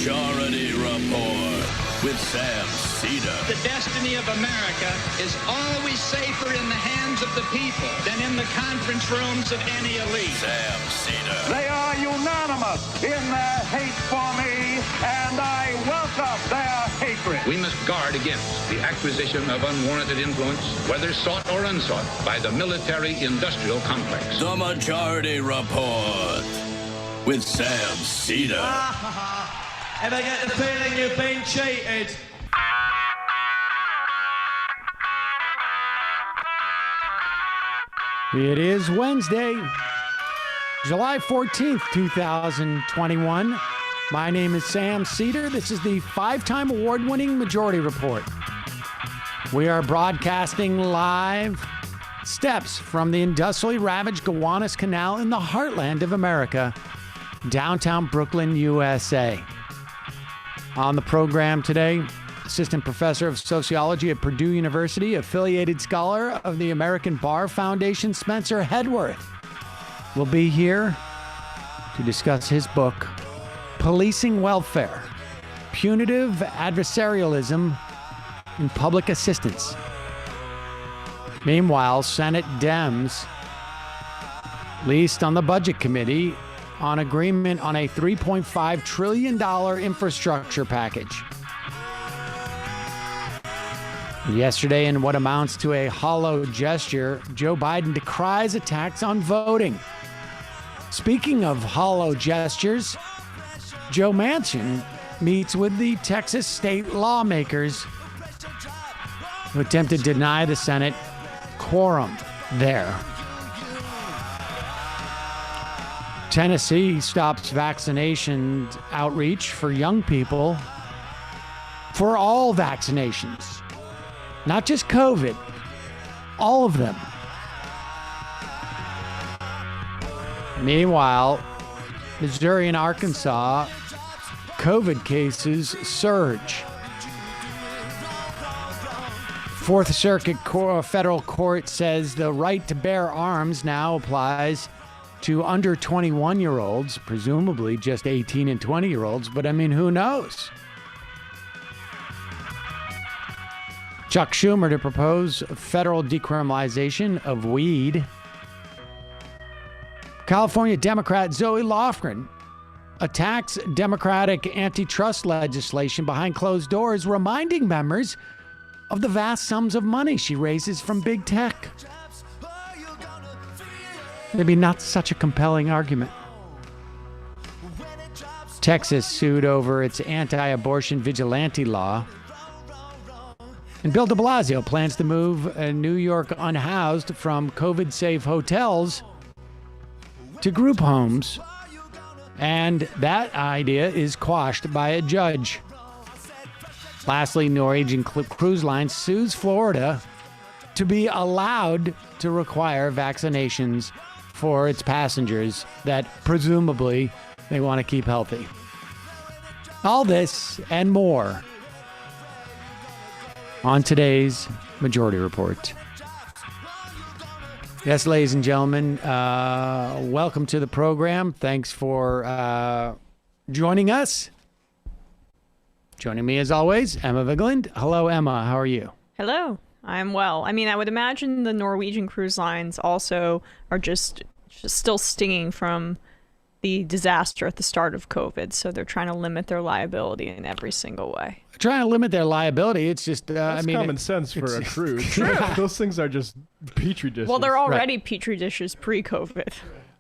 Majority Report with Sam Seder. The destiny of America is always safer in the hands of the people than in the conference rooms of any elite. Sam Seder. They are unanimous in their hate for me, and I welcome their hatred. We must guard against the acquisition of unwarranted influence, whether sought or unsought, by the military-industrial complex. The Majority Report with Sam Seder. Ever get the feeling you've been cheated? It is Wednesday, July 14th, 2021. My name is Sam Seder. This is the five-time award-winning Majority Report. We are broadcasting live steps from the industrially ravaged Gowanus Canal in the heartland of America, downtown Brooklyn, USA. On the program today, Assistant Professor of Sociology at Purdue University, affiliated scholar of the American Bar Foundation, Spencer Headworth, will be here to discuss his book, Policing Welfare, Punitive Adversarialism in Public Assistance. Meanwhile, Senate Dems leased on the Budget Committee on agreement on a $3.5 trillion infrastructure package. Yesterday, in what amounts to a hollow gesture, Joe Biden decries attacks on voting. Speaking of hollow gestures, Joe Manchin meets with the Texas state lawmakers who attempted to deny the Senate quorum there. Tennessee stops vaccination outreach for young people for all vaccinations. Not just COVID, all of them. Meanwhile, Missouri and Arkansas, COVID cases surge. Fourth Circuit Federal Court says the right to bear arms now applies to under 21-year-olds, presumably just 18 and 20-year-olds, but I mean, who knows? Chuck Schumer to propose federal decriminalization of weed. California Democrat Zoe Lofgren attacks Democratic antitrust legislation behind closed doors, reminding members of the vast sums of money she raises from big tech. Maybe not such a compelling argument. Texas sued over its anti-abortion vigilante law. And Bill de Blasio plans to move New York unhoused from COVID-safe hotels to group homes. And that idea is quashed by a judge. Lastly, Norwegian Cruise Line sues Florida to be allowed to require vaccinations for its passengers that presumably they want to keep healthy. All this and more on today's Majority Report. Yes, ladies and gentlemen, welcome to the program. Thanks for joining us. Joining me as always, Emma Vigeland. Hello, Emma. How are you? Hello. I'm well. I mean, I would imagine the Norwegian cruise lines also are just still stinging from the disaster at the start of COVID. So they're trying to limit their liability in every single way. Trying to limit their liability. It's just, That's common sense for a cruise. True. Those things are just petri dishes. Well, they're already petri dishes pre-COVID.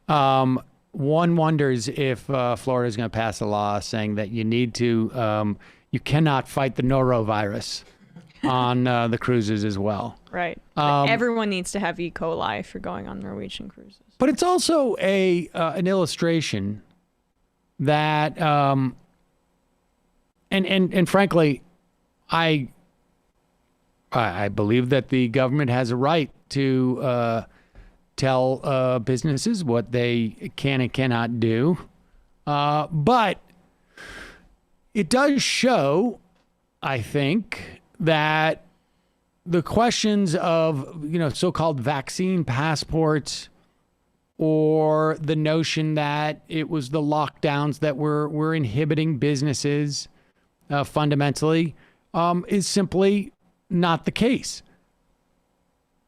One wonders if Florida is going to pass a law saying that you need to, you cannot fight the norovirus on the cruises as well. Right. Everyone needs to have E. coli if you're going on Norwegian cruises. But it's also an illustration that, and frankly, I believe that the government has a right to tell businesses what they can and cannot do. But it does show, I think, that the questions of, so-called vaccine passports or the notion that it was the lockdowns that were inhibiting businesses fundamentally is simply not the case.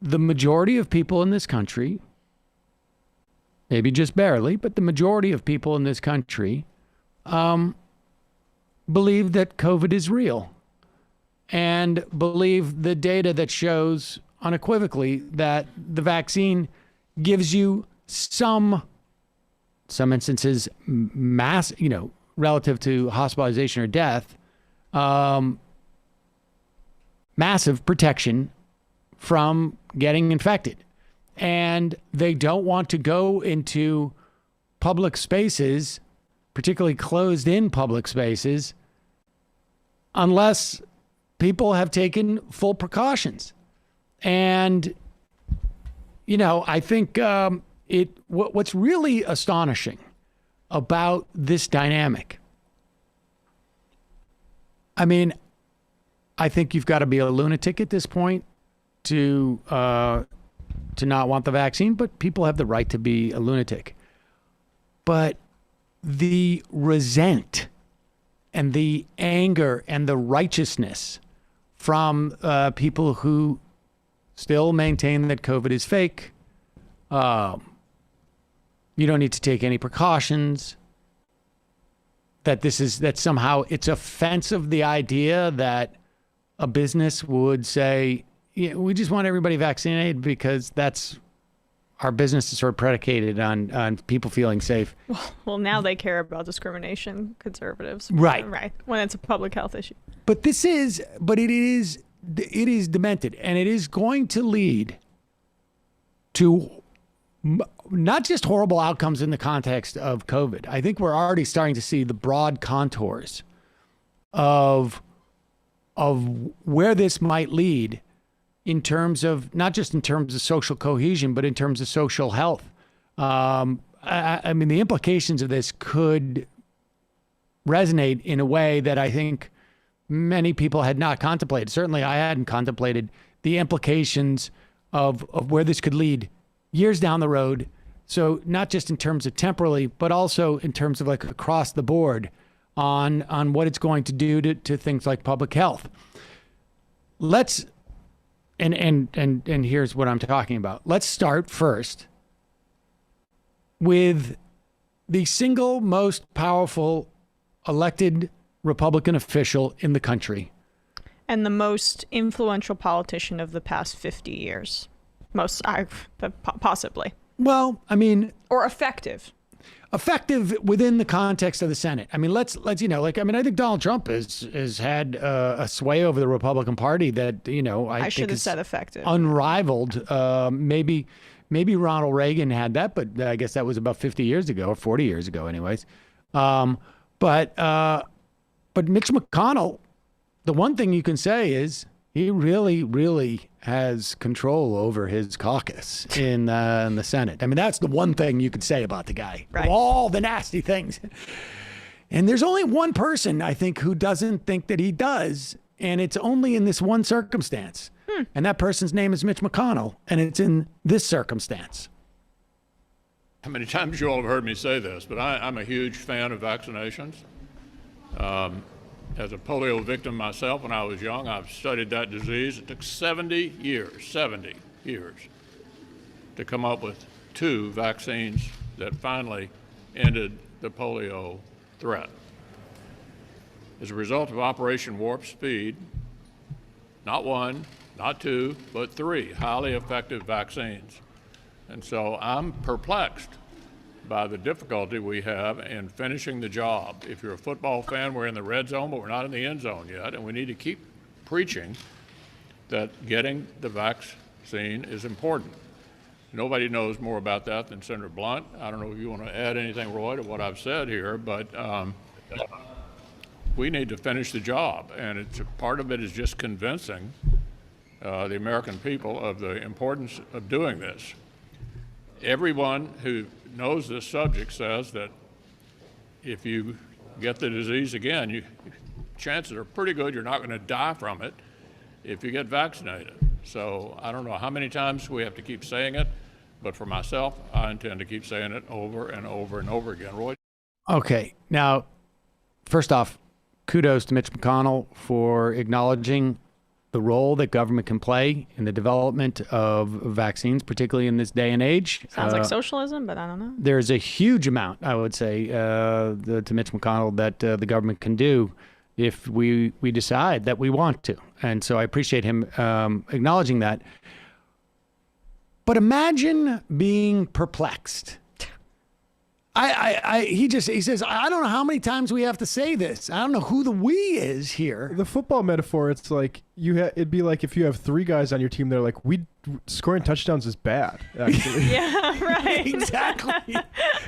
The majority of people in this country, maybe just barely, but the majority of people in this country believe that COVID is real and believe the data that shows unequivocally that the vaccine gives you some instances, relative to hospitalization or death, massive protection from getting infected. And they don't want to go into public spaces, particularly closed-in public spaces, unless people have taken full precautions. And, I think what's really astonishing about this dynamic, I think you've got to be a lunatic at this point to not want the vaccine, but people have the right to be a lunatic. But the resent and the anger and the righteousness from people who still maintain that COVID is fake, you don't need to take any precautions, that somehow it's offensive, the idea that a business would say, we just want everybody vaccinated because that's our business is sort of predicated on people feeling safe. Well, now they care about discrimination, conservatives. Right. Right. When it's a public health issue. But it is demented, and it is going to lead to not just horrible outcomes in the context of COVID. I think we're already starting to see the broad contours of where this might lead in terms of, not just in terms of social cohesion, but in terms of social health. The implications of this could resonate in a way that I think many people had not contemplated. Certainly I hadn't contemplated the implications of where this could lead years down the road. So not just in terms of temporally, but also in terms of like across the board on what it's going to do to things like public health. And here's what I'm talking about. Let's start first with the single most powerful elected Republican official in the country. And the most influential politician of the past 50 years. Possibly. Well, or effective. Effective within the context of the Senate. I think Donald Trump has had a sway over the Republican Party that, I should think have is said effective. Unrivaled. Maybe Ronald Reagan had that, but I guess that was about 50 years ago, or 40 years ago anyways. But Mitch McConnell, the one thing you can say is he really, really has control over his caucus in the Senate. That's the one thing you could say about the guy. Right. All the nasty things. And there's only one person, I think, who doesn't think that he does. And it's only in this one circumstance. And that person's name is Mitch McConnell. And it's in this circumstance. How many times you all have heard me say this, but I'm a huge fan of vaccinations. As a polio victim myself when I was young, I've studied that disease. It took 70 years to come up with 2 vaccines that finally ended the polio threat. As a result of Operation Warp Speed, not 1, not 2, but 3 highly effective vaccines. And so I'm perplexed by the difficulty we have in finishing the job. If you're a football fan, we're in the red zone, but we're not in the end zone yet, and we need to keep preaching that getting the vaccine is important. Nobody knows more about that than Senator Blunt. I don't know if you want to add anything, Roy, to what I've said here, but we need to finish the job, and part of it is just convincing the American people of the importance of doing this. Everyone who knows this subject says that if you get the disease again, chances are pretty good you're not going to die from it if you get vaccinated. So I don't know how many times we have to keep saying it, But for myself, I intend to keep saying it over and over and over again. Roy? Okay. Now, first off, kudos to Mitch McConnell for acknowledging the role that government can play in the development of vaccines, particularly in this day and age. Sounds like socialism, but I don't know. There's a huge amount, I would say, to Mitch McConnell that the government can do if we decide that we want to. And so I appreciate him acknowledging that. But imagine being perplexed. He says, I don't know how many times we have to say this. I don't know who the we is here. The football metaphor, it's like it'd be like if you have three guys on your team, they're like, scoring touchdowns is bad, actually. Yeah, right.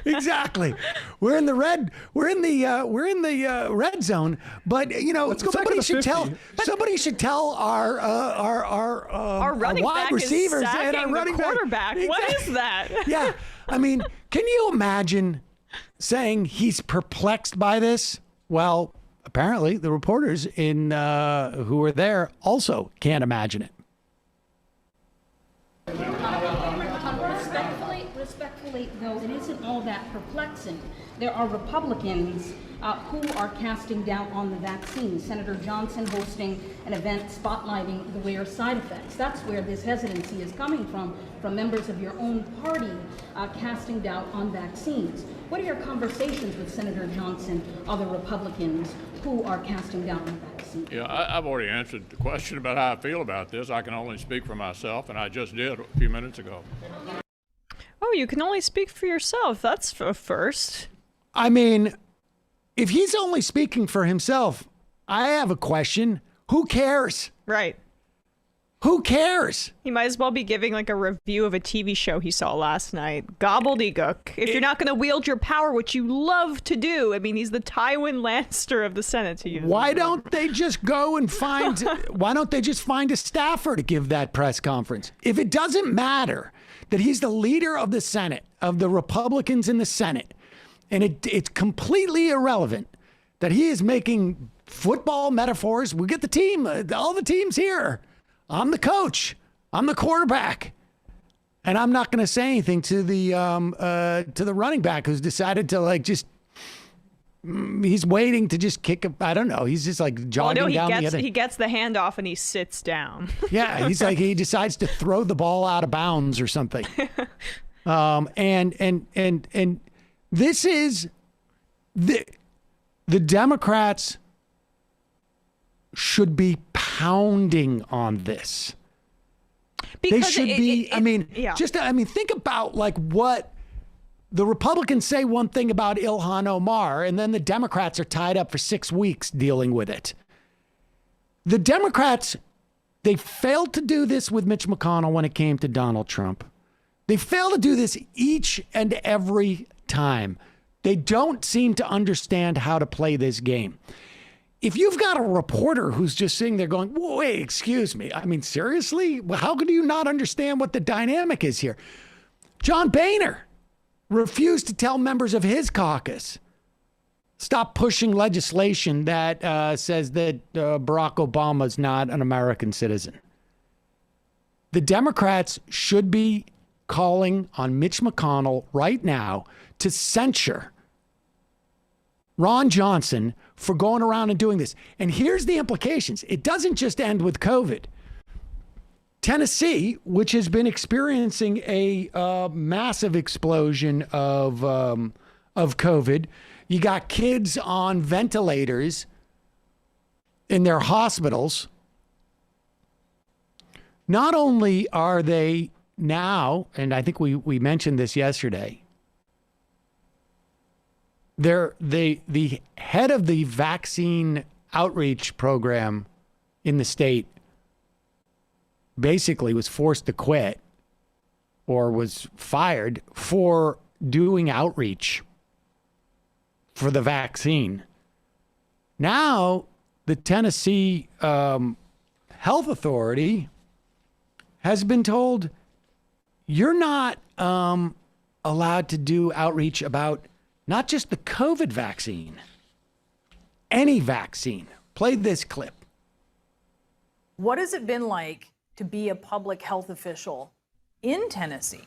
Exactly. We're in the red zone, but somebody should tell our running wide back receivers is and our running quarterback. What is that? Yeah. I mean, can you imagine saying he's perplexed by this? Well, apparently the reporters who were there also can't imagine it. Respectfully, though, it isn't all that perplexing. There are Republicans who are casting doubt on the vaccine. Senator Johnson hosting an event spotlighting the rare side effects. That's where this hesitancy is coming from members of your own party casting doubt on vaccines. What are your conversations with Senator Johnson, other Republicans who are casting doubt on vaccines? Yeah, I've already answered the question about how I feel about this. I can only speak for myself, and I just did a few minutes ago. Oh, you can only speak for yourself. That's a first. I mean, if he's only speaking for himself, I have a question. Who cares? Right. Who cares? He might as well be giving like a review of a TV show he saw last night. Gobbledygook. If you're not going to wield your power, which you love to do. I mean, he's the Tywin Lannister of the Senate to use. Why don't they just go and find a staffer to give that press conference? If it doesn't matter that he's the leader of the Senate, of the Republicans in the Senate, and it's completely irrelevant that he is making football metaphors. We get the team, all the teams here. I'm the coach. I'm the quarterback. And I'm not going to say anything to the running back who's decided to he's waiting to just kick a, I don't know. He's just like jogging down the other. He gets the handoff and he sits down. Yeah, he's like, he decides to throw the ball out of bounds or something. And this is the Democrats should be pounding on this. Because they should be. Think about what the Republicans say one thing about Ilhan Omar, and then the Democrats are tied up for 6 weeks dealing with it. The Democrats, they failed to do this with Mitch McConnell when it came to Donald Trump. They fail to do this each and every time. They don't seem to understand how to play this game. If you've got a reporter who's just sitting there going, wait, excuse me. I mean, seriously? How could you not understand what the dynamic is here? John Boehner refused to tell members of his caucus, stop pushing legislation that says that Barack Obama is not an American citizen. The Democrats should be calling on Mitch McConnell right now to censure Ron Johnson for going around and doing this. And here's the implications. It doesn't just end with COVID. Tennessee, which has been experiencing a massive explosion of COVID, you got kids on ventilators in their hospitals. Not only are they now, and I think we mentioned this yesterday, the head of the vaccine outreach program in the state basically was forced to quit or was fired for doing outreach for the vaccine. Now, the Tennessee Health Authority has been told, you're not allowed to do outreach about not just the COVID vaccine, any vaccine. Play this clip. What has it been like to be a public health official in Tennessee?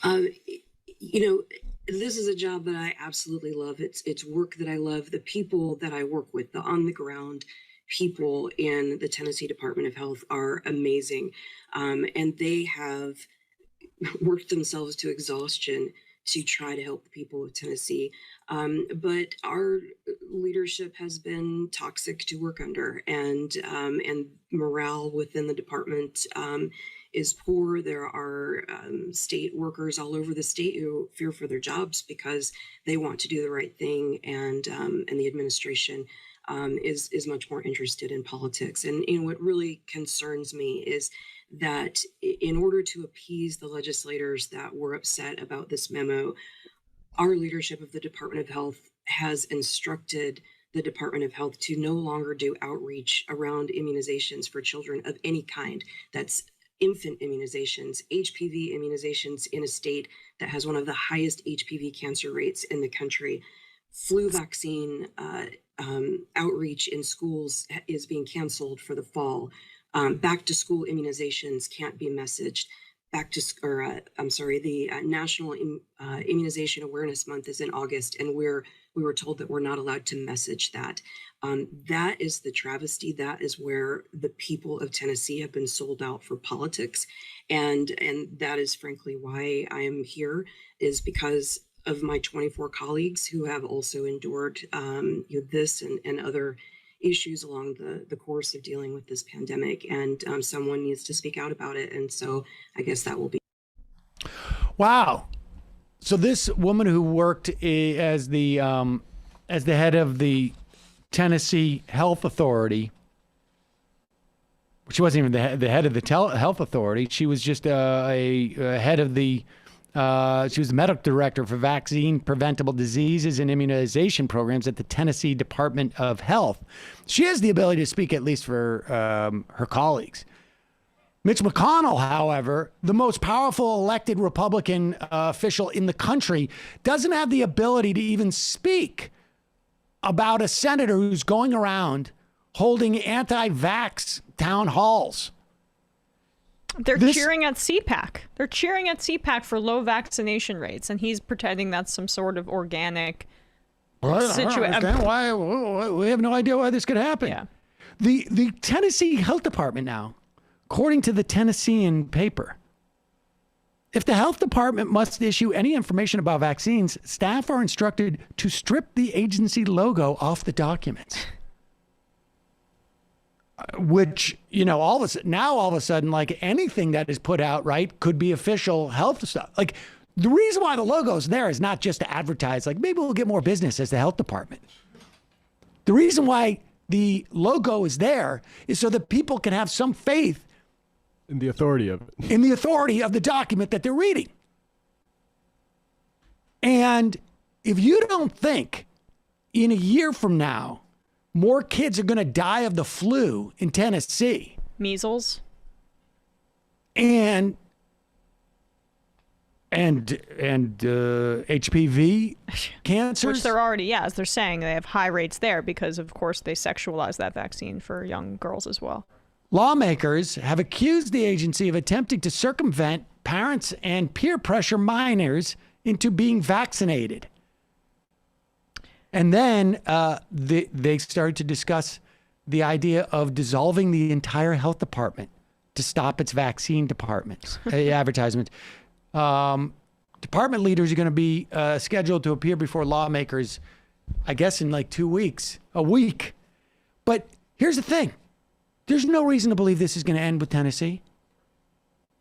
You know, this is a job that I absolutely love. It's work that I love. The people that I work with, the on the ground people in the Tennessee Department of Health are amazing. And they have worked themselves to exhaustion to try to help the people of Tennessee. But our leadership has been toxic to work under, and morale within the department is poor. There are state workers all over the state who fear for their jobs because they want to do the right thing, and the administration is much more interested in politics. And what really concerns me is that in order to appease the legislators that were upset about this memo, our leadership of the Department of Health has instructed the Department of Health to no longer do outreach around immunizations for children of any kind. That's infant immunizations, HPV immunizations in a state that has one of the highest HPV cancer rates in the country. Flu vaccine outreach in schools is being canceled for the fall. Back to school immunizations can't be messaged. The National Immunization Awareness Month is in August, and we were told that we're not allowed to message that. That is the travesty. That is where the people of Tennessee have been sold out for politics, and that is frankly why I am here, is because of my 24 colleagues who have also endured this and other issues along the course of dealing with this pandemic, and someone needs to speak out about it. And so I guess that will be. Wow. So this woman who worked as the head of the Tennessee Health Authority, she wasn't even the head of the health authority. She was just a head of the she was the medical director for vaccine preventable diseases and immunization programs at the Tennessee Department of Health. She has the ability to speak, at least for her colleagues. Mitch McConnell, however, the most powerful elected Republican official in the country, doesn't have the ability to even speak about a senator who's going around holding anti-vax town halls. They're cheering at CPAC. They're cheering at CPAC for low vaccination rates, and he's pretending that's some sort of organic situation. Why we have no idea why this could happen. Yeah. The Tennessee Health Department now, according to the Tennessean paper, if the health department must issue any information about vaccines, staff are instructed to strip the agency logo off the documents. Which, all of a sudden, like anything that is put out, right, could be official health stuff. Like the reason why the logo's there is not just to advertise, like maybe we'll get more business as the health department. The reason why the logo is there is so that people can have some faith in the authority of it. In the authority of the document that they're reading. And if you don't think in a year from now, more kids are going to die of the flu in Tennessee. Measles. And HPV cancers. Which they're already, as they're saying, they have high rates there because, of course, they sexualize that vaccine for young girls as well. Lawmakers have accused the agency of attempting to circumvent parents and peer pressure minors into being vaccinated. And then they started to discuss the idea of dissolving the entire health department to stop its vaccine departments, advertisements. Department leaders are going to be scheduled to appear before lawmakers, I guess, in like 2 weeks, a week. But here's the thing. There's no reason to believe this is going to end with Tennessee.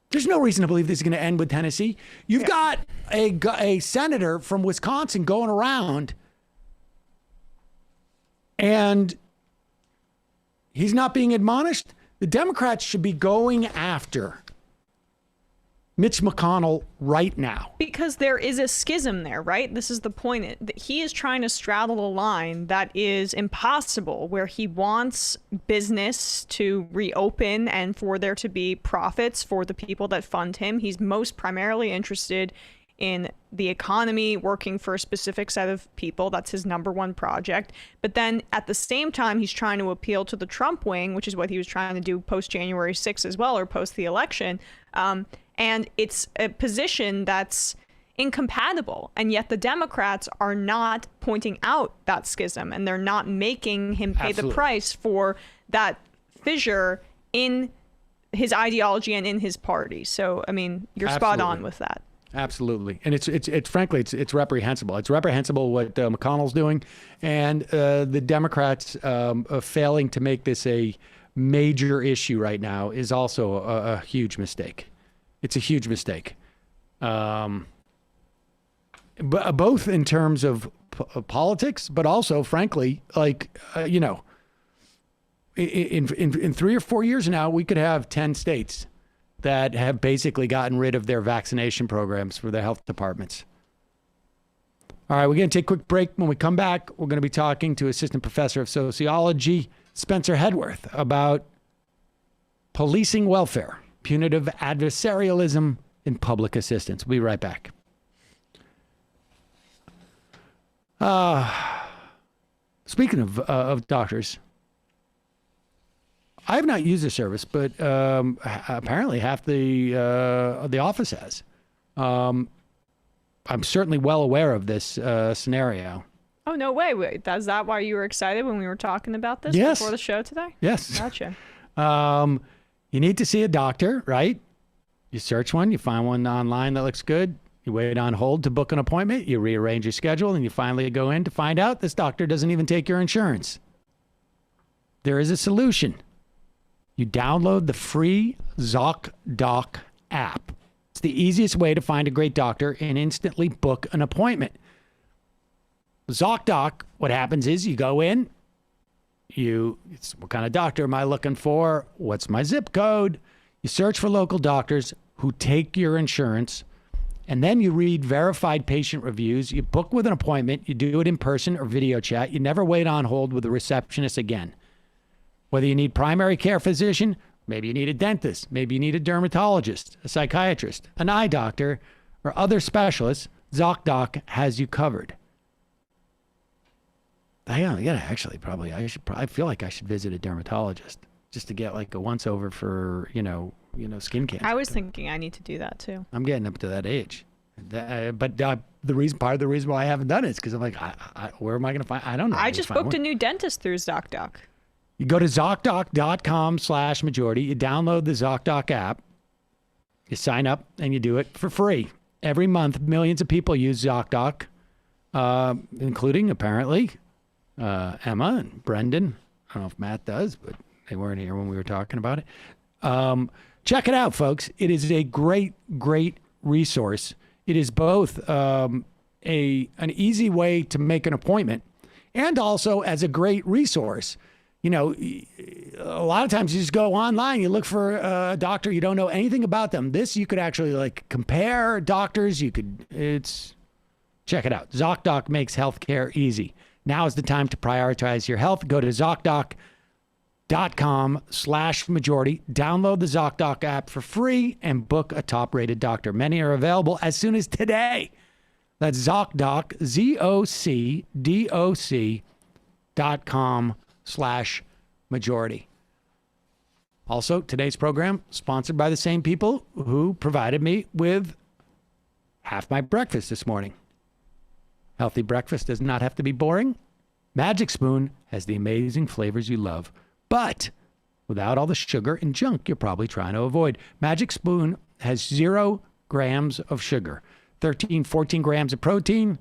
There's no reason to believe this is going to end with Tennessee. You've got a senator from Wisconsin going around, and he's not being admonished. The Democrats should be going after Mitch McConnell right now. Because there is a schism there, right? This is the point. He is trying to straddle a line that is impossible, where he wants business to reopen and for there to be profits for the people that fund him. He's most primarily interested in the economy, working for a specific set of people. That's his number one project. But then at the same time, he's trying to appeal to the Trump wing, which is what he was trying to do post January 6th as well, or post the election. And it's a position that's incompatible. And yet the Democrats are not pointing out that schism, and they're not making him pay the price for that fissure in his ideology and in his party. So, I mean, you're spot on with that. Absolutely. And it's frankly, it's reprehensible. It's reprehensible what McConnell's doing, and the Democrats failing to make this a major issue right now is also a huge mistake. It's a huge mistake. But both in terms of politics, but also, frankly, like, in 3 or 4 years now, we could have 10 states that have basically gotten rid of their vaccination programs for their health departments. All right, we're going to take a quick break. When we come back, we're going to be talking to Assistant Professor of Sociology, Spencer Headworth, about policing welfare, punitive adversarialism in public assistance. We'll be right back. Speaking of doctors, I have not used the service, but apparently half the office has. I'm certainly well aware of this scenario. Oh, no way. Wait, is that why you were excited when we were talking about this before the show today? Yes. Gotcha. You need to see a doctor, right? You search one, you find one online that looks good. You wait on hold to book an appointment. You rearrange your schedule, and you finally go in to find out this doctor doesn't even take your insurance. There is a solution. You download the free ZocDoc app. It's the easiest way to find a great doctor and instantly book an appointment. ZocDoc, what happens is you go in, what kind of doctor am I looking for? What's my zip code? You search for local doctors who take your insurance, and then you read verified patient reviews. You book with an appointment. You do it in person or video chat. You never wait on hold with a receptionist again. Whether you need primary care physician, maybe you need a dentist, maybe you need a dermatologist, a psychiatrist, an eye doctor, or other specialists, ZocDoc has you covered. I feel like I should visit a dermatologist just to get like a once over for, skin cancer. I was thinking I need to do that too. I'm getting up to that age. But part of the reason why I haven't done it is because I'm like, where am I going to find? I don't know. I just booked a new dentist through ZocDoc. You go to ZocDoc.com/majority. You download the ZocDoc app. You sign up and you do it for free. Every month, millions of people use ZocDoc, including apparently Emma and Brendan. I don't know if Matt does, but they weren't here when we were talking about it. Check it out, folks. It is a great, great resource. It is both an easy way to make an appointment and also as a great resource. A lot of times you just go online, you look for a doctor, you don't know anything about them. This, you could actually compare doctors. Check it out. ZocDoc makes healthcare easy. Now is the time to prioritize your health. Go to ZocDoc.com/majority. Download the ZocDoc app for free and book a top-rated doctor. Many are available as soon as today. That's ZocDoc, ZocDoc.com/majority. Also, today's program sponsored by the same people who provided me with half my breakfast this morning. Healthy breakfast does not have to be boring. Magic Spoon has the amazing flavors you love, but without all the sugar and junk you're probably trying to avoid. Magic Spoon has 0 grams of sugar, 14 grams of protein,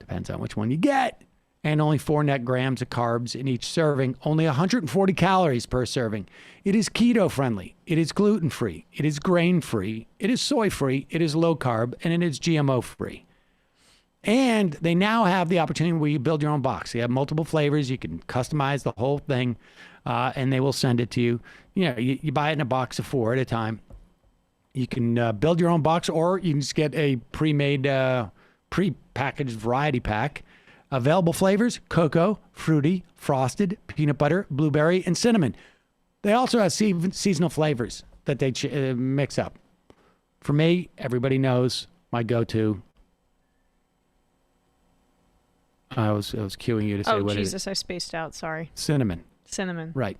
depends on which one you get, and only 4 net grams of carbs in each serving, only 140 calories per serving. It is keto-friendly. It is gluten-free. It is grain-free. It is soy-free. It is low-carb, and it is GMO-free. And they now have the opportunity where you build your own box. They have multiple flavors. You can customize the whole thing, and they will send it to you. You buy it in a box of 4 at a time. You can build your own box, or you can just get a pre-made, pre-packaged variety pack. Available flavors: cocoa, fruity, frosted, peanut butter, blueberry, and cinnamon. They also have seasonal flavors that they mix up. For me, everybody knows my go-to. I was cueing you to say what it is. Oh, Jesus, I spaced out. Sorry. Cinnamon. Cinnamon. Right.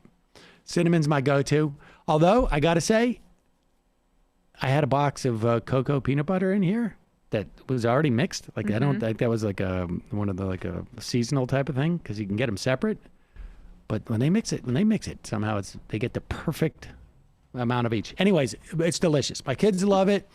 Cinnamon's my go-to. Although, I got to say, I had a box of cocoa peanut butter in here that was already mixed. Like I don't think that was like one of the like a seasonal type of thing because you can get them separate. But when they mix it, somehow they get the perfect amount of each. Anyways, it's delicious. My kids love it.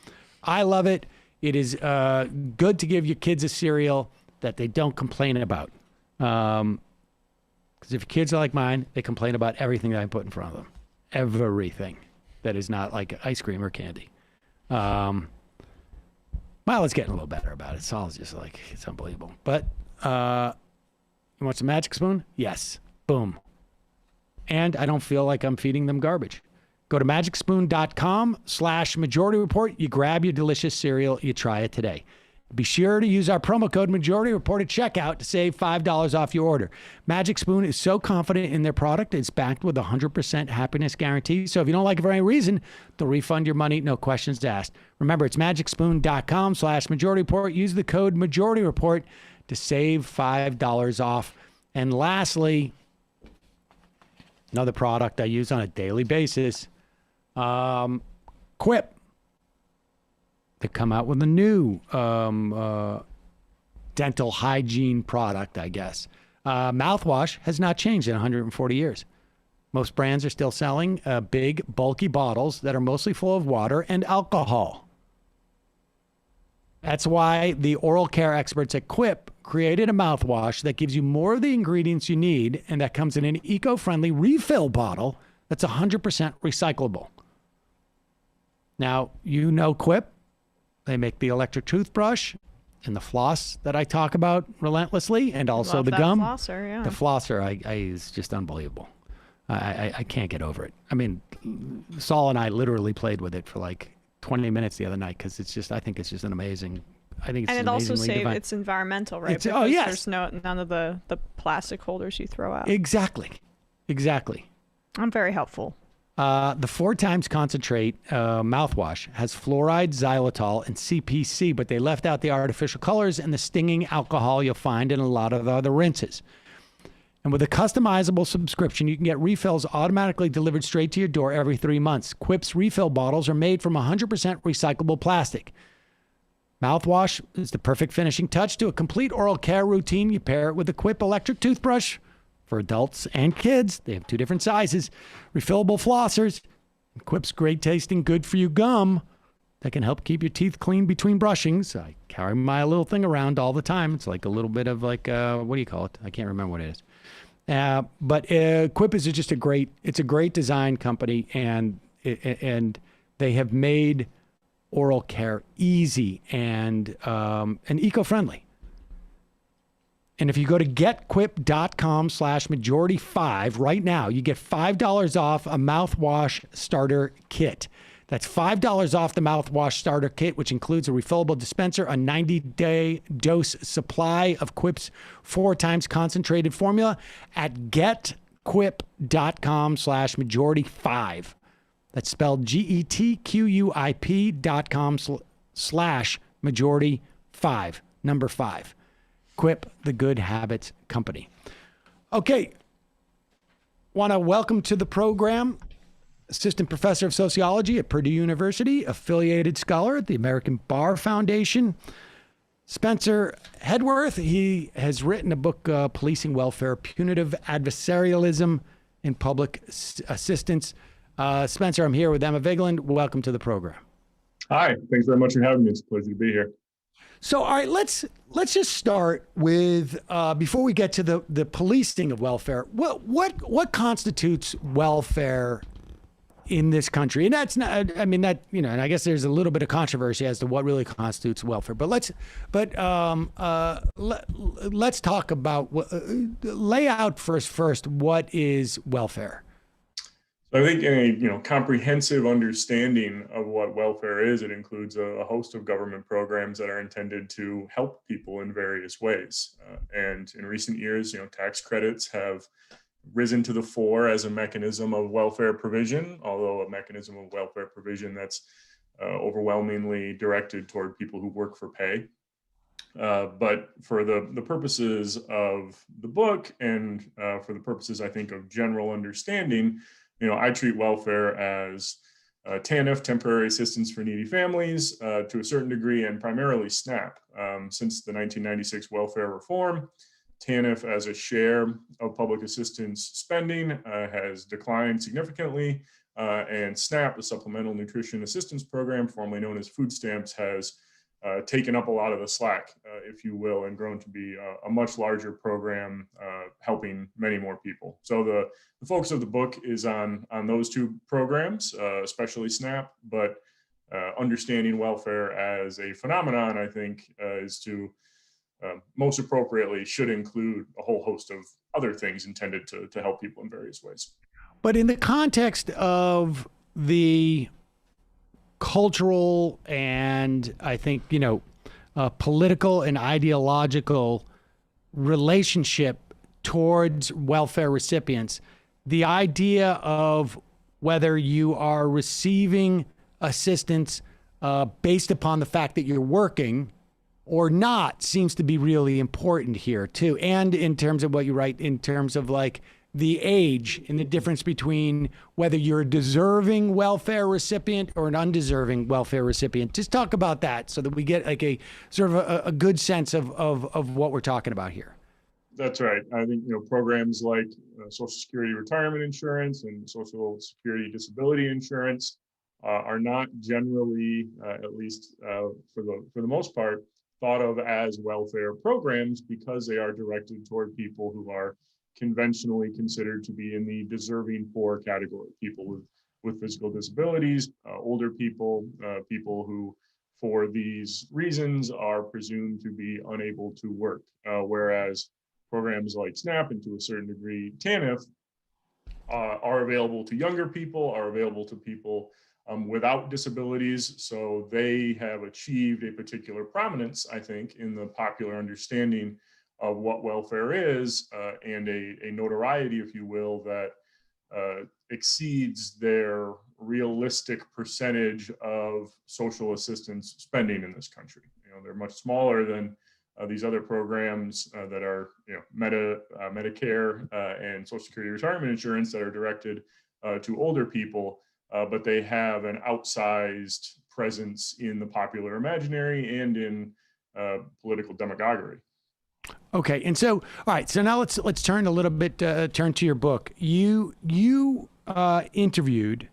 I love it. It is good to give your kids a cereal that they don't complain about. Because if your kids are like mine, they complain about everything that I put in front of them. Everything that is not like ice cream or candy. Well, it's getting a little better about it. Saul's just like, it's unbelievable. But you want some Magic Spoon? Yes. Boom. And I don't feel like I'm feeding them garbage. Go to magicspoon.com/Majority Report. You grab your delicious cereal. You try it today. Be sure to use our promo code Majority Report at checkout to save $5 off your order. Magic Spoon is so confident in their product, it's backed with a 100% happiness guarantee. So if you don't like it for any reason, they'll refund your money, no questions asked. Remember, it's magicspoon.com/Majority Report. Use the code Majority Report to save $5 off. And lastly, another product I use on a daily basis, Quip. They come out with a new dental hygiene product, I guess. Mouthwash has not changed in 140 years. Most brands are still selling big, bulky bottles that are mostly full of water and alcohol. That's why the oral care experts at Quip created a mouthwash that gives you more of the ingredients you need and that comes in an eco-friendly refill bottle that's 100% recyclable. Now, you know Quip. They make the electric toothbrush and the floss that I talk about relentlessly, and also Love the that gum. Flosser, yeah. The flosser I is just unbelievable. I can't get over it. I mean, Saul and I literally played with it for like 20 minutes the other night because I think it's just an amazing. I think it's and it also saves. It's environmental, right? Oh yes. There's none of the plastic holders you throw out. Exactly. I'm very helpful. The 4 times concentrate mouthwash has fluoride, xylitol, and CPC, but they left out the artificial colors and the stinging alcohol you'll find in a lot of the other rinses. And with a customizable subscription, you can get refills automatically delivered straight to your door every 3 months. Quip's refill bottles are made from 100% recyclable plastic. Mouthwash is the perfect finishing touch to a complete oral care routine. You pair it with a Quip electric toothbrush. For adults and kids, they have 2 different sizes. Refillable flossers, Quip's great tasting, good for you gum that can help keep your teeth clean between brushings. I carry my little thing around all the time. It's like a little bit of like, what do you call it? I can't remember what it is. But Quip is just a great design company, and they have made oral care easy and eco-friendly. And if you go to getquip.com/majority5 right now, you get $5 off a Mouthwash Starter Kit. That's $5 off the Mouthwash Starter Kit, which includes a refillable dispenser, a 90-day dose supply of Quip's 4 times concentrated formula at getquip.com/majority5. That's spelled getquip.com/majority5, number 5. Quip, the Good Habits Company. Okay. Want to welcome to the program Assistant Professor of Sociology at Purdue University, affiliated scholar at the American Bar Foundation, Spencer Headworth. He has written a book, Policing Welfare, Punitive Adversarialism in Public Assistance. Spencer, I'm here with Emma Vigeland. Welcome to the program. Hi, thanks very much for having me. It's a pleasure to be here. So, all right, let's just start with before we get to the policing of welfare. What constitutes welfare in this country? And that's not. I mean that and I guess there's a little bit of controversy as to what really constitutes welfare. But let's talk about lay out first what is welfare. I think in a comprehensive understanding of what welfare is, it includes a host of government programs that are intended to help people in various ways. And in recent years, tax credits have risen to the fore as a mechanism of welfare provision, although a mechanism of welfare provision that's overwhelmingly directed toward people who work for pay. But for the purposes of the book and for the purposes, I think, of general understanding, I treat welfare as TANF, Temporary Assistance for Needy Families, to a certain degree, and primarily SNAP. Since the 1996 welfare reform, TANF as a share of public assistance spending has declined significantly, and SNAP, the Supplemental Nutrition Assistance Program, formerly known as food stamps, has taken up a lot of the slack, if you will, and grown to be a much larger program, helping many more people. So the focus of the book is on those two programs, especially SNAP, but understanding welfare as a phenomenon, I think, is to most appropriately should include a whole host of other things intended to help people in various ways. But in the context of the cultural and I think, political and ideological relationship towards welfare recipients, the idea of whether you are receiving assistance based upon the fact that you're working or not seems to be really important here too. And in terms of what you write, in terms of like the age and the difference between whether you're a deserving welfare recipient or an undeserving welfare recipient. Just talk about that so that we get like a sort of a good sense of what we're talking about here. That's right. I think, programs like Social Security retirement insurance and Social Security disability insurance are not generally, at least for the most part, thought of as welfare programs because they are directed toward people who are conventionally considered to be in the deserving poor category, people with physical disabilities, older people, people who for these reasons are presumed to be unable to work. Whereas programs like SNAP and to a certain degree TANF are available to younger people, are available to people without disabilities. So they have achieved a particular prominence, I think, in the popular understanding of what welfare is, and a notoriety, if you will, that exceeds their realistic percentage of social assistance spending in this country. They're much smaller than these other programs that are, Medicare and Social Security retirement insurance that are directed to older people, but they have an outsized presence in the popular imaginary and in political demagoguery. Okay, and so, all right, so now let's turn a little bit, turn to your book. You interviewed,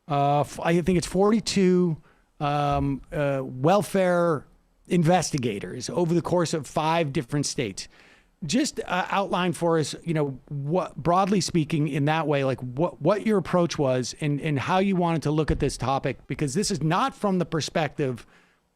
I think it's 42 welfare investigators over the course of 5 different states. Just outline for us, what, broadly speaking, in that way, like what your approach was and how you wanted to look at this topic, because this is not from the perspective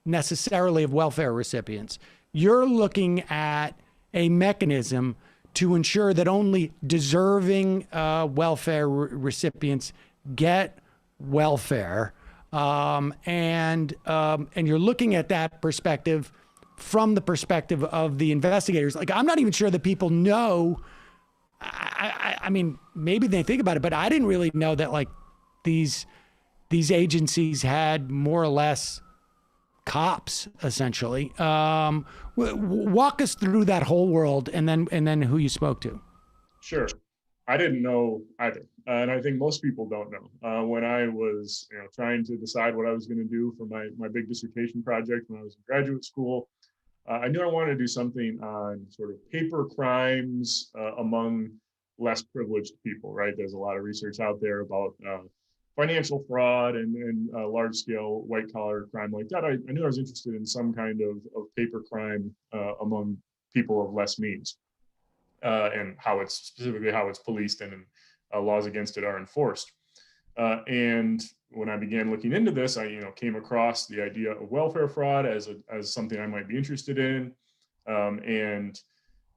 necessarily of welfare recipients. You're looking at a mechanism to ensure that only deserving welfare recipients get welfare, and you're looking at that perspective from the perspective of the investigators. Like, I'm not even sure that people know. I mean, maybe they think about it, but I didn't really know that like these agencies had more or less cops, essentially. Walk us through that whole world, and then who you spoke to. Sure. I didn't know either. And I think most people don't know. When I was trying to decide what I was going to do for my big dissertation project when I was in graduate school, I knew I wanted to do something on sort of paper crimes among less privileged people, right? There's a lot of research out there about financial fraud and large-scale white-collar crime like that. I knew I was interested in some kind of paper crime among people of less means, and how it's policed and laws against it are enforced. And when I began looking into this, I came across the idea of welfare fraud as something I might be interested in, and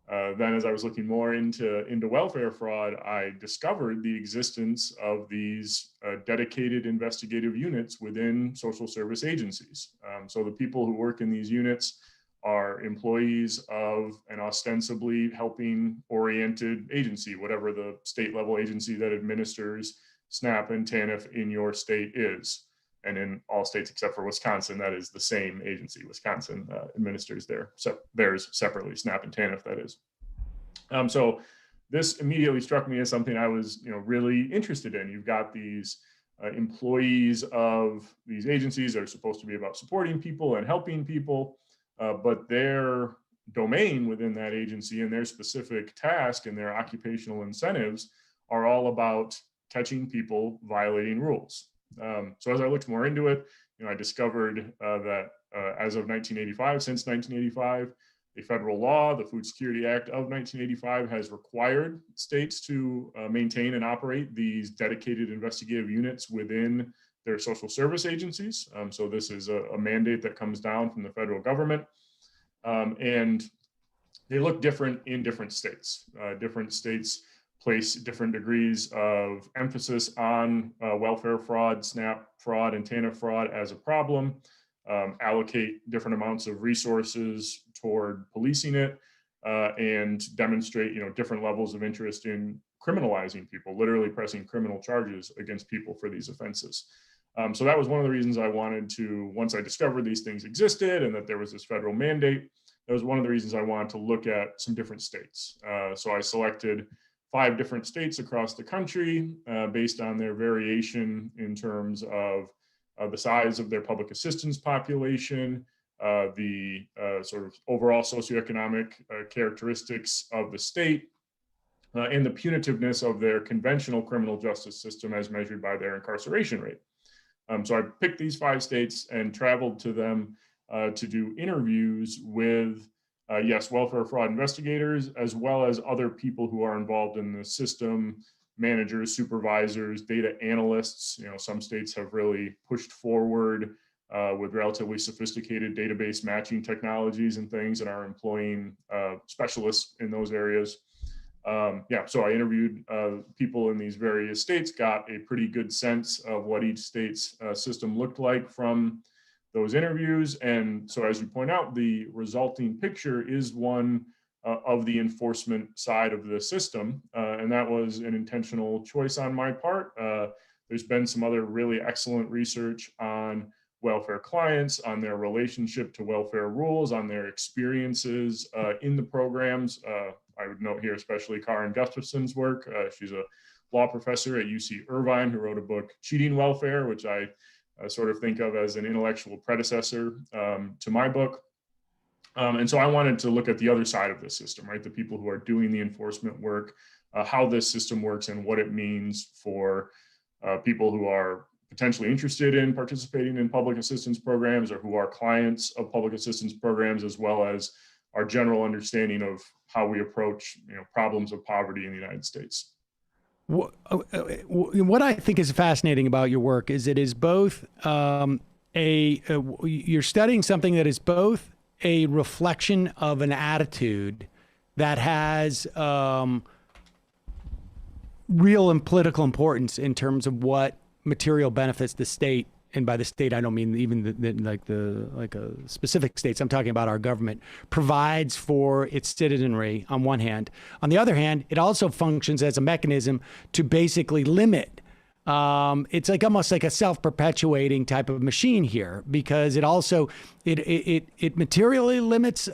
then as I was looking more into welfare fraud, I discovered the existence of these dedicated investigative units within social service agencies. So the people who work in these units are employees of an ostensibly helping oriented agency, whatever the state level agency that administers SNAP and TANF in your state is. And in all states except for Wisconsin, that is the same agency. Wisconsin administers theirs separately, SNAP and TANF, that is. So this immediately struck me as something I was really interested in. You've got these employees of these agencies are supposed to be about supporting people and helping people, but their domain within that agency and their specific task and their occupational incentives are all about catching people violating rules. So as I looked more into it, I discovered that as of 1985, since 1985, the federal law, the Food Security Act of 1985, has required states to maintain and operate these dedicated investigative units within their social service agencies. So this is a mandate that comes down from the federal government. And they look different in different states. Different states place different degrees of emphasis on welfare fraud, SNAP fraud, and TANF fraud as a problem, allocate different amounts of resources toward policing it, and demonstrate, different levels of interest in criminalizing people, literally pressing criminal charges against people for these offenses. So that was one of the reasons I wanted to, once I discovered these things existed and that there was this federal mandate, that was one of the reasons I wanted to look at some different states. So I selected 5 different states across the country based on their variation in terms of the size of their public assistance population, the sort of overall socioeconomic characteristics of the state, and the punitiveness of their conventional criminal justice system as measured by their incarceration rate. So I picked these 5 states and traveled to them to do interviews with welfare fraud investigators, as well as other people who are involved in the system, managers, supervisors, data analysts. Some states have really pushed forward with relatively sophisticated database matching technologies and things, and are employing specialists in those areas. So I interviewed people in these various states, got a pretty good sense of what each state's system looked like from those interviews. And so, as you point out, the resulting picture is one of the enforcement side of the system. And that was an intentional choice on my part. There's been some other really excellent research on welfare clients, on their relationship to welfare rules, on their experiences in the programs. I would note here especially Karen Gustafson's work. She's a law professor at UC Irvine who wrote a book, Cheating Welfare, which I sort of think of as an intellectual predecessor to my book. And so I wanted to look at the other side of the system, right? The people who are doing the enforcement work, how this system works and what it means for people who are potentially interested in participating in public assistance programs or who are clients of public assistance programs, as well as our general understanding of how we approach problems of poverty in the United States. What I think is fascinating about your work is it is both you're studying something that is both a reflection of an attitude that has real and political importance in terms of what material benefits the state, and by the state I don't mean even like a specific states. I'm talking about our government provides for its citizenry on one hand. On the other hand, it also functions as a mechanism to basically limit. It's like almost like a self-perpetuating type of machine here, because it also it materially limits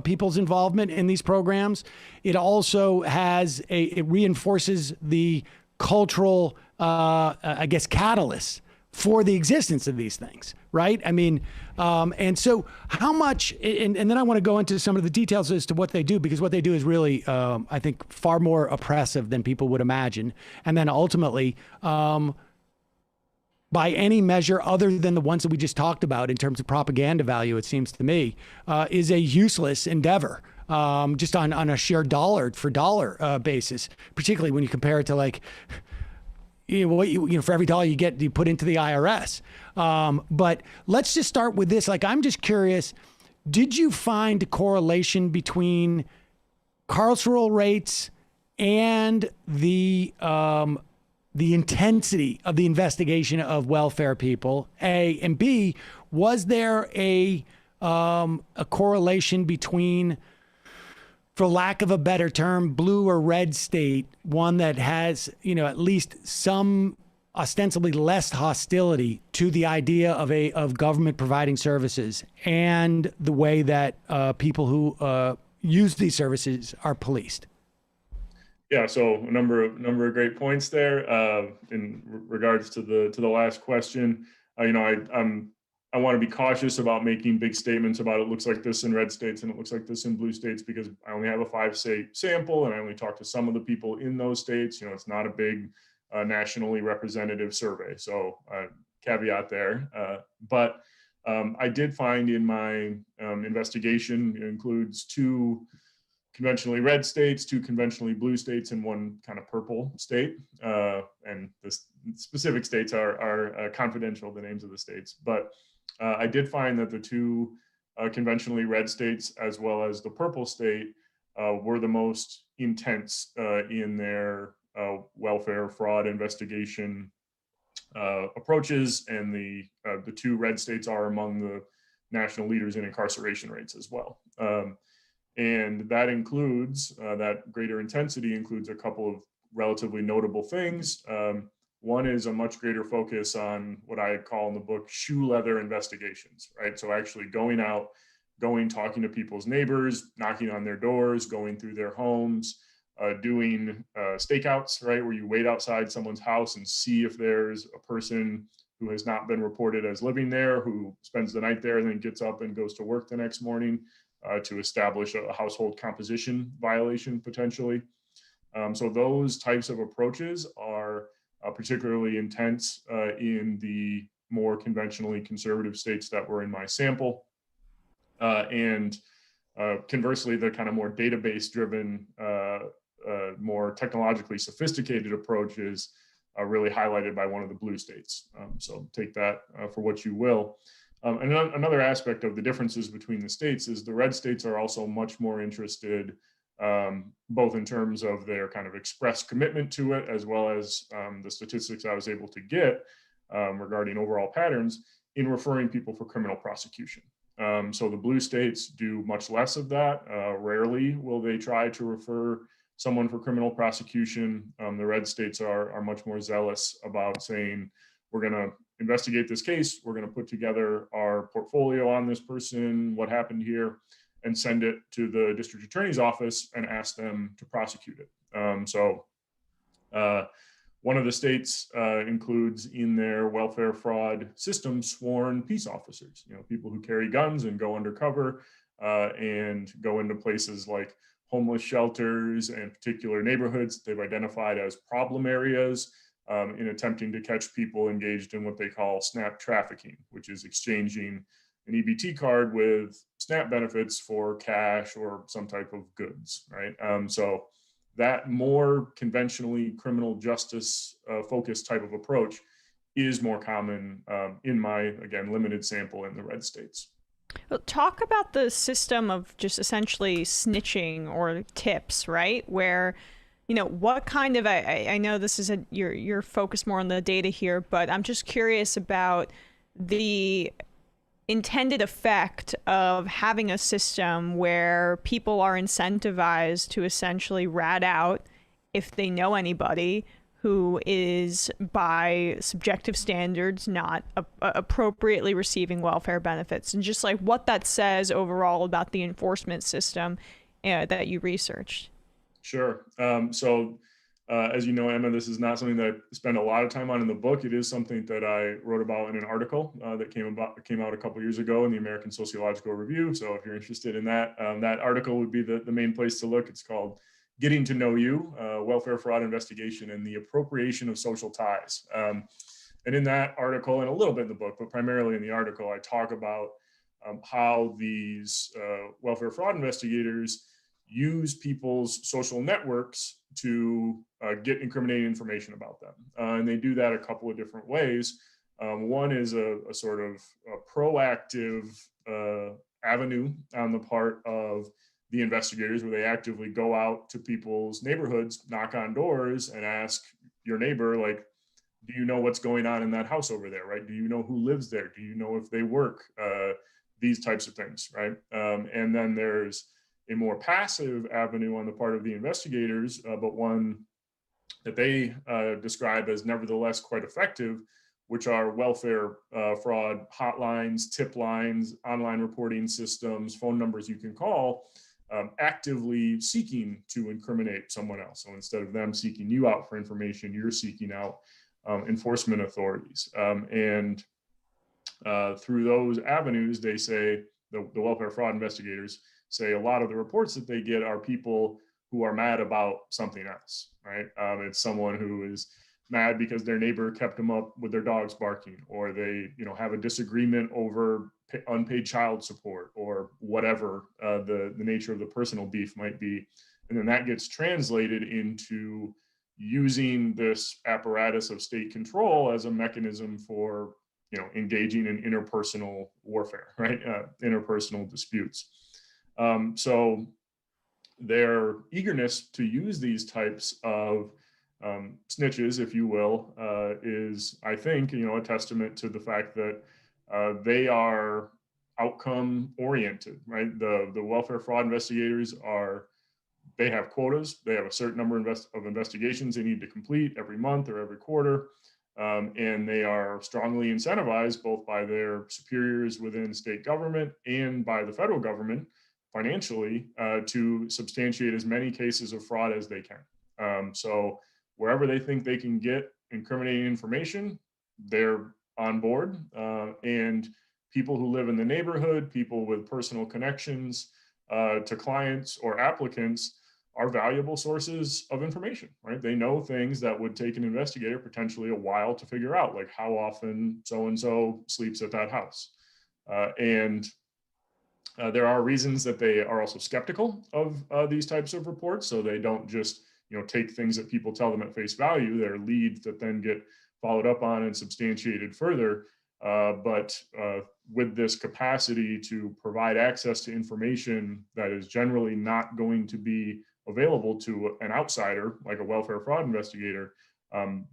people's involvement in these programs. It also has it reinforces the cultural catalyst for the existence of these things, right? I mean, and so how much, and then I want to go into some of the details as to what they do, because what they do is really, I think, far more oppressive than people would imagine. And then ultimately, by any measure other than the ones that we just talked about in terms of propaganda value, it seems to me, is a useless endeavor. Just on a sheer dollar for dollar basis, particularly when you compare it to like, for every dollar you get, you put into the IRS. But let's just start with this. Like, I'm just curious, did you find a correlation between carceral rates and the intensity of the investigation of welfare people, A, and B, was there a correlation between, for lack of a better term, blue or red state, one that has, at least some ostensibly less hostility to the idea of government providing services, and the way that people who use these services are policed? Yeah, so a number of great points there. In regards to the last question, I want to be cautious about making big statements about it looks like this in red states and it looks like this in blue states, because I only have a 5-state sample and I only talk to some of the people in those states. It's not a big nationally representative survey, so caveat there. But I did find in my investigation, it includes 2 conventionally red states, 2 conventionally blue states, and 1 kind of purple state. And the specific states are confidential, the names of the states. But I did find that the 2 conventionally red states, as well as the purple state, were the most intense in their welfare fraud investigation approaches. And the 2 red states are among the national leaders in incarceration rates as well. And that includes, that greater intensity includes a couple of relatively notable things. One is a much greater focus on what I call in the book shoe leather investigations, right? So actually talking to people's neighbors, knocking on their doors, going through their homes, doing stakeouts, right? Where you wait outside someone's house and see if there's a person who has not been reported as living there, who spends the night there and then gets up and goes to work the next morning, to establish a household composition violation potentially. So those types of approaches are particularly intense in the more conventionally conservative states that were in my sample. And conversely, the kind of more database driven, more technologically sophisticated approaches are really highlighted by one of the blue states. So take that for what you will. And another aspect of the differences between the states is the red states are also much more interested, both in terms of their kind of express commitment to it, as well as the statistics I was able to get regarding overall patterns in referring people for criminal prosecution. So the blue states do much less of that. Rarely will they try to refer someone for criminal prosecution. The red states are much more zealous about saying, we're going to investigate this case, we're going to put together our portfolio on this person, what happened here, and send it to the district attorney's office and ask them to prosecute it. One of the states includes in their welfare fraud system sworn peace officers, people who carry guns and go undercover and go into places like homeless shelters and particular neighborhoods they've identified as problem areas, in attempting to catch people engaged in what they call SNAP trafficking, which is exchanging an EBT card with SNAP benefits for cash or some type of goods, right? So that more conventionally criminal justice focused type of approach is more common in my, again, limited sample in the red states. Well, talk about the system of just essentially snitching or tips, right? Where what kind of, I know this is you're focused more on the data here, but I'm just curious about the intended effect of having a system where people are incentivized to essentially rat out if they know anybody who is by subjective standards not appropriately receiving welfare benefits, and just like what that says overall about the enforcement system that you researched. Sure. As you know, Emma, this is not something that I spend a lot of time on in the book. It is something that I wrote about in an article that came out a couple years ago in the American Sociological Review. So if you're interested in that, that article would be the main place to look. It's called Getting to Know You, Welfare Fraud Investigation and the Appropriation of Social Ties. And in that article, and a little bit in the book, but primarily in the article, I talk about how these welfare fraud investigators use people's social networks to get incriminating information about them. And they do that a couple of different ways. One is a sort of a proactive avenue on the part of the investigators, where they actively go out to people's neighborhoods, knock on doors, and ask your neighbor, like, do you know what's going on in that house over there, right? Do you know who lives there? Do you know if they work? These types of things, right? And then there's a more passive avenue on the part of the investigators, but one that they describe as nevertheless quite effective, which are welfare fraud hotlines, tip lines, online reporting systems, phone numbers you can call actively seeking to incriminate someone else. So instead of them seeking you out for information, you're seeking out enforcement authorities. And through those avenues, they say, the welfare fraud investigators say, a lot of the reports that they get are people who are mad about something else, right? It's someone who is mad because their neighbor kept them up with their dogs barking, or they, have a disagreement over unpaid child support, or whatever the nature of the personal beef might be. And then that gets translated into using this apparatus of state control as a mechanism for, engaging in interpersonal warfare, right? Interpersonal disputes. So their eagerness to use these types of snitches, if you will, is, I think, a testament to the fact that they are outcome oriented, right? The welfare fraud investigators they have quotas. They have a certain number of investigations they need to complete every month or every quarter. And they are strongly incentivized both by their superiors within state government and by the federal government financially to substantiate as many cases of fraud as they can. So wherever they think they can get incriminating information, they're on board. And people who live in the neighborhood, people with personal connections to clients or applicants, are valuable sources of information, right? They know things that would take an investigator potentially a while to figure out, like how often so-and-so sleeps at that house. And there are reasons that they are also skeptical of these types of reports. So they don't just, take things that people tell them at face value. There are leads that then get followed up on and substantiated further. But with this capacity to provide access to information that is generally not going to be available to an outsider, like a welfare fraud investigator,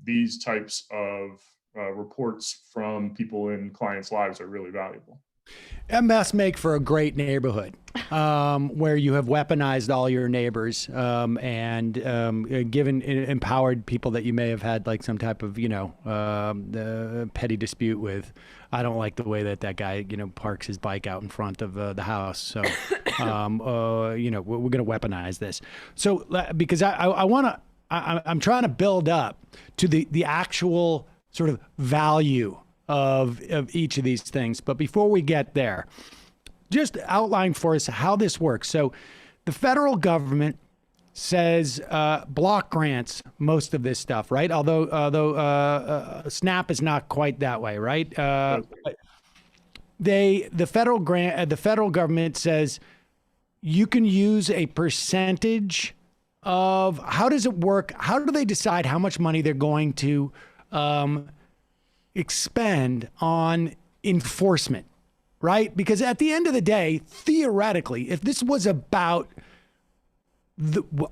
these types of reports from people in clients' lives are really valuable. It must make for a great neighborhood where you have weaponized all your neighbors and given empowered people that you may have had like some type of, petty dispute with. I don't like the way that guy, parks his bike out in front of the house. So, we're going to weaponize this. So because I'm trying to build up to the actual sort of value of each of these things. But before we get there, just outline for us how this works. So the federal government says block grants most of this stuff, right? Although SNAP is not quite that way, right? The federal government says you can use a percentage of, how does it work? How do they decide how much money they're going to expend on enforcement, right? Because at the end of the day, theoretically, if this was about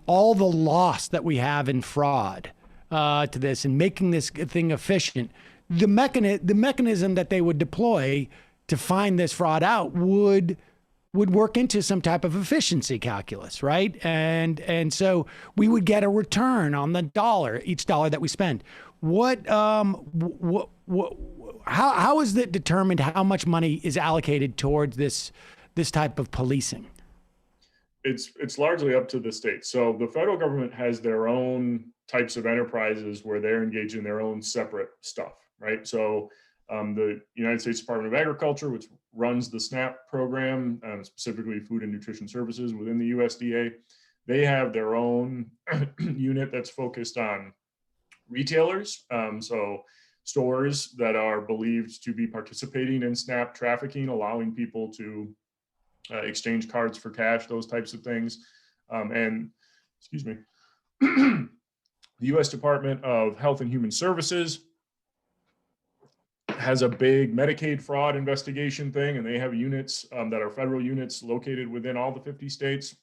all the loss that we have in fraud to this and making this thing efficient, the mechanism that they would deploy to find this fraud out would work into some type of efficiency calculus, right? And so we would get a return on each dollar that we spend. How is it determined how much money is allocated towards this type of policing? It's largely up to the states. So the federal government has their own types of enterprises where they're engaged in their own separate stuff, right? So the United States Department of Agriculture, which runs the SNAP program, specifically Food and Nutrition Services within the USDA, they have their own unit that's focused on retailers, so stores that are believed to be participating in SNAP trafficking, allowing people to exchange cards for cash, those types of things. The U.S. Department of Health and Human Services has a big Medicaid fraud investigation thing, and they have units that are federal units located within all the 50 states.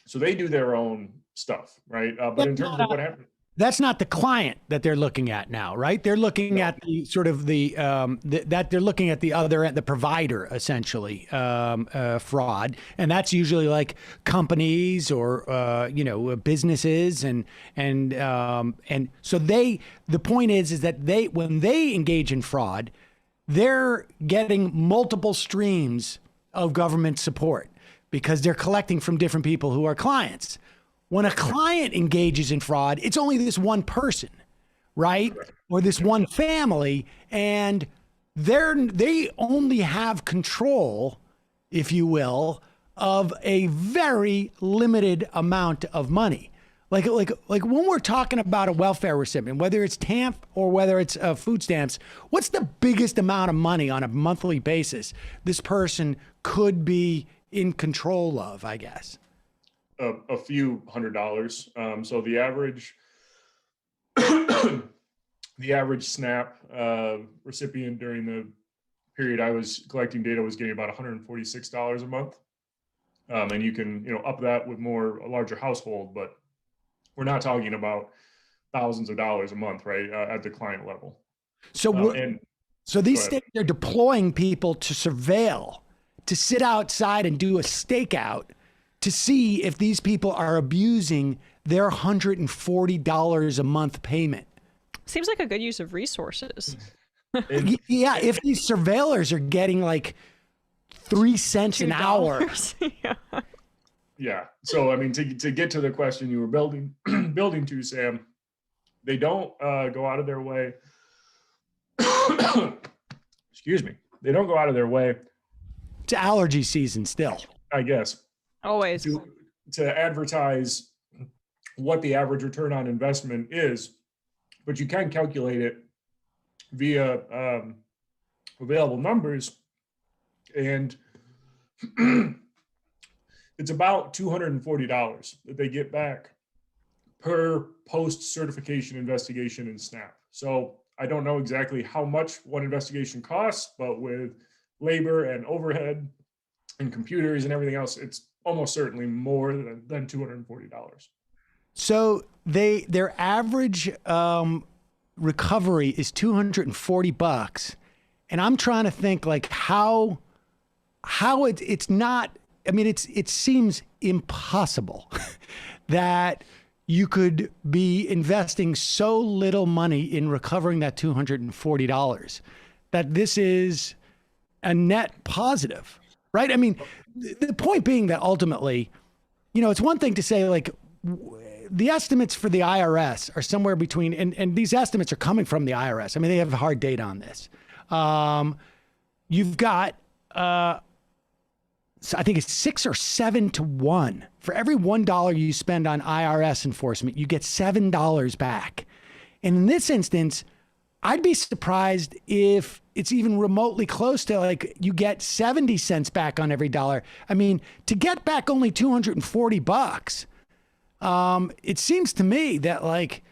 So they do their own stuff, right? But in terms of what happened, that's not the client that they're looking at now, right? They're looking at the sort of that they're looking at the other end, the provider, essentially, fraud, and that's usually like companies or businesses, and so the point is that when they engage in fraud, they're getting multiple streams of government support. because they're collecting from different people who are clients. When a client engages in fraud, it's only this one person, right? Or this one family, and they only have control, if you will, of a very limited amount of money. Like when we're talking about a welfare recipient, whether it's TAMP or whether it's food stamps, what's the biggest amount of money on a monthly basis this person could be in control of, I guess? A few $100s. So the average SNAP recipient during the period I was collecting data was getting about $146 a month. And you can, up that with a larger household, but we're not talking about thousands of dollars a month, right? At the client level. So, so these states are deploying people to surveil, to sit outside and do a stakeout to see if these people are abusing their $140 a month payment. Seems like a good use of resources. Yeah, if these surveillors are getting like 3 cents an hour. Yeah. So, I mean, to get to the question you were building to, Sam, they don't go out of their way. Excuse me. They don't go out of their way. It's allergy season still, I guess. Always. To advertise what the average return on investment is, but you can calculate it via available numbers, and it's about $240 that they get back per post-certification investigation in SNAP. So I don't know exactly how much one investigation costs, but with labor and overhead and computers and everything else, it's almost certainly more than $240. So their average recovery is $240, and I'm trying to think like how it's not. I mean, it seems impossible that you could be investing so little money in recovering that $240, that this is a net positive, right? I mean, the point being that ultimately, it's one thing to say like the estimates for the IRS are somewhere between, and these estimates are coming from the IRS. I mean, they have hard data on this. You've got, so I think it's 6 or 7 to 1. For every $1 you spend on IRS enforcement, you get $7 back. And in this instance, I'd be surprised if it's even remotely close to like you get 70 cents back on every dollar. I mean, to get back only $240, it seems to me that like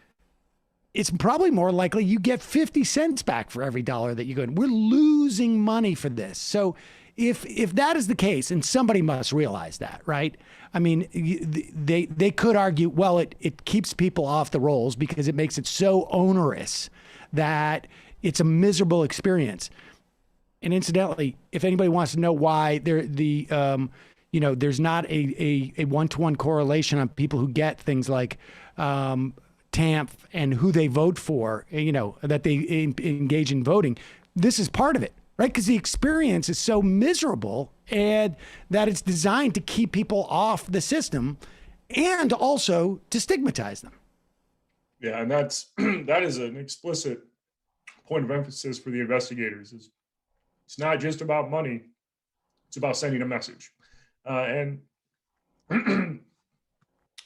it's probably more likely you get 50 cents back for every dollar that you go in. We're losing money for this. So if that is the case, and somebody must realize that, right? I mean, they could argue, well, it keeps people off the rolls because it makes it so onerous that it's a miserable experience. And incidentally, if anybody wants to know why there's not a one-to-one correlation on people who get things like TAMP and who they vote for, that they engage in voting, this is part of it. Right, because the experience is so miserable, and that it's designed to keep people off the system, and also to stigmatize them. Yeah, and that is an explicit point of emphasis for the investigators. It's not just about money; it's about sending a message, and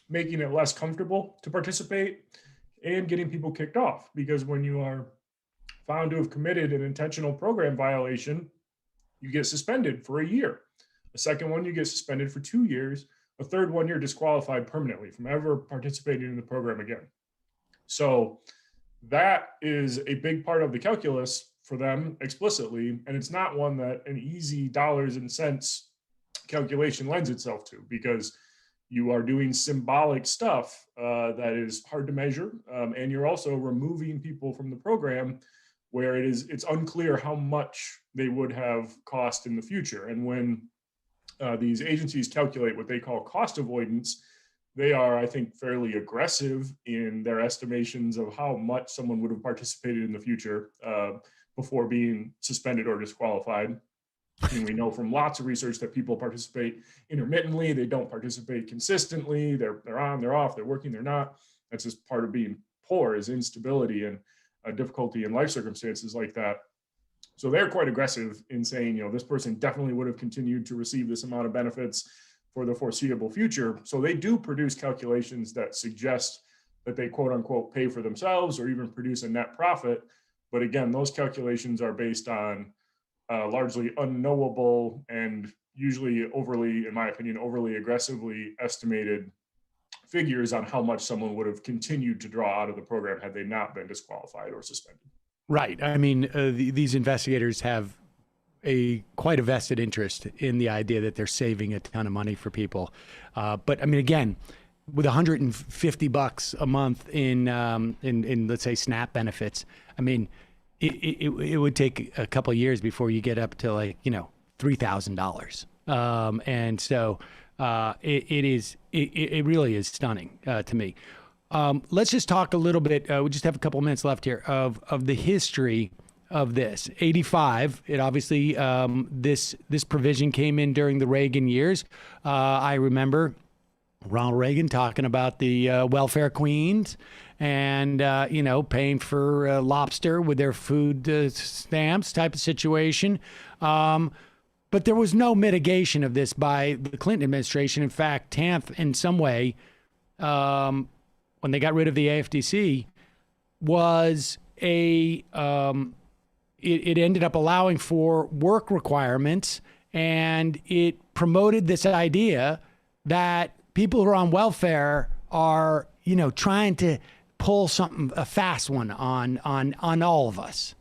making it less comfortable to participate, and getting people kicked off. Because when you are found to have committed an intentional program violation, you get suspended for a year. A second one, you get suspended for 2 years. A third one, you're disqualified permanently from ever participating in the program again. So that is a big part of the calculus for them explicitly. And it's not one that an easy dollars and cents calculation lends itself to, because you are doing symbolic stuff that is hard to measure. And you're also removing people from the program where it's unclear how much they would have cost in the future. And when these agencies calculate what they call cost avoidance, they are, I think, fairly aggressive in their estimations of how much someone would have participated in the future before being suspended or disqualified. I mean, we know from lots of research that people participate intermittently. They don't participate consistently. They're on, they're off, they're working, they're not. That's just part of being poor, is instability and difficulty in life circumstances like that. So they're quite aggressive in saying, this person definitely would have continued to receive this amount of benefits for the foreseeable future. So they do produce calculations that suggest that they quote unquote pay for themselves or even produce a net profit. But again, those calculations are based on largely unknowable and usually overly, in my opinion, overly aggressively estimated figures on how much someone would have continued to draw out of the program had they not been disqualified or suspended. Right. I mean, these investigators have quite a vested interest in the idea that they're saving a ton of money for people. But I mean, again, with $150 a month in let's say SNAP benefits, I mean, it would take a couple of years before you get up to like, $3,000. And so it really is stunning to me. Let's just talk a little bit. We just have a couple of minutes left here of the history of this. 85, it obviously, this provision came in during the Reagan years. I remember Ronald Reagan talking about the welfare queens and, paying for lobster with their food stamps type of situation. But there was no mitigation of this by the Clinton administration. In fact, TANF in some way, when they got rid of the AFDC, was it ended up allowing for work requirements, and it promoted this idea that people who are on welfare are, trying to pull a fast one on all of us.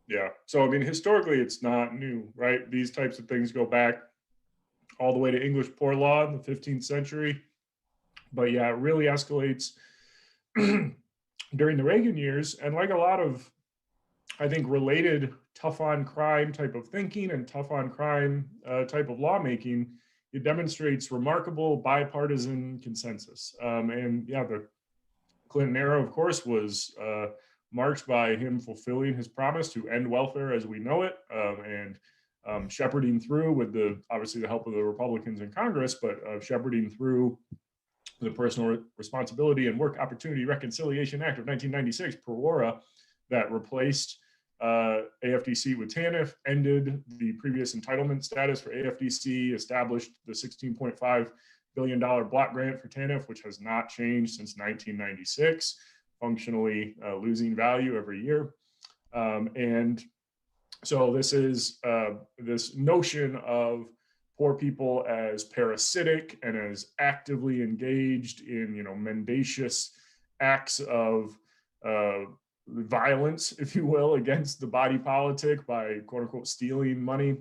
Yeah. So, I mean, historically, it's not new, right? These types of things go back all the way to English poor law in the 15th century. But yeah, it really escalates during the Reagan years. And like a lot of, I think, related tough on crime type of thinking and tough on crime type of lawmaking, it demonstrates remarkable bipartisan consensus. And yeah, the Clinton era, of course, was marked by him fulfilling his promise to end welfare as we know it, and shepherding through with obviously the help of the Republicans in Congress, but shepherding through the Personal Responsibility and Work Opportunity Reconciliation Act of 1996, PERWORA, that replaced AFDC with TANF, ended the previous entitlement status for AFDC, established the $16.5 billion block grant for TANF, which has not changed since 1996, functionally losing value every year. And so this is this notion of poor people as parasitic and as actively engaged in, mendacious acts of violence, if you will, against the body politic by quote unquote stealing money.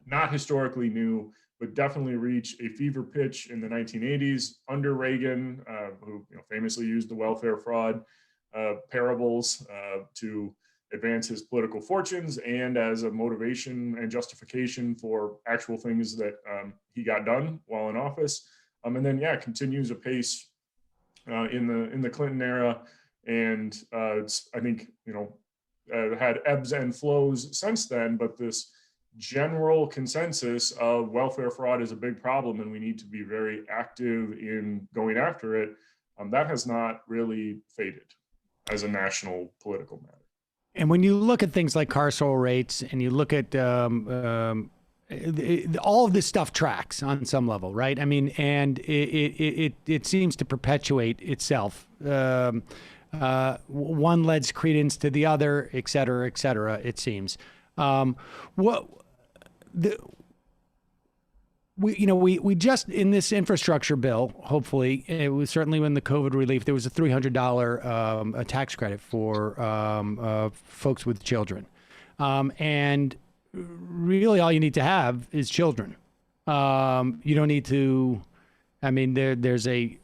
Not historically new, but definitely reached a fever pitch in the 1980s under Reagan, who famously used the welfare fraud parables to advance his political fortunes and as a motivation and justification for actual things that he got done while in office. And then, continues apace in the Clinton era. And it's, I think, had ebbs and flows since then, but this general consensus of welfare fraud is a big problem and we need to be very active in going after it, that has not really faded as a national political matter. And when you look at things like carceral rates and you look at all of this stuff tracks on some level, right? I mean, and it seems to perpetuate itself. One lends credence to the other, et cetera, it seems. We just in this infrastructure bill, hopefully, it was certainly when the COVID relief, there was a $300 tax credit for folks with children. And really all you need to have is children. You don't need to, I mean, there's a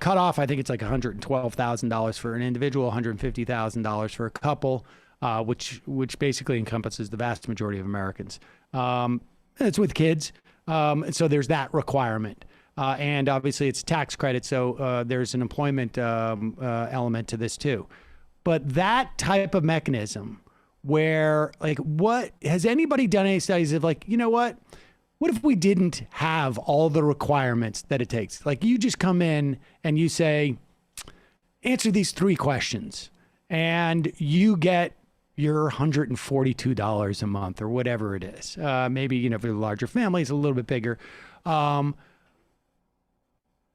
cutoff. I think it's like $112,000 for an individual, $150,000 for a couple, which basically encompasses the vast majority of Americans. It's with kids. So there's that requirement. And obviously it's tax credit. So there's an employment element to this too. But that type of mechanism where like, what has anybody done any studies of like, you know what if we didn't have all the requirements that it takes? Like you just come in and you say, answer these 3 questions and you get your $142 a month or whatever it is. Maybe, you know, for a larger family, it's a little bit bigger. Well,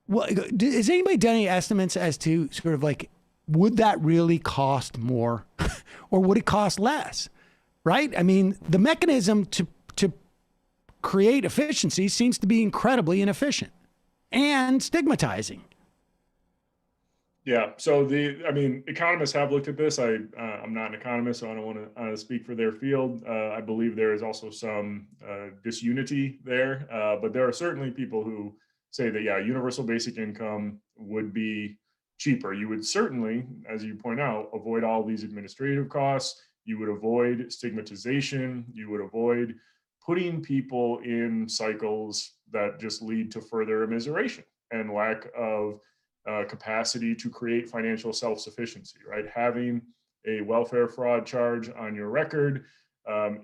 has anybody done any estimates as to sort of like, would that really cost more or would it cost less? Right? I mean, the mechanism to create efficiency seems to be incredibly inefficient and stigmatizing. Yeah. So economists have looked at this. I'm not an economist, so I don't want to speak for their field. I believe there is also some disunity there, but there are certainly people who say that, universal basic income would be cheaper. You would certainly, as you point out, avoid all these administrative costs. You would avoid stigmatization. You would avoid putting people in cycles that just lead to further immiseration and lack of capacity to create financial self-sufficiency, right? Having a welfare fraud charge on your record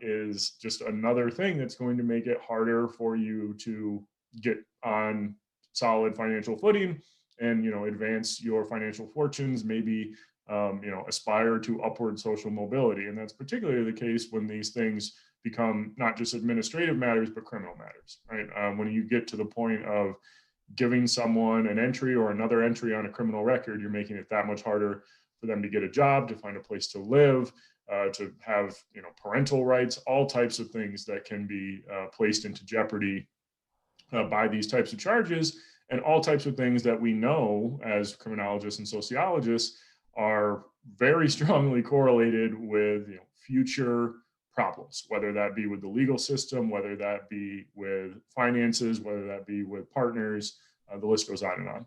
is just another thing that's going to make it harder for you to get on solid financial footing and, advance your financial fortunes, maybe, aspire to upward social mobility. And that's particularly the case when these things become not just administrative matters, but criminal matters, right? When you get to the point of giving someone an entry or another entry on a criminal record, you're making it that much harder for them to get a job, to find a place to live, to have, parental rights, all types of things that can be placed into jeopardy by these types of charges, and all types of things that we know as criminologists and sociologists are very strongly correlated with future problems, whether that be with the legal system, whether that be with finances, whether that be with partners. The list goes on and on.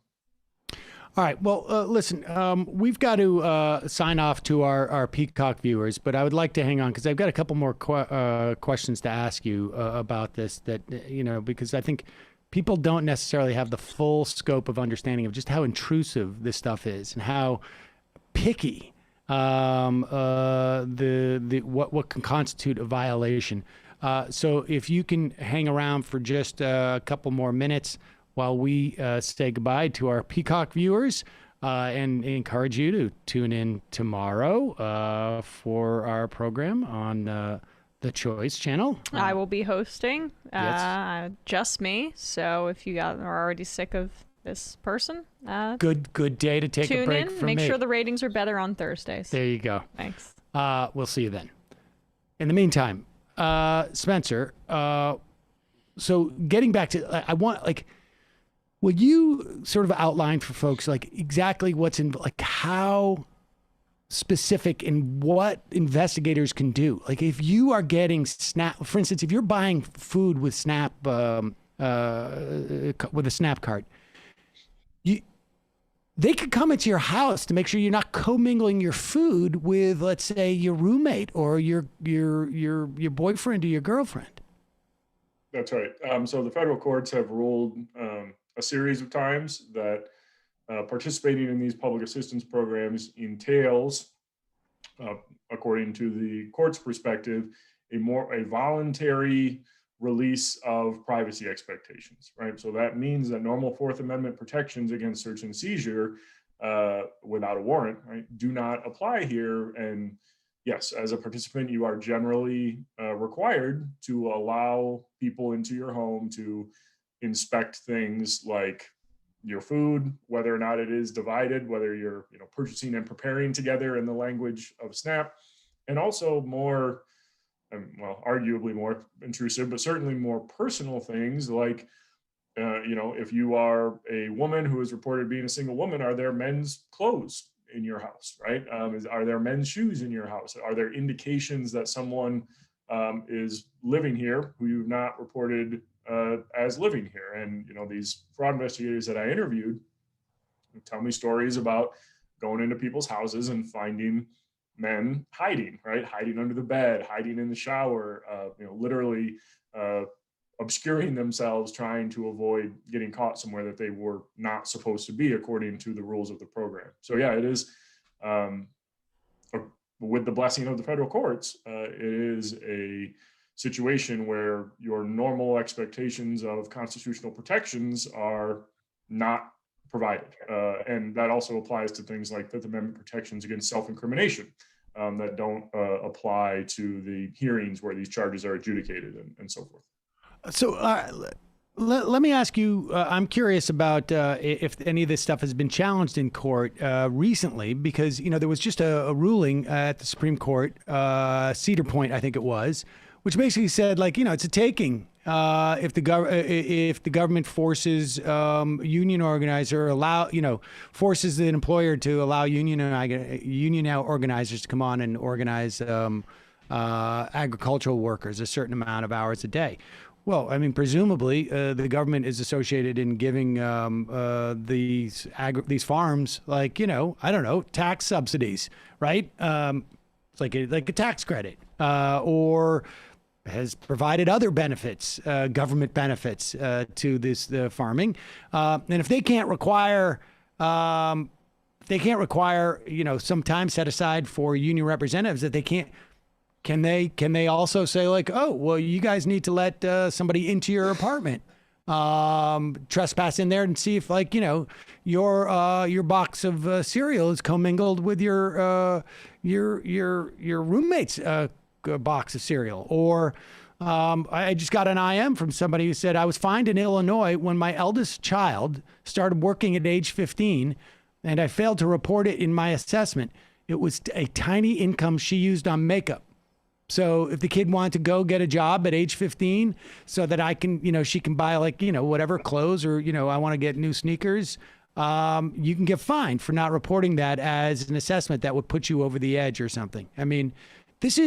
All right. Well, listen, we've got to sign off to our Peacock viewers, but I would like to hang on because I've got a couple more questions to ask you about this that, because I think people don't necessarily have the full scope of understanding of just how intrusive this stuff is and how picky what can constitute a violation. So if you can hang around for just a couple more minutes while we say goodbye to our Peacock viewers and encourage you to tune in tomorrow for our program on the Choice channel. I will be hosting, yes. Just me. So if you are already sick of this person, good day to take a break tune in. from Make me. sure the ratings are better on Thursdays. There you go. Thanks. We'll see you then. In the meantime, Spencer, so getting back to, I want, would you sort of outline for folks, exactly what's in, how specific in what investigators can do? If you are getting SNAP, for instance, if you're buying food with SNAP, with a SNAP card, they could come into your house to make sure you're not commingling your food with, let's say, your roommate or your boyfriend or your girlfriend. That's right. So the federal courts have ruled a series of times that participating in these public assistance programs entails, according to the court's perspective, a voluntary release of privacy expectations, right? So that means that normal Fourth Amendment protections against search and seizure without a warrant, right, do not apply here. And yes, as a participant, you are generally required to allow people into your home to inspect things like your food, whether or not it is divided, whether you're purchasing and preparing together in the language of SNAP, and also more, arguably more intrusive, but certainly more personal things like, if you are a woman who is reported being a single woman, are there men's clothes in your house, right? Are there men's shoes in your house? Are there indications that someone is living here who you've not reported as living here? And, these fraud investigators that I interviewed tell me stories about going into people's houses and finding men hiding, right? Hiding under the bed, hiding in the shower, literally obscuring themselves, trying to avoid getting caught somewhere that they were not supposed to be according to the rules of the program. So yeah, it is a with the blessing of the federal courts, it is a situation where your normal expectations of constitutional protections are not provided. And that also applies to things like Fifth Amendment protections against self-incrimination that don't apply to the hearings where these charges are adjudicated and so forth. So let me ask you, I'm curious about if any of this stuff has been challenged in court recently, because, there was just a ruling at the Supreme Court, Cedar Point, I think it was, which basically said, it's a taking if the government forces union organizer forces an employer to allow union organizers to come on and organize agricultural workers a certain amount of hours a day. Well, I mean, presumably the government is associated in giving these farms, I don't know, tax subsidies, right? It's like a tax credit, or has provided other benefits, government benefits to this farming. And if they can't require, some time set aside for union representatives that they can't. Can they also say oh, well, you guys need to let somebody into your apartment, trespass in there and see if your box of cereal is commingled with your roommate's box of cereal. Or I just got an IM from somebody who said, I was fined in Illinois when my eldest child started working at age 15 and I failed to report it in my assessment. It was a tiny income she used on makeup. So if the kid wanted to go get a job at age 15 so that I can, she can buy whatever clothes or, I want to get new sneakers, you can get fined for not reporting that as an assessment that would put you over the edge or something. I mean, it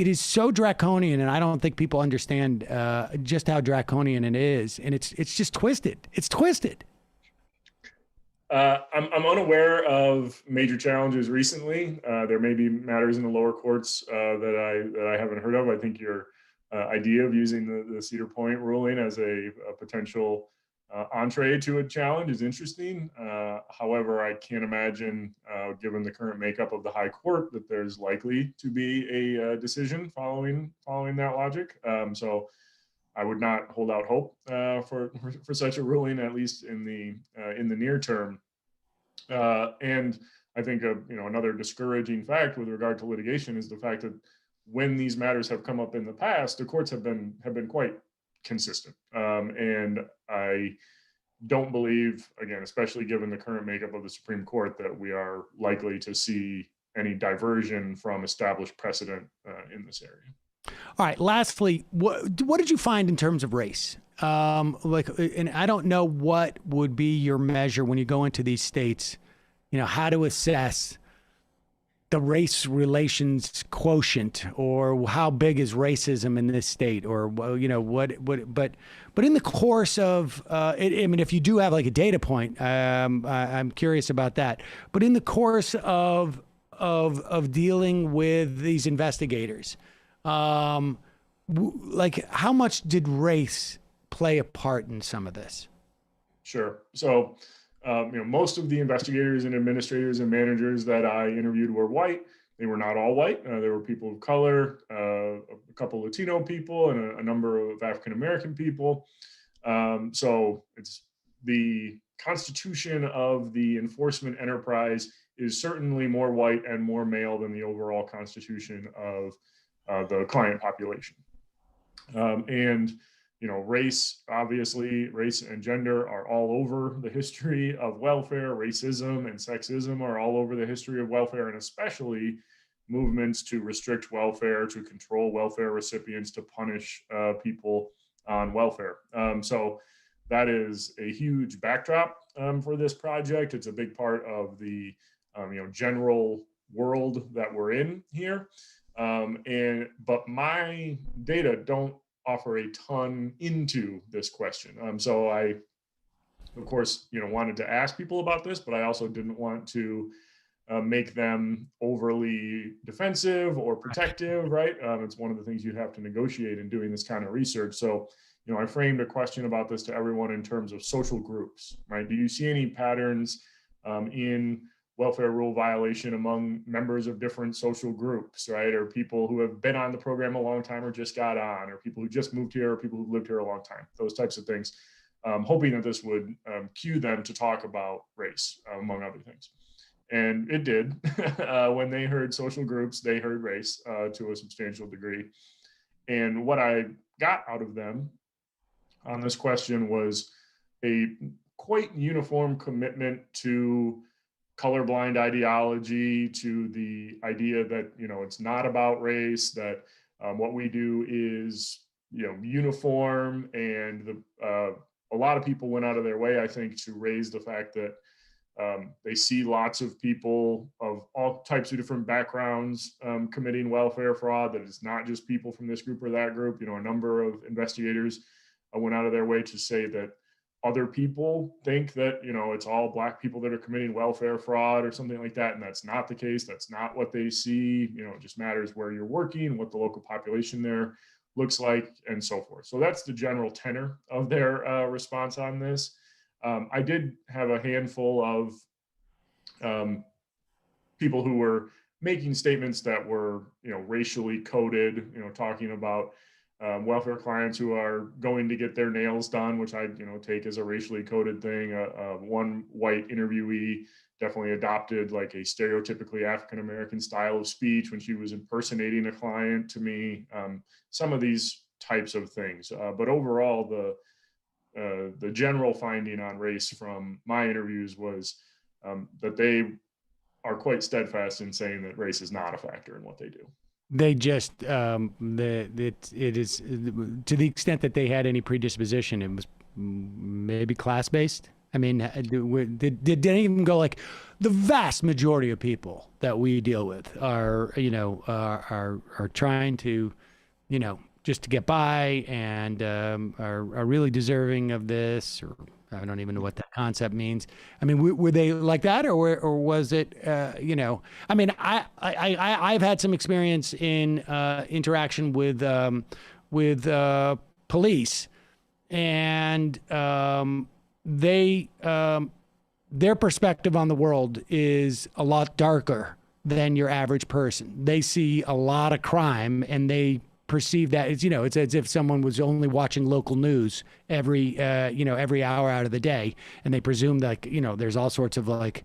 is so draconian, and I don't think people understand just how draconian it is. And it's just twisted. It's twisted. I'm unaware of major challenges recently. There may be matters in the lower courts that I haven't heard of. I think your idea of using the Cedar Point ruling as a potential entree to a challenge is interesting. However, I can't imagine, given the current makeup of the High Court, that there's likely to be a decision following that logic. So I would not hold out hope for such a ruling, at least in the near term. And I think another discouraging fact with regard to litigation is the fact that when these matters have come up in the past, the courts have been quite consistent. And I don't believe, again, especially given the current makeup of the Supreme Court, that we are likely to see any diversion from established precedent in this area. All right. Lastly, what did you find in terms of race? And I don't know what would be your measure when you go into these states, how to assess the race relations quotient, or how big is racism in this state, or but in the course of if you do have a data point, I'm curious about that. But in the course of dealing with these investigators, how much did race play a part in some of this? Sure. So, most of the investigators and administrators and managers that I interviewed were white. They were not all white. There were people of color, a couple Latino people, and a number of African-American people. So it's the constitution of the enforcement enterprise is certainly more white and more male than the overall constitution of the client population. Race, obviously, race and gender are all over the history of welfare. Racism and sexism are all over the history of welfare, and especially movements to restrict welfare, to control welfare recipients, to punish people on welfare. So that is a huge backdrop for this project. It's a big part of the general world that we're in here. But my data don't offer a ton into this question. So I, of course, wanted to ask people about this, but I also didn't want to make them overly defensive or protective, right? It's one of the things you have to negotiate in doing this kind of research. So, I framed a question about this to everyone in terms of social groups, right? Do you see any patterns in welfare rule violation among members of different social groups, right? Or people who have been on the program a long time or just got on, or people who just moved here, or people who've lived here a long time, those types of things, hoping that this would cue them to talk about race, among other things. And it did. When they heard social groups, they heard race to a substantial degree. And what I got out of them on this question was a quite uniform commitment to colorblind ideology, to the idea that, it's not about race, that what we do is, uniform. And a lot of people went out of their way, I think, to raise the fact that they see lots of people of all types of different backgrounds committing welfare fraud, that it's not just people from this group or that group. A number of investigators went out of their way to say that other people think that, it's all Black people that are committing welfare fraud or something like that. And that's not the case. That's not what they see. It just matters where you're working, what the local population there looks like, and so forth. So that's the general tenor of their response on this. I did have a handful of people who were making statements that were, racially coded, talking about welfare clients who are going to get their nails done, which I, take as a racially coded thing. One white interviewee definitely adopted like a stereotypically African-American style of speech when she was impersonating a client to me. Some of these types of things, but overall, the general finding on race from my interviews was that they are quite steadfast in saying that race is not a factor in what they do. They just it is, to the extent that they had any predisposition, it was maybe class based. I mean, did any of them go like, the vast majority of people that we deal with are are trying to, just to get by, and are really deserving of this, or I don't even know what that concept means. I mean, were they like that, or was it, I mean, I've had some experience in interaction with police, and their perspective on the world is a lot darker than your average person. They see a lot of crime, and they perceive that it's, it's as if someone was only watching local news every hour out of the day, and they presume that, there's all sorts of like,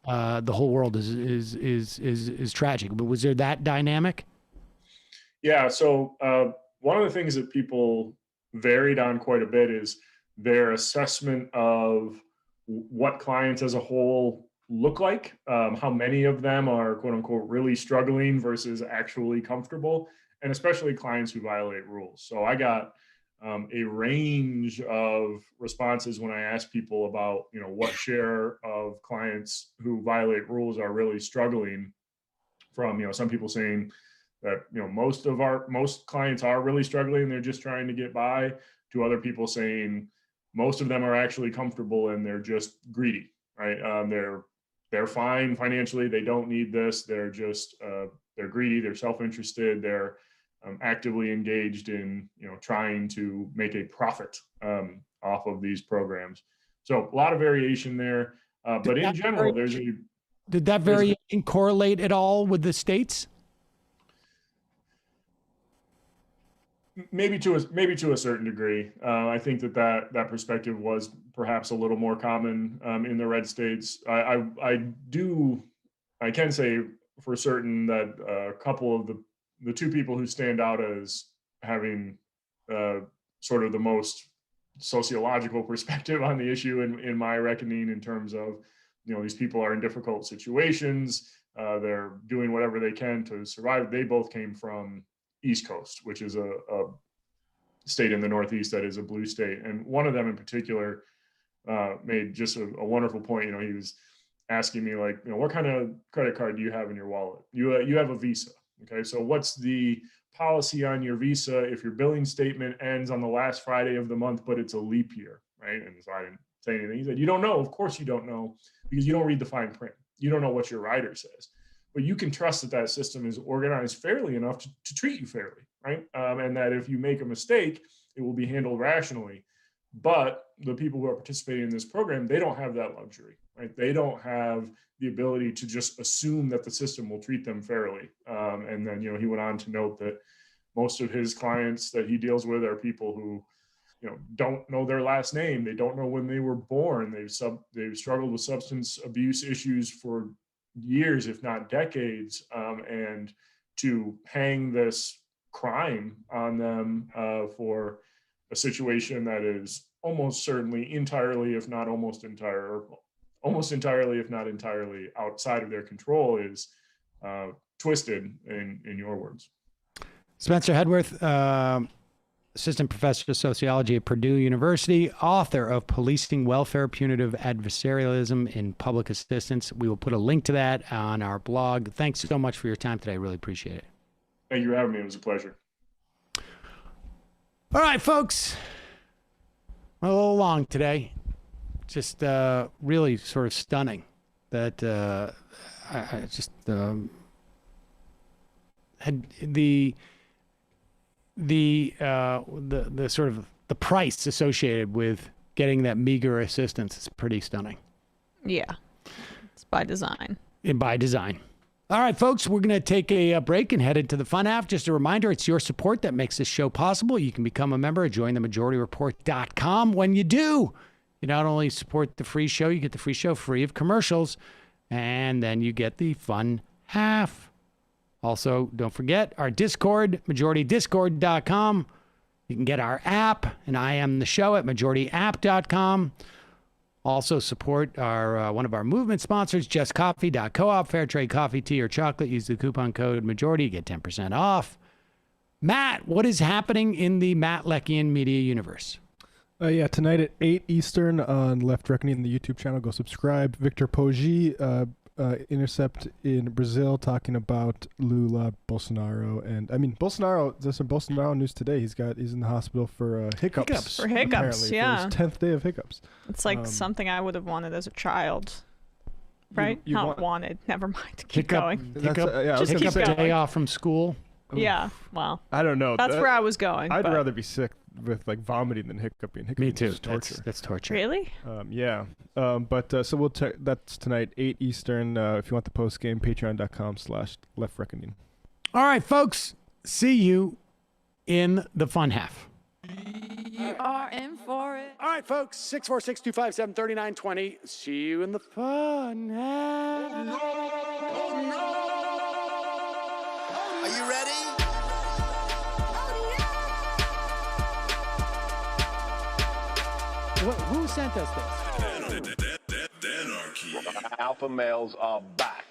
the whole world is tragic. But was there that dynamic? Yeah. So one of the things that people varied on quite a bit is their assessment of what clients as a whole look like, how many of them are quote unquote really struggling versus actually comfortable, and especially clients who violate rules. So I got a range of responses when I asked people about, what share of clients who violate rules are really struggling, from, some people saying that, most clients are really struggling, they're just trying to get by, to other people saying most of them are actually comfortable and they're just greedy, right? They're fine financially, they don't need this, they're just they're greedy, they're self-interested, they're actively engaged in trying to make a profit off of these programs. So a lot of variation there, but in general, did that variation correlate at all with the states? Maybe to a certain degree. I think that perspective was perhaps a little more common in the red states. I can say for certain that a couple of the two people who stand out as having sort of the most sociological perspective on the issue in my reckoning, in terms of, these people are in difficult situations, they're doing whatever they can to survive. They both came from East Coast, which is a state in the Northeast that is a blue state. And one of them in particular made just a wonderful point. He was asking me like, what kind of credit card do you have in your wallet? You have a Visa. Okay, so what's the policy on your Visa if your billing statement ends on the last Friday of the month, but it's a leap year, right? And so I didn't say anything. He said, you don't know. Of course you don't know, because you don't read the fine print. You don't know what your rider says. But you can trust that system is organized fairly enough to treat you fairly, right? And that if you make a mistake, it will be handled rationally. But the people who are participating in this program, they don't have that luxury, right? They don't have the ability to just assume that the system will treat them fairly. And then, he went on to note that most of his clients that he deals with are people who, don't know their last name. They don't know when they were born. They've struggled with substance abuse issues for years, if not decades. And to hang this crime on them for a situation that is almost certainly entirely, if not almost entirely, if not entirely outside of their control is twisted, in your words. Spencer Headworth, assistant professor of sociology at Purdue University, author of Policing Welfare, Punitive Adversarialism in Public Assistance. We will put a link to that on our blog. Thanks so much for your time today. I really appreciate it. Thank you for having me. It was a pleasure. All right, folks. A little long today. Just really sort of stunning that I just had the sort of the price associated with getting that meager assistance is pretty stunning. Yeah, it's by design. By design. All right, folks, we're going to take a break and head into the fun half. Just a reminder, it's your support that makes this show possible. You can become a member at jointhemajority.report.com. When you do, you not only support the free show, you get the free show free of commercials, and then you get the fun half. Also, don't forget our Discord, majoritydiscord.com. You can get our app, and I am the show at majorityapp.com. Also support our one of our movement sponsors, justcoffee.coop, fair trade coffee, tea, or chocolate. Use the coupon code majority, get 10% off. Matt, what is happening in the Matt Leckian media universe? Tonight at 8 Eastern on Left Reckoning, the YouTube channel. Go subscribe. Victor Poggi, Intercept in Brazil, talking about Lula, Bolsonaro, and Bolsonaro. There's some Bolsonaro news today. He's in the hospital for hiccups. For hiccups, yeah. For his 10th day of hiccups. It's like something I would have wanted as a child, right? Not wanted. Never mind. Keep going. Just keep going. Day off from school. Yeah. Well, I don't know. That's where I was going. I'd rather be sick with vomiting than hiccuping. Me too. Torture. That's torture. Really? Yeah. So we'll that's tonight, 8 Eastern. If you want the post game, patreon.com/leftreckoning. All right, folks. See you in the fun half. You are in for it. All right, folks. 646-257-3920. See you in the fun half. Oh, no. Are you ready? Who sent us this? Alpha males are back.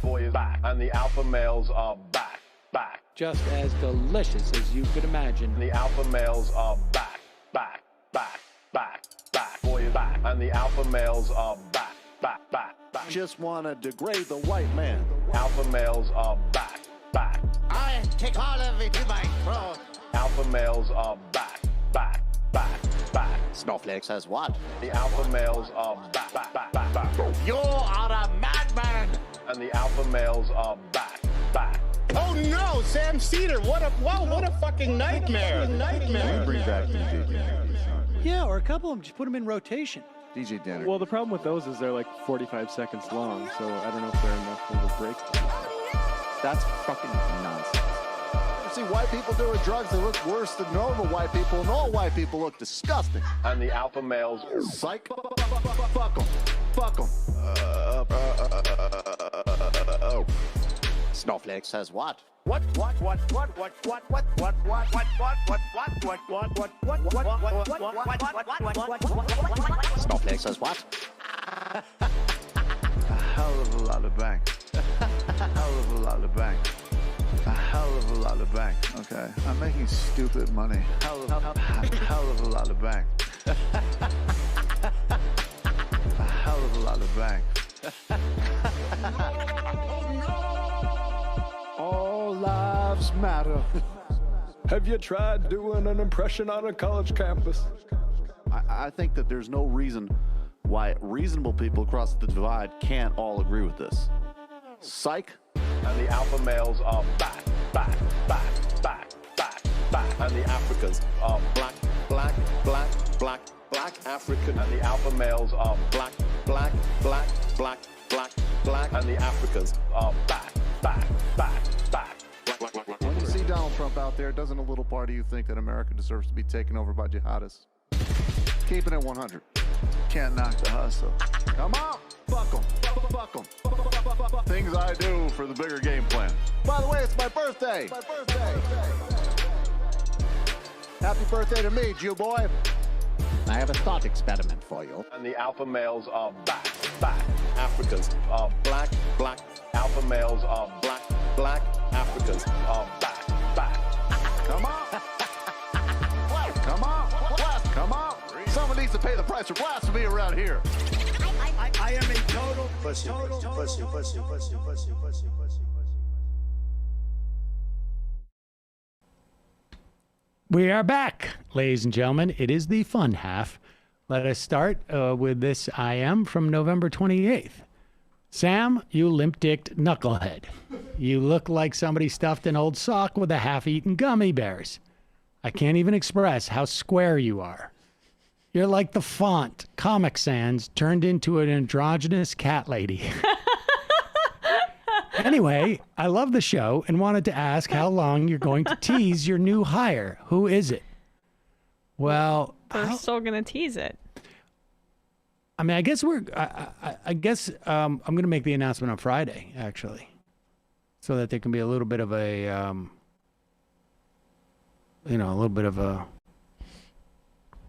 Boy is back. And the alpha males are back. Just as delicious as you could imagine. The alpha males are back. Boy is back. And the alpha males are back. Just want to degrade the white man. Alpha males are back. I take all of it to my throat. Alpha males are back. Snowflake says what? The alpha males are back. You are a madman. And the alpha males are back. Oh no, Sam Seder! What a fucking nightmare! We bring back DJ Danner. Yeah, or a couple of them. Just put them in rotation. DJ Danner. Well, the problem with those is they're like 45 seconds long, so I don't know if they're enough of a break. That's fucking nonsense. See white people doing drugs, they look worse than normal white people, and all white people look disgusting. And the alpha males, psych, fuck them. Snowflake says what? Snowflake says what? A hell of a lot of bank. A hell of a lot of bank. Okay, I'm making stupid money. Hell of a lot of bank. A hell of a lot of bank. All lives matter. Have you tried doing an impression on a college campus? I think that there's no reason why reasonable people across the divide can't all agree with this. Psych. And the alpha males are back. back. And the Africans are black, black, black, black, black African. And the alpha males are black, black, black, black, black, black. And the Africans are back, back, back, back. When you see Donald Trump out there, doesn't a little part of you think that America deserves to be taken over by jihadists? Keeping it 100. Can't knock the hustle. Come on, fuck 'em, fuck 'em. Things I do for the bigger game plan. By the way, it's my birthday. Happy birthday to me, Jew boy. I have a thought experiment for you. And the alpha males are back, back. Africans are black, black. Alpha males are black, black. Africans are back, back. Come on. Come on. Come on. Someone needs to pay the price for blasphemy around here. I am a total pussy. We are back, ladies and gentlemen. It is the fun half. Let us start with this I am from November 28th. Sam, you limp-dicked knucklehead. You look like somebody stuffed an old sock with a half-eaten gummy bears. I can't even express how square you are. You're like the font, Comic Sans, turned into an androgynous cat lady. Anyway, I love the show and wanted to ask how long you're going to tease your new hire. Who is it? Well, we're still going to tease it. I mean, I guess I'm going to make the announcement on Friday, actually, so that there can be a little bit of a, a little bit of a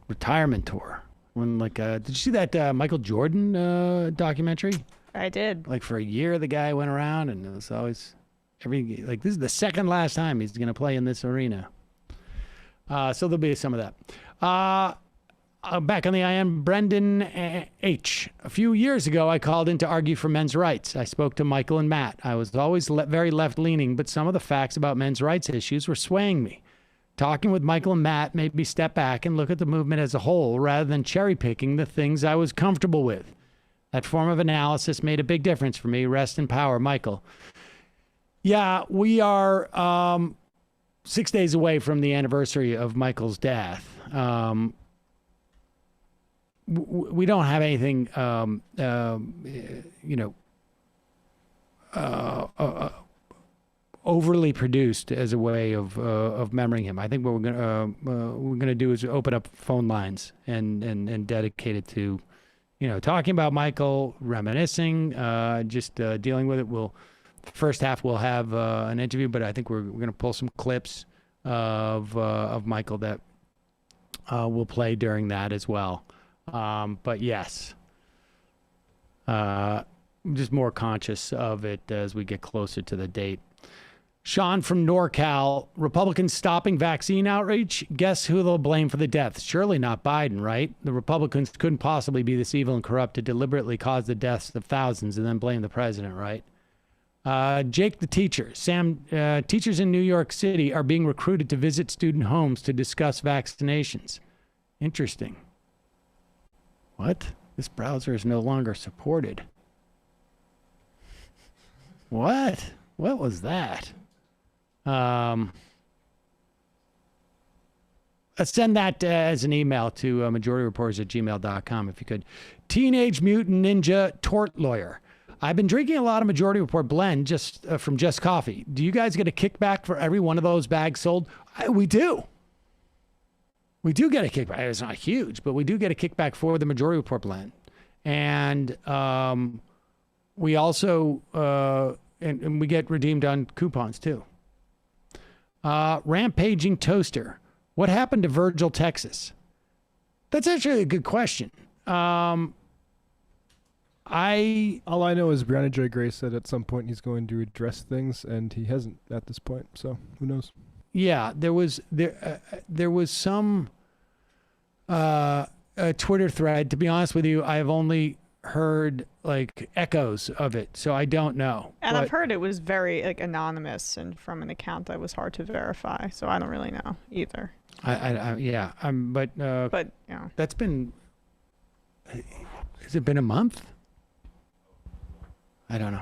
retirement tour. When did you see that Michael Jordan documentary? I did. Like for a year, the guy went around, and it was always this is the second last time he's going to play in this arena. So there'll be some of that. Back on the IM, Brendan H. A few years ago, I called in to argue for men's rights. I spoke to Michael and Matt. I was always very left-leaning, but some of the facts about men's rights issues were swaying me. Talking with Michael and Matt made me step back and look at the movement as a whole rather than cherry-picking the things I was comfortable with. That form of analysis made a big difference for me. Rest in power, Michael. Yeah, we are 6 days away from the anniversary of Michael's death. We don't have anything, overly produced as a way of memorying him. I think what we're gonna do is open up phone lines and dedicate it to, talking about Michael, reminiscing, just dealing with it. First half we'll have an interview, but I think we're gonna pull some clips of Michael that we'll play during that as well. But yes, I'm just more conscious of it as we get closer to the date. Sean from NorCal, Republicans stopping vaccine outreach. Guess who they'll blame for the deaths? Surely not Biden, right? The Republicans couldn't possibly be this evil and corrupt to deliberately cause the deaths of thousands and then blame the president, right? Jake the teacher. Sam, teachers in New York City are being recruited to visit student homes to discuss vaccinations. Interesting. What? This browser is no longer supported. What? What was that? Send that as an email to majorityreporters@gmail.com if you could. Teenage Mutant Ninja Tort Lawyer. I've been drinking a lot of Majority Report blend just from Just Coffee. Do you guys get a kickback for every one of those bags sold? We do. We do get a kickback. It's not huge, but we do get a kickback for the Majority Report blend. And we also, and we get redeemed on coupons too. Rampaging Toaster. What happened to Virgil, Texas? That's actually a good question. All I know is Brianna Joy Gray said at some point he's going to address things, and he hasn't at this point. So who knows? Yeah, there was some Twitter thread. To be honest with you, I have only heard like echoes of it, so I don't know. And I've heard it was very anonymous and from an account that was hard to verify. So I don't really know either. But yeah, that's been. Has it been a month? I don't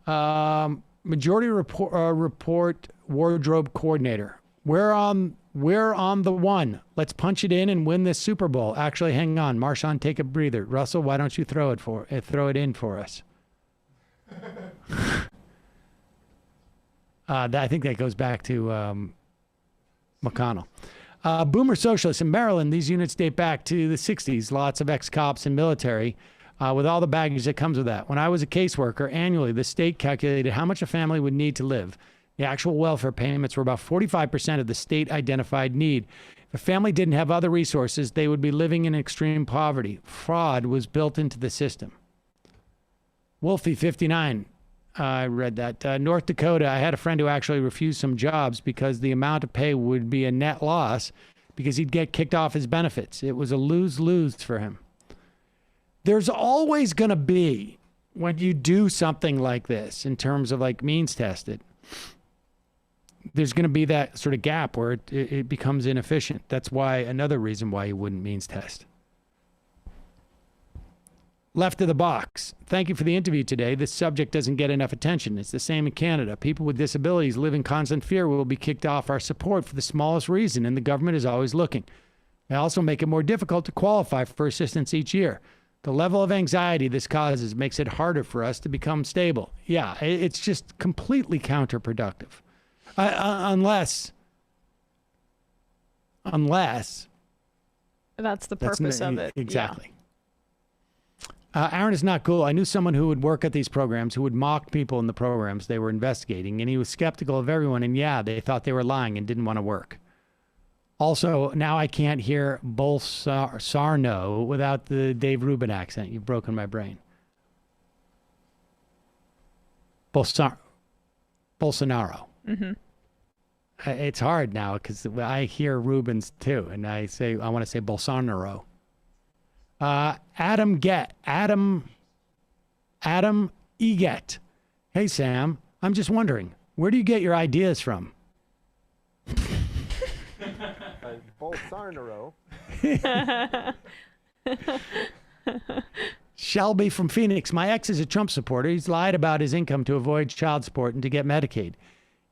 know. Majority report wardrobe coordinator. We're on the one. Let's punch it in and win this Super Bowl. Actually, hang on. Marshawn, take a breather. Russell, why don't you throw it in for us? I think that goes back to McConnell. Boomer socialists in Maryland, these units date back to the 60s. Lots of ex-cops and military with all the baggage that comes with that. When I was a caseworker, annually, the state calculated how much a family would need to live. The actual welfare payments were about 45% of the state-identified need. If a family didn't have other resources, they would be living in extreme poverty. Fraud was built into the system. Wolfie, 59. I read that. North Dakota, I had a friend who actually refused some jobs because the amount of pay would be a net loss because he'd get kicked off his benefits. It was a lose-lose for him. There's always going to be, when you do something like this, in terms of like means tested, there's going to be that sort of gap where it becomes inefficient. That's why another reason why you wouldn't means test. Left of the box. Thank you for the interview today. This subject doesn't get enough attention. It's the same in Canada. People with disabilities live in constant fear we will be kicked off our support for the smallest reason, and the government is always looking. They also make it more difficult to qualify for assistance each year. The level of anxiety this causes makes it harder for us to become stable. Yeah, it's just completely counterproductive. Unless that's the purpose of it. Exactly. Yeah. Aaron is not cool. I knew someone who would work at these programs who would mock people in the programs they were investigating, and he was skeptical of everyone, and yeah, they thought they were lying and didn't want to work. Also, now I can't hear Bolsarno without the Dave Rubin accent. You've broken my brain. Bolsonaro. Mm-hmm. It's hard now because I hear Rubens too, and I want to say Bolsonaro. Adam Eget. Hey Sam, I'm just wondering, where do you get your ideas from? Bolsonaro. Shelby from Phoenix. My ex is a Trump supporter. He's lied about his income to avoid child support and to get Medicaid.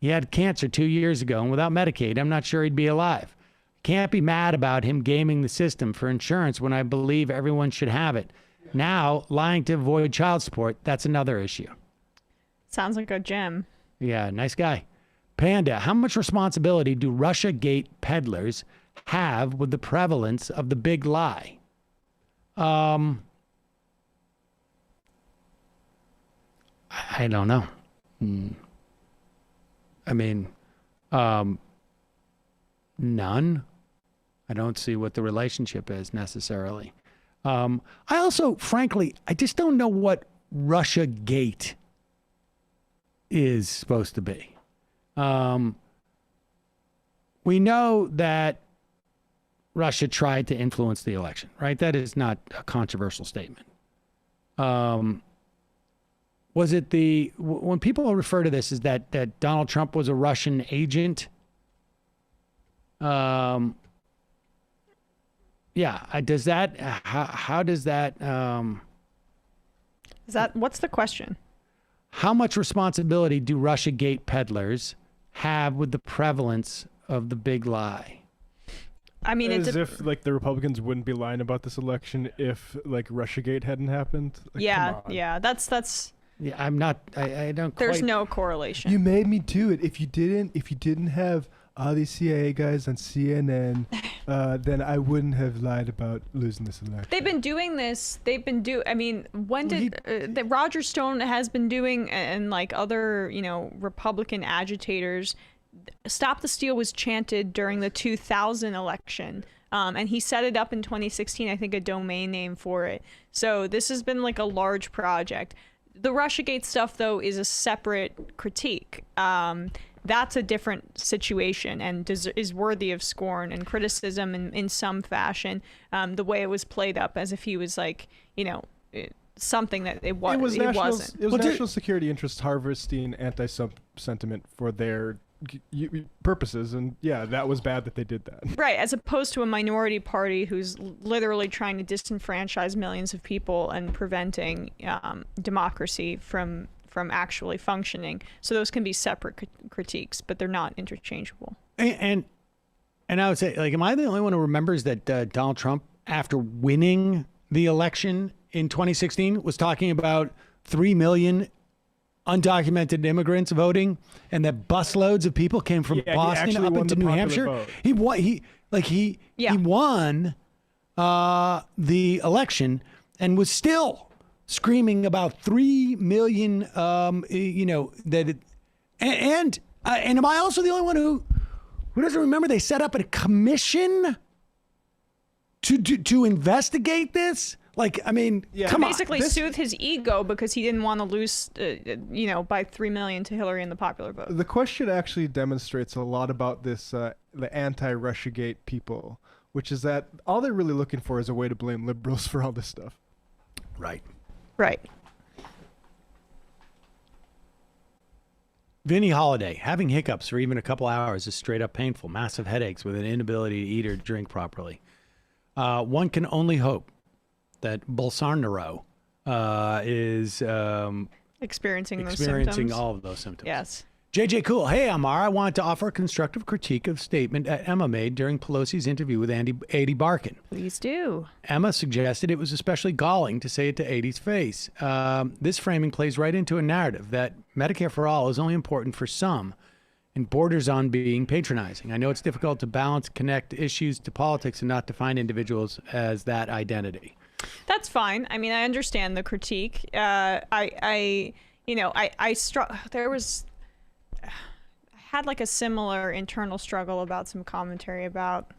He had cancer 2 years ago, and without Medicaid, I'm not sure he'd be alive. Can't be mad about him gaming the system for insurance when I believe everyone should have it. Now, lying to avoid child support, that's another issue. Sounds like a gem. Yeah, nice guy. Panda, how much responsibility do Russiagate peddlers have with the prevalence of the big lie? I don't know. I mean, none. I don't see what the relationship is necessarily. I also, frankly, I just don't know what Russiagate is supposed to be. We know that Russia tried to influence the election, right? That is not a controversial statement. Was it when people refer to this as that Donald Trump was a Russian agent? Yeah, does that, how does that, what's the question? How much responsibility do Russiagate peddlers have with the prevalence of the big lie? I mean, as if like the Republicans wouldn't be lying about this election if like Russiagate hadn't happened. Like, yeah, that's. Yeah, I'm not. I don't. There's no correlation. You made me do it. If you didn't have all these CIA guys on CNN, then I wouldn't have lied about losing this election. They've been doing this. I mean, when did Roger Stone has been doing, and like other, Republican agitators, Stop the Steal was chanted during the 2000 election. And he set it up in 2016, I think, a domain name for it. So this has been like a large project. The Russiagate stuff, though, is a separate critique. That's a different situation and is worthy of scorn and criticism in some fashion. The way it was played up as if he was like, something that it wasn't. It was national security interests harvesting anti-sentiment for their purposes, and yeah, that was bad that they did that. Right, as opposed to a minority party who's literally trying to disenfranchise millions of people and preventing democracy from actually functioning. So those can be separate critiques, but they're not interchangeable. And I would say, like, am I the only one who remembers that Donald Trump, after winning the election in 2016, was talking about 3 million undocumented immigrants voting, and that busloads of people came from Boston up into New Hampshire? Vote. He won the election and was still screaming about 3 million. And am I also the only one who doesn't remember they set up a commission to investigate this? Like, I mean, come on. Basically soothe his ego because he didn't want to lose, by 3 million to Hillary in the popular vote. The question actually demonstrates a lot about this, the anti-Russiagate people, which is that all they're really looking for is a way to blame liberals for all this stuff. Right. Right. Vinny Holiday, having hiccups for even a couple hours is straight up painful. Massive headaches with an inability to eat or drink properly. One can only hope that Bolsonaro is experiencing those symptoms. all of those symptoms. Yes. JJ Cool. Hey, Amar. I wanted to offer a constructive critique of statement Emma made during Pelosi's interview with Adi Barkan. Please do. Emma suggested it was especially galling to say it to Adi's face. This framing plays right into a narrative that Medicare for all is only important for some and borders on being patronizing. I know it's difficult to connect issues to politics and not define individuals as that identity. That's fine. I mean, I understand the critique. I had like a similar internal struggle about some commentary about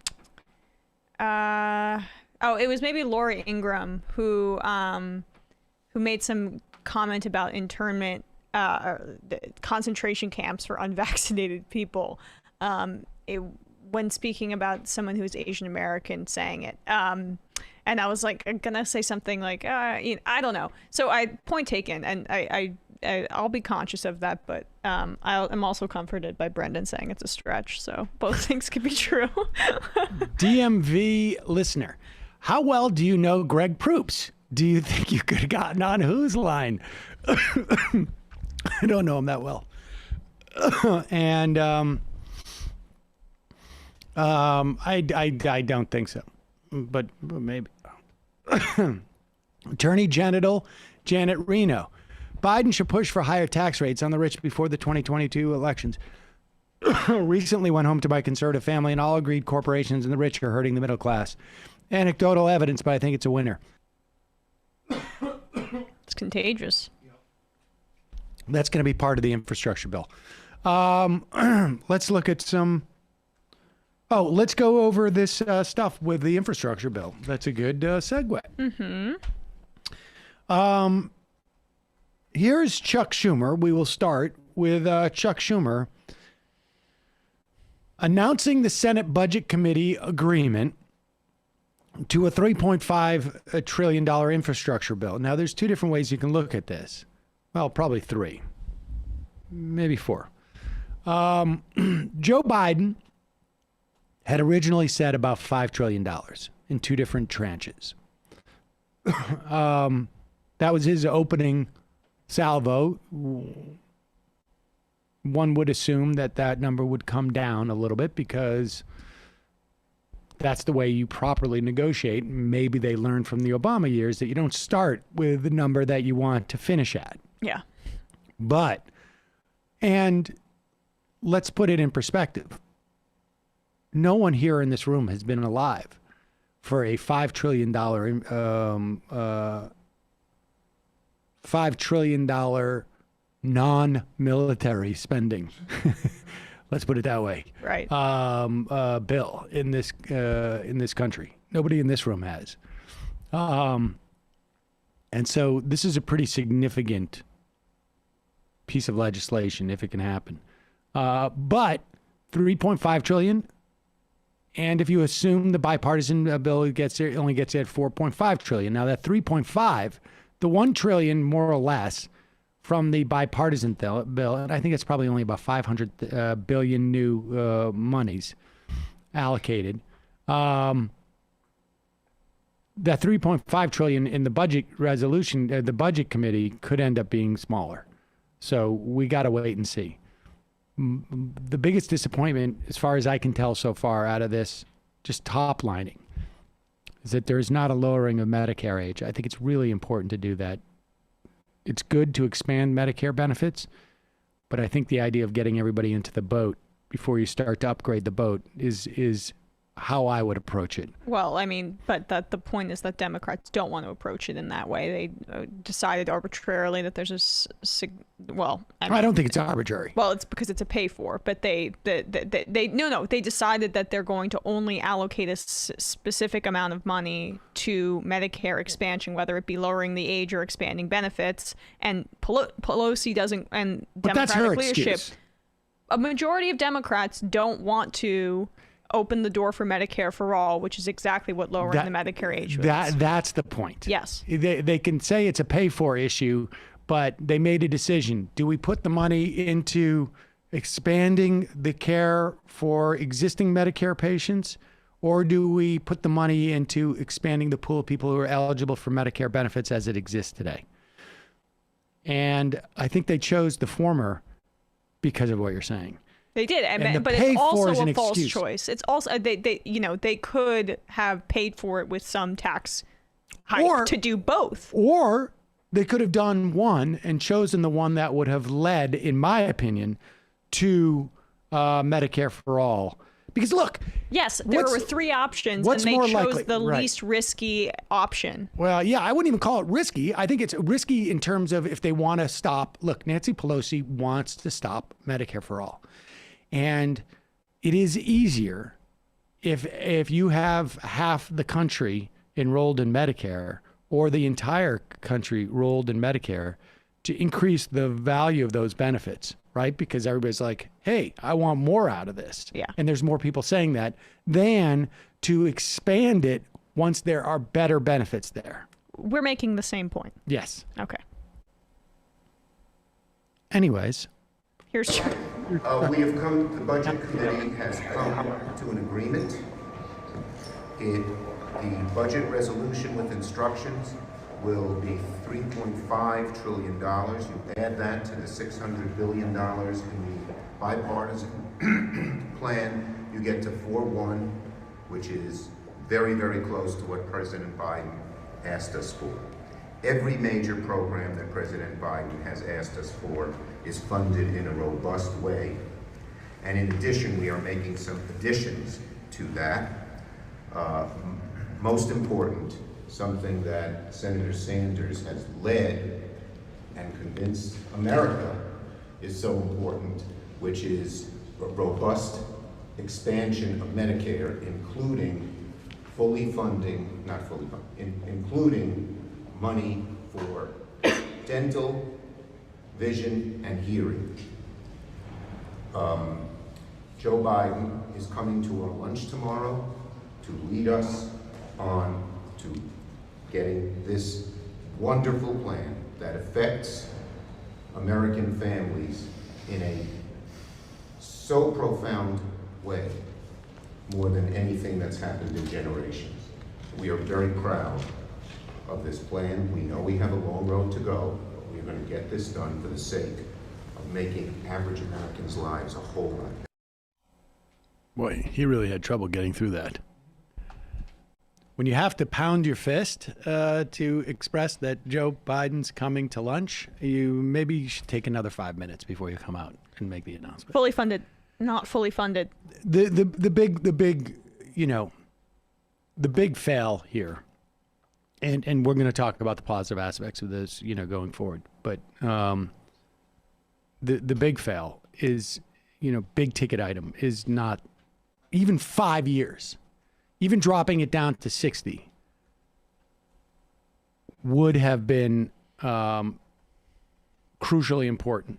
it was maybe Laura Ingraham who made some comment about internment concentration camps for unvaccinated people when speaking about someone who is Asian American saying it. And I was like, I'm gonna say something like, I don't know. So point taken, and I'll be conscious of that, but I'm also comforted by Brendan saying it's a stretch, so both things could be true. DMV listener, how well do you know Greg Proops? Do you think you could have gotten on Who's Line? I don't know him that well. And I don't think so, but maybe. Attorney General Janet Reno. Biden should push for higher tax rates on the rich before the 2022 elections. Recently went home to my conservative family and all agreed corporations and the rich are hurting the middle class. Anecdotal evidence, but I think it's a winner. It's contagious. That's going to be part of the infrastructure bill. Let's look at some... let's go over this stuff with the infrastructure bill. That's a good segue. Mm-hmm. Here's Chuck Schumer. We will start with Chuck Schumer announcing the Senate Budget Committee agreement to a $3.5 trillion infrastructure bill. Now, there's two different ways you can look at this. Well, probably three, maybe four. Joe Biden had originally said about $5 trillion in two different tranches. That was his opening salvo. One would assume that number would come down a little bit because that's the way you properly negotiate. Maybe they learned from the Obama years that you don't start with the number that you want to finish at. Yeah. And let's put it in perspective. No one here in this room has been alive for a $5 trillion non-military spending. Let's put it that way. Right. Bill in this country. Nobody in this room has. And so this is a pretty significant piece of legislation if it can happen. But $3.5 trillion. And if you assume the bipartisan bill only gets there at $4.5 trillion. Now that 3.5, the $1 trillion more or less from the bipartisan bill, and I think it's probably only about 500 billion new monies allocated. That 3.5 trillion in the budget resolution, the budget committee could end up being smaller. So we got to wait and see. the biggest disappointment, as far as I can tell so far out of this, just top lining, is that there is not a lowering of Medicare age. I think it's really important to do that. It's good to expand Medicare benefits, but I think the idea of getting everybody into the boat before you start to upgrade the boat is how I would approach it. Well, I mean, but the point is that Democrats don't want to approach it in that way. They decided arbitrarily that there's I don't think it's arbitrary. Well, it's because it's a pay for, but they decided that they're going to only allocate a specific amount of money to Medicare expansion, whether it be lowering the age or expanding benefits. And Pelosi doesn't, and But that's her Democratic leadership, excuse. a majority of Democrats don't want to open the door for Medicare for all, which is exactly what lowering the Medicare age means. That's the point. Yes. They can say it's a pay for issue, but they made a decision. Do we put the money into expanding the care for existing Medicare patients, or do we put the money into expanding the pool of people who are eligible for Medicare benefits as it exists today? And I think they chose the former because of what you're saying. They did, but it's also a false choice. It's also they could have paid for it with some tax hike to do both. Or they could have done one and chosen the one that would have led, in my opinion, to Medicare for all. Because look, yes, there were three options, and they chose the least risky option. Well, yeah, I wouldn't even call it risky. I think it's risky in terms of if they want to stop. Look, Nancy Pelosi wants to stop Medicare for all. And it is easier if you have half the country enrolled in Medicare or the entire country enrolled in Medicare to increase the value of those benefits, right? Because everybody's like, hey, I want more out of this. Yeah. And there's more people saying that than to expand it once there are better benefits there. We're making the same point. Yes. Okay. Anyways. Here's the Budget Committee has come to an agreement. The budget resolution with instructions will be $3.5 trillion. You add that to the $600 billion in the bipartisan plan, you get to 4.1, which is very, very close to what President Biden asked us for. Every major program that President Biden has asked us for is funded in a robust way. And in addition, we are making some additions to that. Most important, something that Senator Sanders has led and convinced America is so important, which is a robust expansion of Medicare, including including money for dental, vision, and hearing. Joe Biden is coming to our lunch tomorrow to lead us on to getting this wonderful plan that affects American families in a so profound way, more than anything that's happened in generations. We are very proud of this plan. We know we have a long road to go, but we're going to get this done for the sake of making average Americans' lives a whole lot better. Boy, he really had trouble getting through that. When you have to pound your fist to express that Joe Biden's coming to lunch, you should take another 5 minutes before you come out and make the announcement. Fully funded, not fully funded. The big fail here, and we're going to talk about the positive aspects of this, going forward. But the big fail is, big ticket item is not even 5 years. Even dropping it down to 60 would have been crucially important,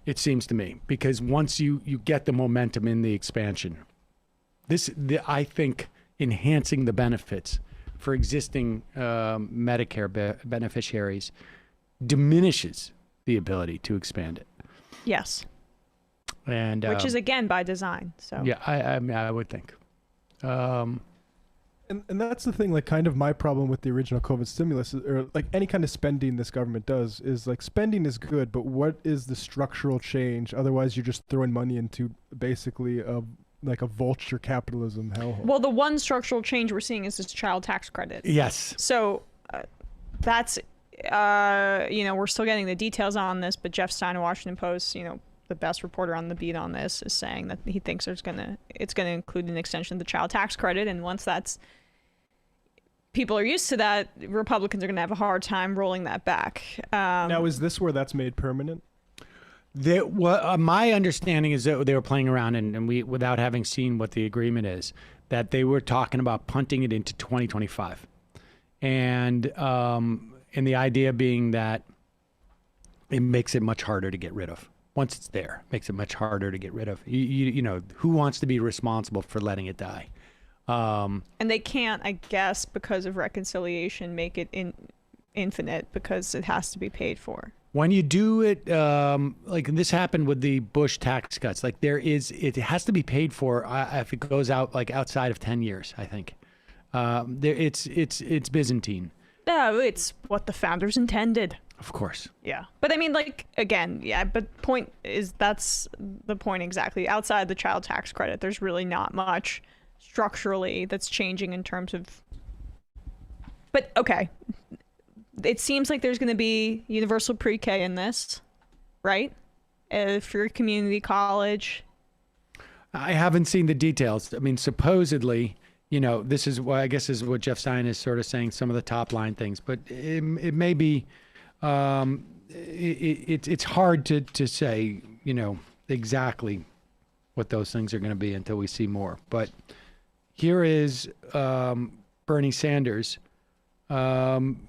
it seems to me, because once you get the momentum in the expansion, I think enhancing the benefits for existing Medicare beneficiaries diminishes the ability to expand it. Yes. And which is again by design. So yeah, I would think. And that's the thing, like kind of my problem with the original COVID stimulus, or like any kind of spending this government does, is like spending is good, but what is the structural change? Otherwise, you're just throwing money into basically a vulture capitalism hellhole. Well, the one structural change we're seeing is this child tax credit. Yes. So that's, we're still getting the details on this, but Jeff Stein of Washington Post, the best reporter on the beat on this, is saying that he thinks it's going to include an extension of the child tax credit. And once people are used to that, Republicans are going to have a hard time rolling that back. Now, is this where that's made permanent? My understanding is that they were playing around, and we, without having seen what the agreement is, that they were talking about punting it into 2025, and the idea being that it makes it much harder to get rid of. Once it's there, makes it much harder to get rid of. Who wants to be responsible for letting it die? And they can't, I guess, because of reconciliation, make it infinite, because it has to be paid for. When you do it, like this happened with the Bush tax cuts, like it has to be paid for if it goes out like outside of 10 years, I think. It's Byzantine. No, it's what the founders intended. Of course. Yeah. But I mean, but point is, that's the point exactly. Outside the child tax credit, there's really not much structurally that's changing in terms of, but okay. It seems like there's going to be universal pre-K in this, right? For your community college. I haven't seen the details. I mean, supposedly, this is what I guess is what Jeff Stein is sort of saying, some of the top line things, but it may be, it's hard to say, exactly what those things are going to be until we see more. But here is Bernie Sanders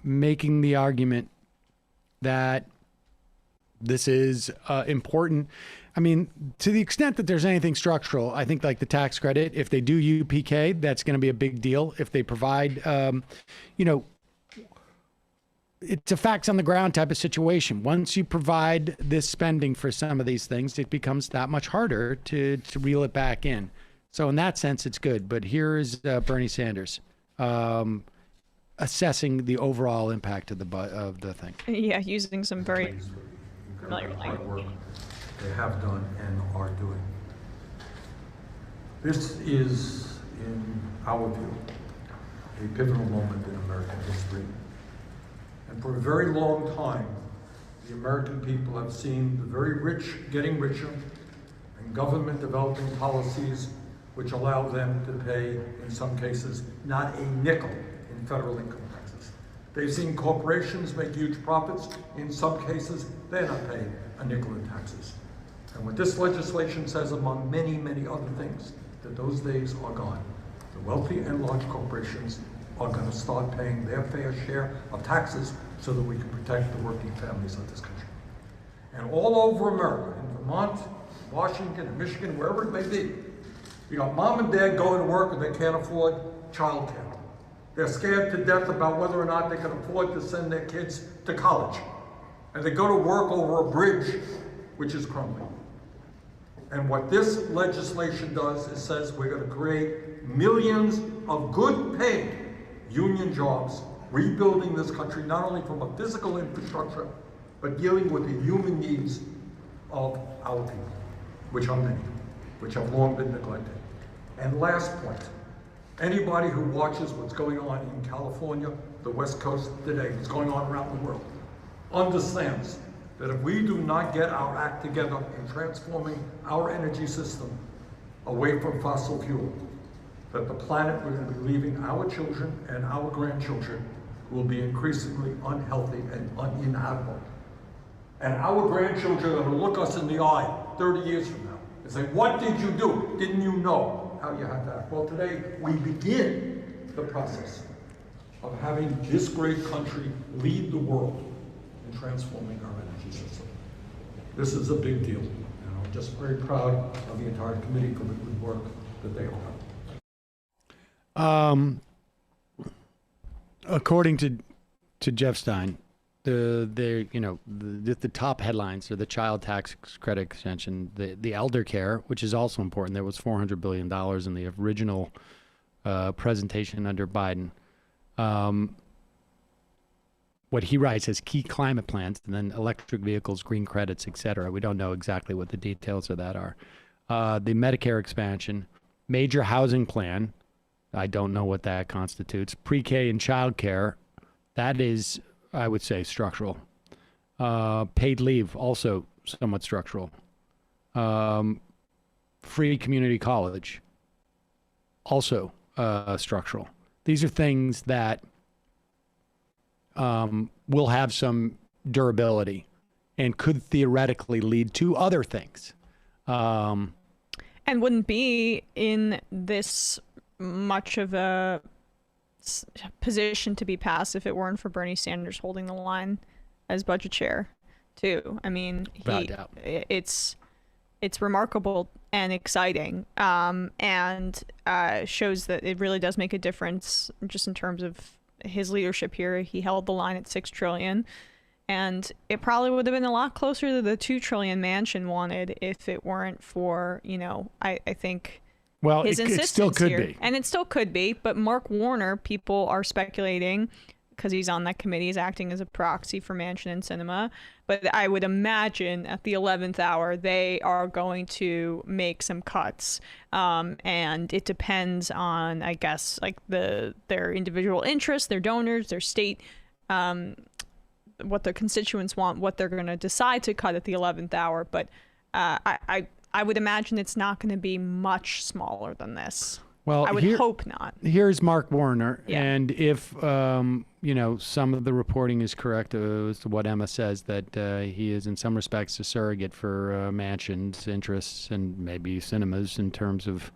making the argument that this is important. I mean, to the extent that there's anything structural, I think like the tax credit, if they do UPK, that's going to be a big deal. If they provide, it's a facts on the ground type of situation. Once you provide this spending for some of these things, it becomes that much harder to reel it back in. So in that sense, it's good. But here is Bernie Sanders assessing the overall impact of the thing. Yeah, using some very familiar language. They have done and are doing. This is, in our view, a pivotal moment in American history. And for a very long time, the American people have seen the very rich getting richer and government developing policies which allow them to pay, in some cases, not a nickel in federal income taxes. They've seen corporations make huge profits. In some cases, they're not paying a nickel in taxes. And what this legislation says, among many, many other things, that those days are gone. The wealthy and large corporations are going to start paying their fair share of taxes so that we can protect the working families of this country. And all over America, in Vermont, Washington, and Michigan, wherever it may be, you got mom and dad going to work and they can't afford childcare. They're scared to death about whether or not they can afford to send their kids to college. And they go to work over a bridge which is crumbling. And what this legislation does is says we're going to create millions of good paid union jobs, rebuilding this country not only from a physical infrastructure, but dealing with the human needs of our people, which are many, which have long been neglected. And last point, anybody who watches what's going on in California, the West Coast today, what's going on around the world, understands that if we do not get our act together in transforming our energy system away from fossil fuel, that the planet we're going to be leaving our children and our grandchildren will be increasingly unhealthy and uninhabitable. And our grandchildren are going to look us in the eye 30 years from now and say, what did you do? Didn't you know how you had to act? Well, today we begin the process of having this great country lead the world in transforming our energy system. This is a big deal, and I'm just very proud of the entire committee for the good work that they all have. According to Jeff Stein, the top headlines are the child tax credit extension, the elder care, which is also important. There was $400 billion in the original presentation under Biden. What he writes as key climate plans, and then electric vehicles, green credits, et cetera. We don't know exactly what the details of that are. The Medicare expansion, major housing plan. I don't know what that constitutes. Pre-K and child care, that is, I would say, structural. Paid leave, also somewhat structural. Free community college, also structural. These are things that will have some durability and could theoretically lead to other things. And wouldn't be in this much of a position to be passed if it weren't for Bernie Sanders holding the line as budget chair, too. I mean, it's remarkable and exciting, and shows that it really does make a difference just in terms of his leadership here. He held the line at $6 trillion, and it probably would have been a lot closer to the $2 trillion Manchin wanted if it weren't for, I think, his insistence it still could here. be. And it still could be, but Mark Warner, people are speculating, because he's on that committee, is acting as a proxy for Manchin and Sinema. But I would imagine at the 11th hour, they are going to make some cuts. And it depends on, I guess, like their individual interests, their donors, their state, what their constituents want, what they're going to decide to cut at the 11th hour. But I would imagine it's not going to be much smaller than this. Well, I would hope not. Here's Mark Warner, and if some of the reporting is correct as to what Emma says, that he is in some respects a surrogate for Manchin's interests and maybe Sinema's in terms of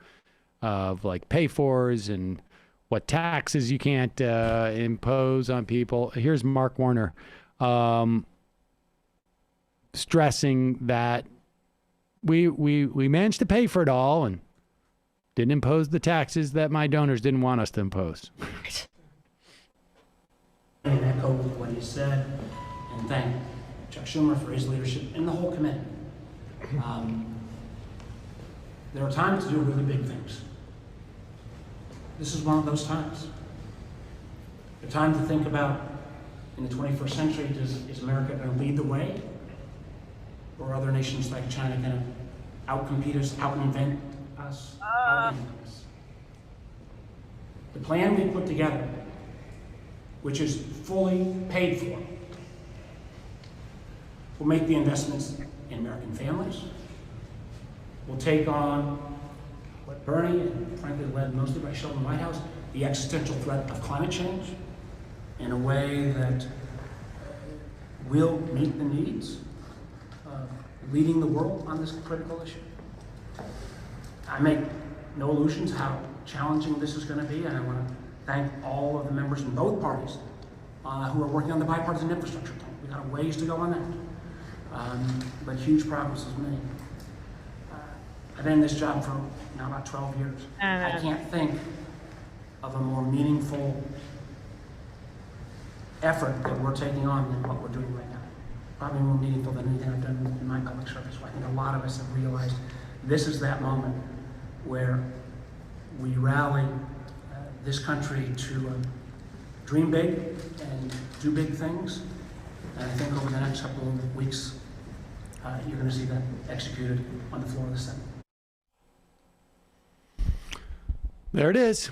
like pay-fors and what taxes you can't impose on people. Here's Mark Warner stressing that we managed to pay for it all and didn't impose the taxes that my donors didn't want us to impose. And echo what he said, and thank Chuck Schumer for his leadership and the whole committee. There are times to do really big things. This is one of those times. The time to think about, in the 21st century, is America going to lead the way? Or are other nations like China going to outcompete us, out-invent us, out-invent us? The plan we put together, which is fully paid for, will make the investments in American families, will take on what Bernie, and frankly led mostly by Sheldon Whitehouse, the existential threat of climate change in a way that will meet the needs of leading the world on this critical issue. I make no illusions how challenging this is going to be, and I want to thank all of the members in both parties who are working on the bipartisan infrastructure plan. We've got a ways to go on that, but huge progress is made. I've been in this job for now about 12 years. I can't think of a more meaningful effort that we're taking on than what we're doing right now. Probably more meaningful than anything I've done in my public service. I think a lot of us have realized this is that moment where we rally this country to dream big and do big things. And I think over the next couple of weeks, you're going to see that executed on the floor of the Senate. There it is.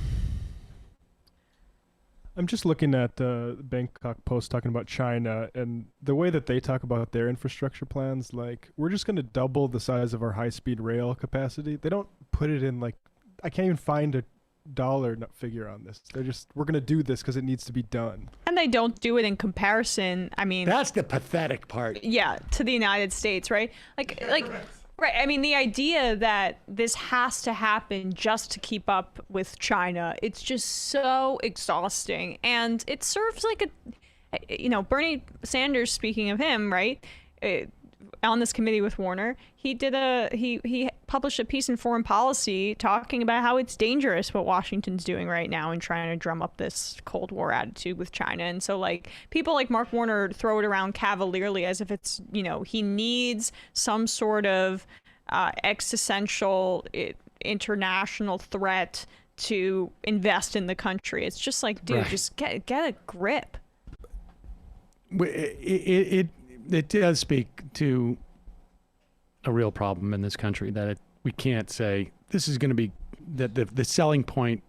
I'm just looking at the Bangkok Post talking about China and the way that they talk about their infrastructure plans. Like, we're just going to double the size of our high-speed rail capacity. They don't put it in, like, I can't even find a dollar figure on this. They're just, we're going to do this because it needs to be done. And they don't do it in comparison. I mean, that's the pathetic part. Yeah, to the United States, right? Like. Right. I mean, the idea that this has to happen just to keep up with China, it's just so exhausting. And it serves like Bernie Sanders, speaking of him, right, on this committee with Warner, he published a piece in Foreign Policy talking about how it's dangerous what Washington's doing right now and trying to drum up this Cold War attitude with China. And so, like, people like Mark Warner throw it around cavalierly as if it's, he needs some sort of existential international threat to invest in the country. It's just like, dude, Right. just get a grip. It does speak to a real problem in this country that we can't say this is going to be that the selling point.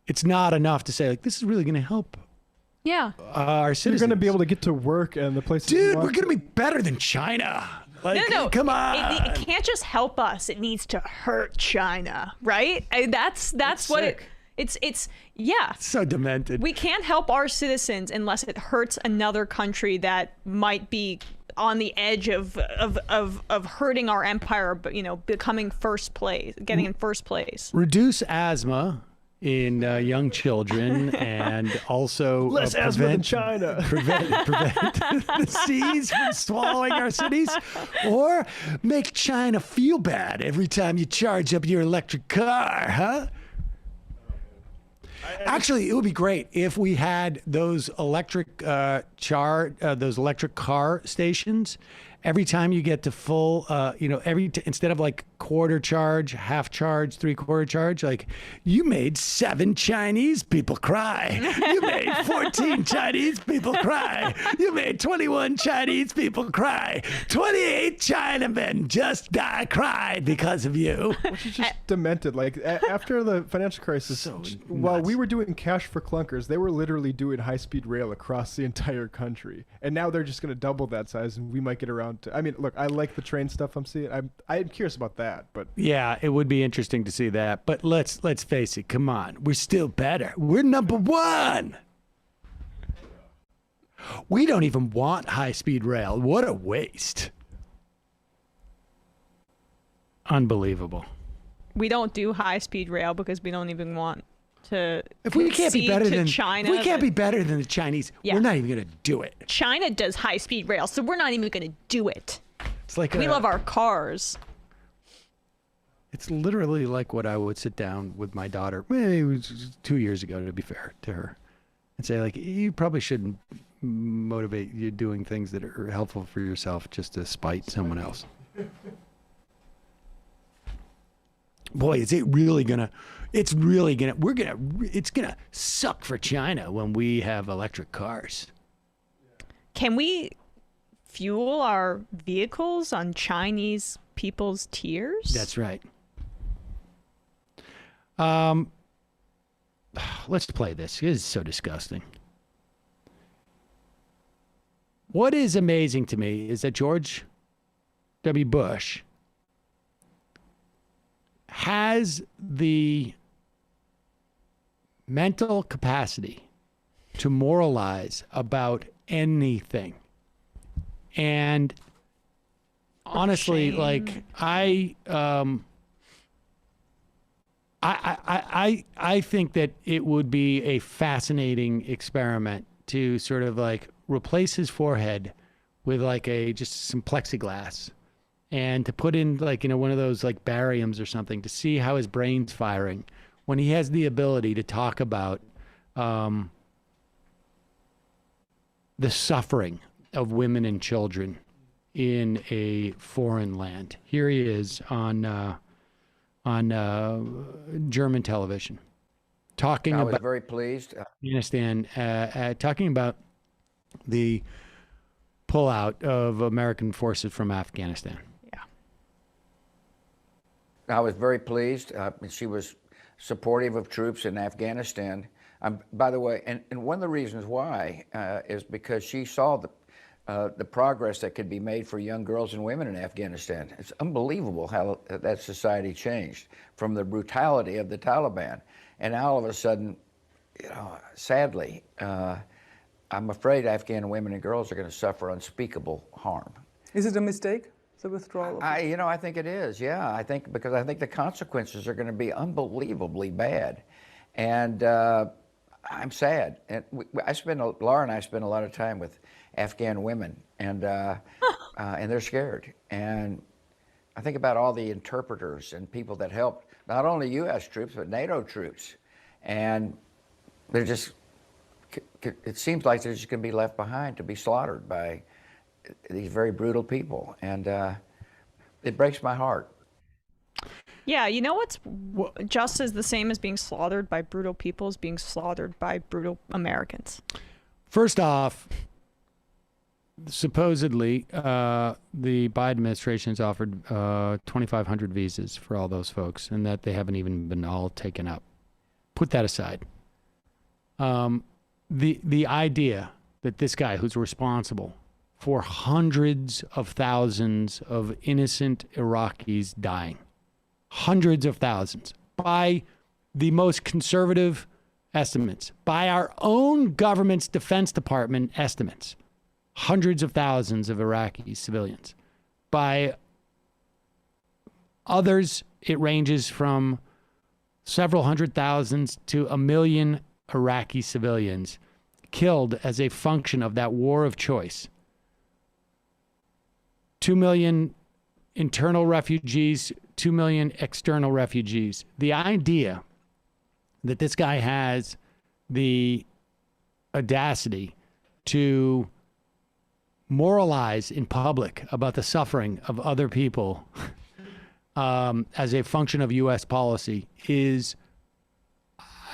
It's not enough to say like this is really going to help Yeah. our You're citizens. going to be able to get to work and the places. Dude, you want we're going to be better than China. Like, no, come on. It can't just help us. It needs to hurt China, right? That's what sick. it's yeah. So demented. We can't help our citizens unless it hurts another country that might be on the edge of hurting our empire, but becoming first place, getting in first place. Reduce asthma in young children, and also Less asthma than China. prevent the seas from swallowing our cities, or make China feel bad every time you charge up your electric car, huh? Actually, it would be great if we had those electric those electric car stations. Every time you get to full, instead of like quarter charge, half charge, 3/4 charge, like you made 7 Chinese people cry. You made 14 Chinese people cry. You made 21 Chinese people cry. 28 Chinamen just cried because of you. Which is just demented. Like after the financial crisis, while we were doing cash for clunkers, they were literally doing high-speed rail across the entire country, and now they're just going to double that size, and we might get around to. I mean, look, I like the train stuff I'm seeing. I'm curious about that, but yeah, it would be interesting to see that. But let's face it. Come on, we're still better. We're number 1. We don't even want high-speed rail. What a waste. Unbelievable. We don't do high-speed rail because we don't even want to. If we can't be better than China, if we can't be better than the Chinese, Yeah. we're not even going to do it. China does high-speed rail, so we're not even going to do it. It's like We love our cars. It's literally like what I would sit down with my daughter. Maybe it was 2 years ago, to be fair to her, and say like, you probably shouldn't motivate you doing things that are helpful for yourself just to spite someone else. Boy, is it really gonna? It's really gonna. It's gonna suck for China when we have electric cars. Can we fuel our vehicles on Chinese people's tears? That's right. Let's play this. This is so disgusting. What is amazing to me is that George W. Bush has the mental capacity to moralize about anything. And honestly, like I think that it would be a fascinating experiment to sort of like replace his forehead with like just some plexiglass, and to put in like one of those like bariums or something to see how his brain's firing when he has the ability to talk about the suffering of women and children in a foreign land. Here he is on German television talking I was about very pleased. Afghanistan, talking about the pullout of American forces from Afghanistan. I was very pleased. She was supportive of troops in Afghanistan. By the way, and one of the reasons why is because she saw the progress that could be made for young girls and women in Afghanistan. It's unbelievable how that society changed from the brutality of the Taliban. And now all of a sudden, sadly, I'm afraid Afghan women and girls are going to suffer unspeakable harm. Is it a mistake, the withdrawal? I think it is. Yeah, because I think the consequences are going to be unbelievably bad, and I'm sad. And Laura and I spend a lot of time with Afghan women, and they're scared. And I think about all the interpreters and people that helped not only U.S. troops but NATO troops, and they're just. It seems like they're just going to be left behind to be slaughtered by these very brutal people, and it breaks my heart. Yeah, you know what's just as the same as being slaughtered by brutal people is being slaughtered by brutal Americans. First off, supposedly, the Biden administration has offered 2,500 visas for all those folks, and that they haven't even been all taken up. Put that aside. The idea that this guy who's responsible for hundreds of thousands of innocent Iraqis dying, hundreds of thousands, by the most conservative estimates, by our own government's Defense Department estimates, hundreds of thousands of Iraqi civilians. By others, it ranges from several hundred thousands to 1 million Iraqi civilians killed as a function of that war of choice. 2 million internal refugees, 2 million external refugees. The idea that this guy has the audacity to moralize in public about the suffering of other people as a function of U.S. policy is,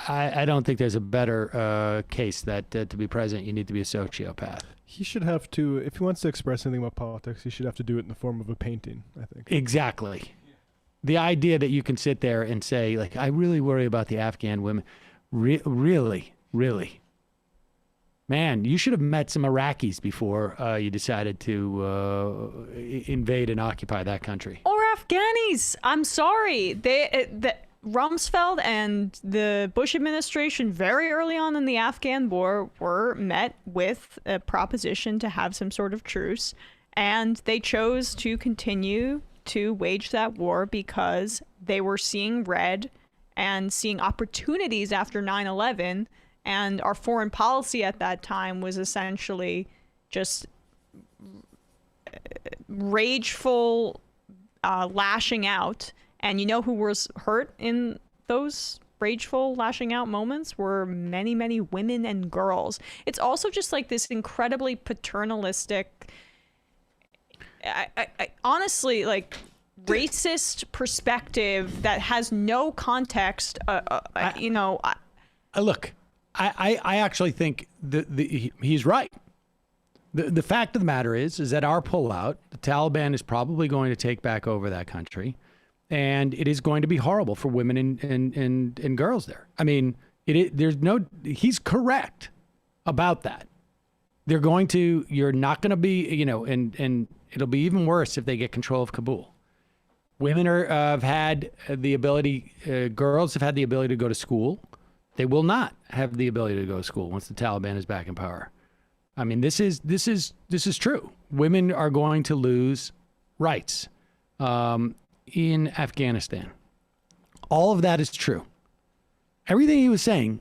I don't think there's a better case that to be president, you need to be a sociopath. He should have to, if he wants to express anything about politics, he should have to do it in the form of a painting, I think. Exactly. The idea that you can sit there and say, like, I really worry about the Afghan women. Really? Man, you should have met some Iraqis before you decided to invade and occupy that country. Or Afghanis. I'm sorry. Rumsfeld and the Bush administration very early on in the Afghan war were met with a proposition to have some sort of truce, and they chose to continue to wage that war because they were seeing red and seeing opportunities after 9/11, and our foreign policy at that time was essentially just rageful lashing out. And you know who was hurt in those rageful lashing out moments were many, many women and girls. It's also just like this incredibly paternalistic, I honestly, like, racist perspective that has no context. Look, I actually think he's right. The fact of the matter is that our pullout, the Taliban is probably going to take back over that country. And it is going to be horrible for women and girls there. I mean, he's correct about that. You're not going to be, and it'll be even worse if they get control of Kabul. Women have had the ability, girls have had the ability to go to school. They will not have the ability to go to school once the Taliban is back in power. I mean, this is true. Women are going to lose rights. In Afghanistan. All of that is true. Everything he was saying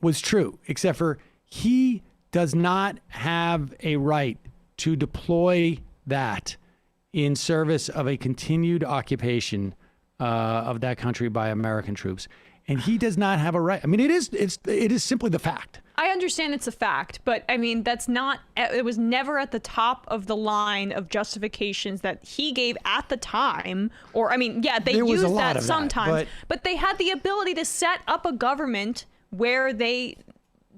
was true, except for he does not have a right to deploy that in service of a continued occupation of that country by American troops. And he does not have a right. I mean, it is simply the fact. I understand it's a fact, but I mean, it was never at the top of the line of justifications that he gave at the time. Or, I mean, yeah, they used that sometimes, but they had the ability to set up a government where the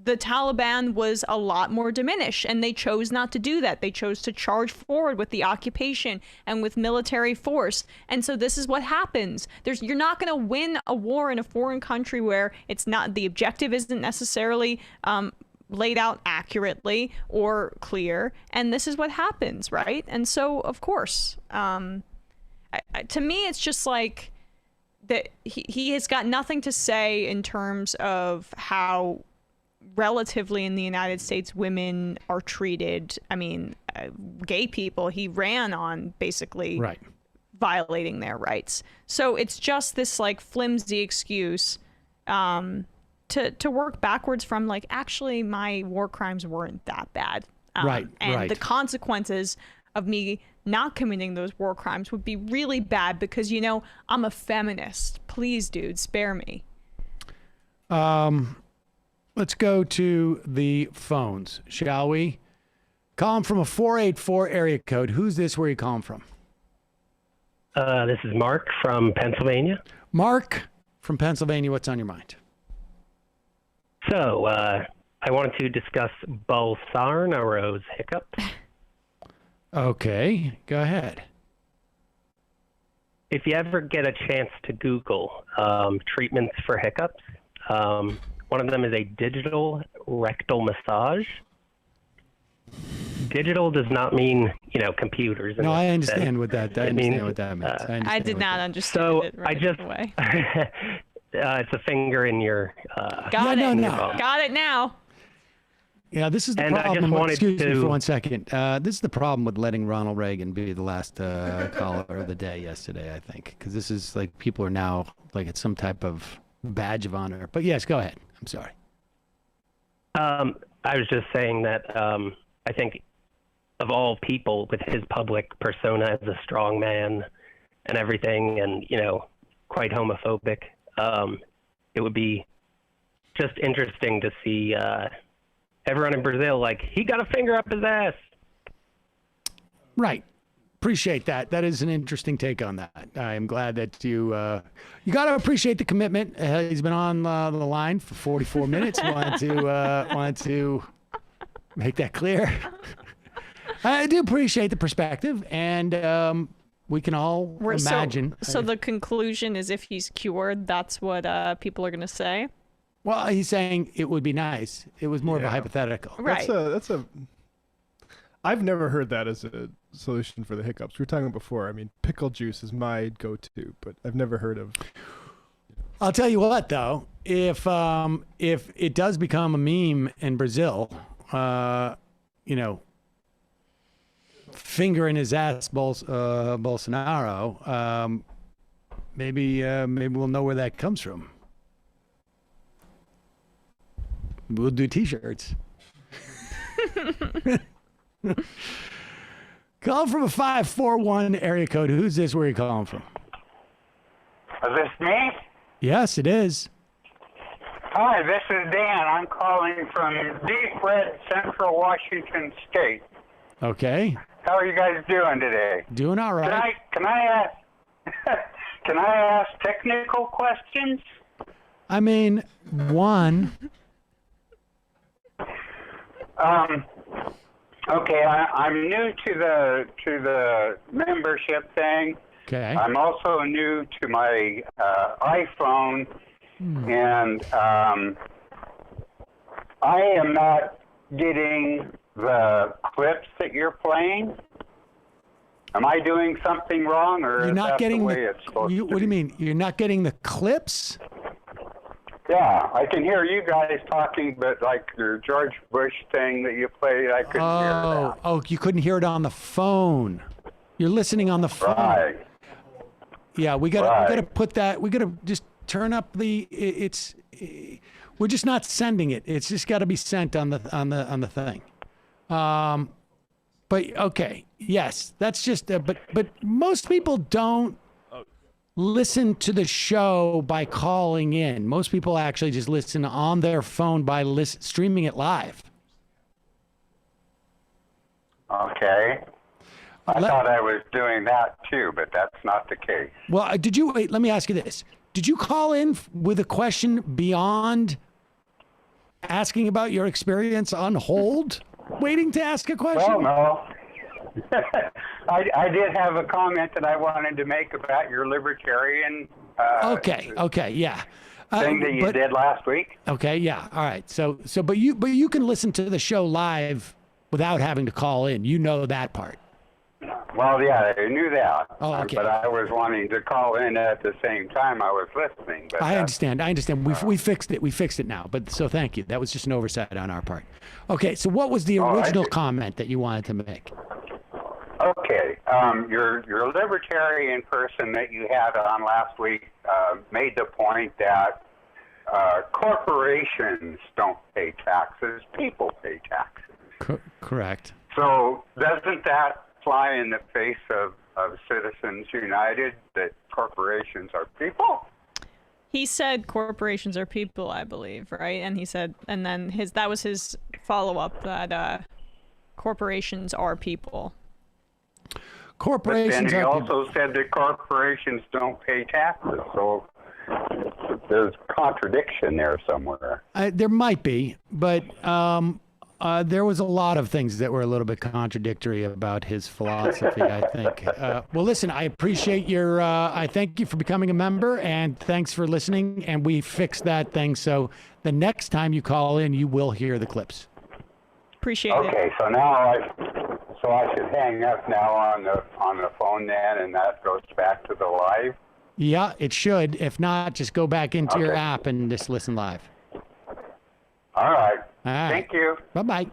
Taliban was a lot more diminished, and they chose not to do that. They chose to charge forward with the occupation and with military force. And so this is what happens. You're not going to win a war in a foreign country where the objective isn't necessarily laid out accurately or clear. And this is what happens, right? And so, of course, to me, it's just like that he has got nothing to say in terms of how relatively in the United States women are treated. I mean, gay people, he ran on basically violating their rights. So it's just this like flimsy excuse to work backwards from like, actually my war crimes weren't that bad. And the consequences of me not committing those war crimes would be really bad because, I'm a feminist. Please, dude, spare me. Let's go to the phones, shall we? Calling from a 484 area code. Who's this? Where are you calling from? This is Mark from Pennsylvania. Mark from Pennsylvania, what's on your mind? So, I wanted to discuss Bolsonaro's hiccups. Okay, go ahead. If you ever get a chance to Google treatments for hiccups, one of them is a digital rectal massage. Digital does not mean, computers. No, I understand what that means. I did not understand it right away. It's a finger in your. Got it. no. Got it now. Yeah, this is the And I problem. just wanted Excuse me to- for 1 second. This is the problem with letting Ronald Reagan be the last caller of the day yesterday, I think, because this is like people are now like it's some type of badge of honor. But yes, go ahead. I'm sorry. I was just saying that I think of all people with his public persona as a strong man and everything and, quite homophobic, it would be just interesting to see everyone in Brazil like, he got a finger up his ass. Right. Appreciate that. That is an interesting take on that. I am glad that you got to appreciate the commitment. He's been on the line for 44 minutes. wanted to make that clear. I do appreciate the perspective, and we can all imagine. So the conclusion is if he's cured, that's what people are going to say? Well, he's saying it would be nice. It was more of a hypothetical. Right. I've never heard that as a solution for the hiccups. We were talking before. I mean, pickle juice is my go-to, but I've never heard of. I'll tell you what, though, if it does become a meme in Brazil, finger in his ass, Bolsonaro, maybe we'll know where that comes from. We'll do T-shirts. Call from a 541 area code. Who's this? Where are you calling from? Is this me? Yes, it is. Hi, this is Dan. I'm calling from deep red central Washington State. Okay. How are you guys doing today? Doing all right. Can I ask technical questions? I mean, one. Okay, I'm new to the membership thing. Okay. I'm also new to my iPhone, and I am not getting the clips that you're playing. Am I doing something wrong, or You're is not that getting the way it's supposed to What do you mean? You're not getting the clips? Yeah, I can hear you guys talking, but like your George Bush thing that you played, I couldn't hear that. Oh, you couldn't hear it on the phone. You're listening on the phone. Right. Yeah, we gotta put that. We gotta just turn up the. We're just not sending it. It's just got to be sent on the thing. But okay, yes, that's just. But most people don't listen to the show by calling in. Most people actually just listen on their phone by streaming it live. Okay. I thought I was doing that too, but that's not the case. Well, wait, let me ask you this. Did you call in with a question beyond asking about your experience on hold, waiting to ask a question? Well, no. I did have a comment that I wanted to make about your libertarian Okay, yeah. thing that you did last week. Okay, yeah. All right. So but you can listen to the show live without having to call in. You know that part. Well, yeah, I knew that. Oh, okay. But I was wanting to call in at the same time I was listening. But I understand. We fixed it. We fixed it now. But so thank you. That was just an oversight on our part. Okay. So what was the original comment that you wanted to make? Okay, your libertarian person that you had on last week made the point that corporations don't pay taxes, people pay taxes. Correct. So doesn't that fly in the face of Citizens United that corporations are people? He said corporations are people, I believe, right? And he said, and then that was his follow-up that corporations are people. Corporations But then he are also said that corporations don't pay taxes, so there's contradiction there somewhere. There might be, but there was a lot of things that were a little bit contradictory about his philosophy, I think. Well, listen, I appreciate your, I thank you for becoming a member, and thanks for listening, and we fixed that thing, so the next time you call in, you will hear the clips. Appreciate it. Okay, so now I should hang up now on the phone then, and that goes back to the live? Yeah, it should. If not, just go back into your app and just listen live. All right. All right. Thank you. Bye-bye.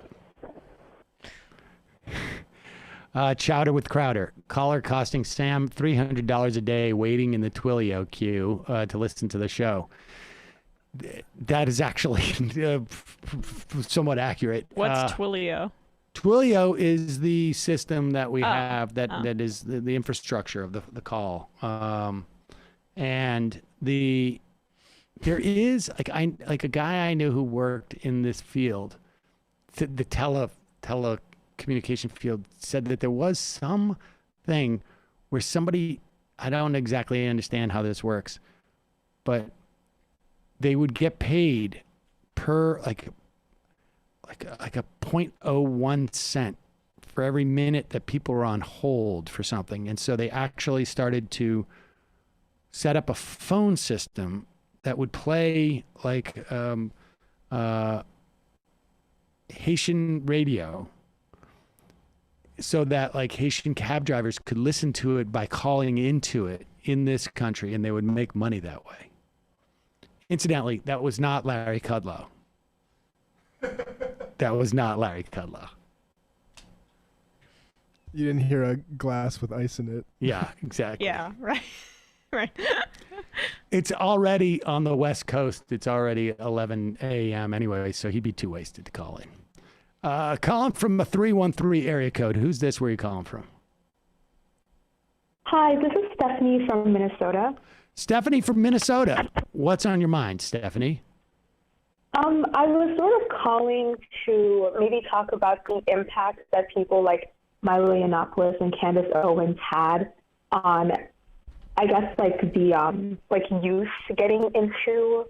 Chowder with Crowder. Caller costing Sam $300 a day waiting in the Twilio queue to listen to the show. That is actually somewhat accurate. What's Twilio? Twilio is the system that we have that is the infrastructure of the call. And there is like a guy I knew who worked in this field, the telecommunication field, said that there was some thing where somebody, I don't exactly understand how this works, but they would get paid per like a 0.01 cent for every minute that people were on hold for something. And so they actually started to set up a phone system that would play like Haitian radio, so that like Haitian cab drivers could listen to it by calling into it in this country, and they would make money that way. Incidentally, that was not Larry Kudlow. That was not Larry Kudlow. You didn't hear a glass with ice in it. Yeah, exactly. Yeah, right. Right. It's already on the West Coast. It's already 11 a.m. anyway, so he'd be too wasted to call in. Calling from a 313 area code. Who's this? Where are you calling from? Hi, this is Stephanie from Minnesota. Stephanie from Minnesota. What's on your mind, Stephanie? I was sort of calling to maybe talk about the impact that people like Milo Yiannopoulos and Candace Owens had on, I guess, like the like youth getting into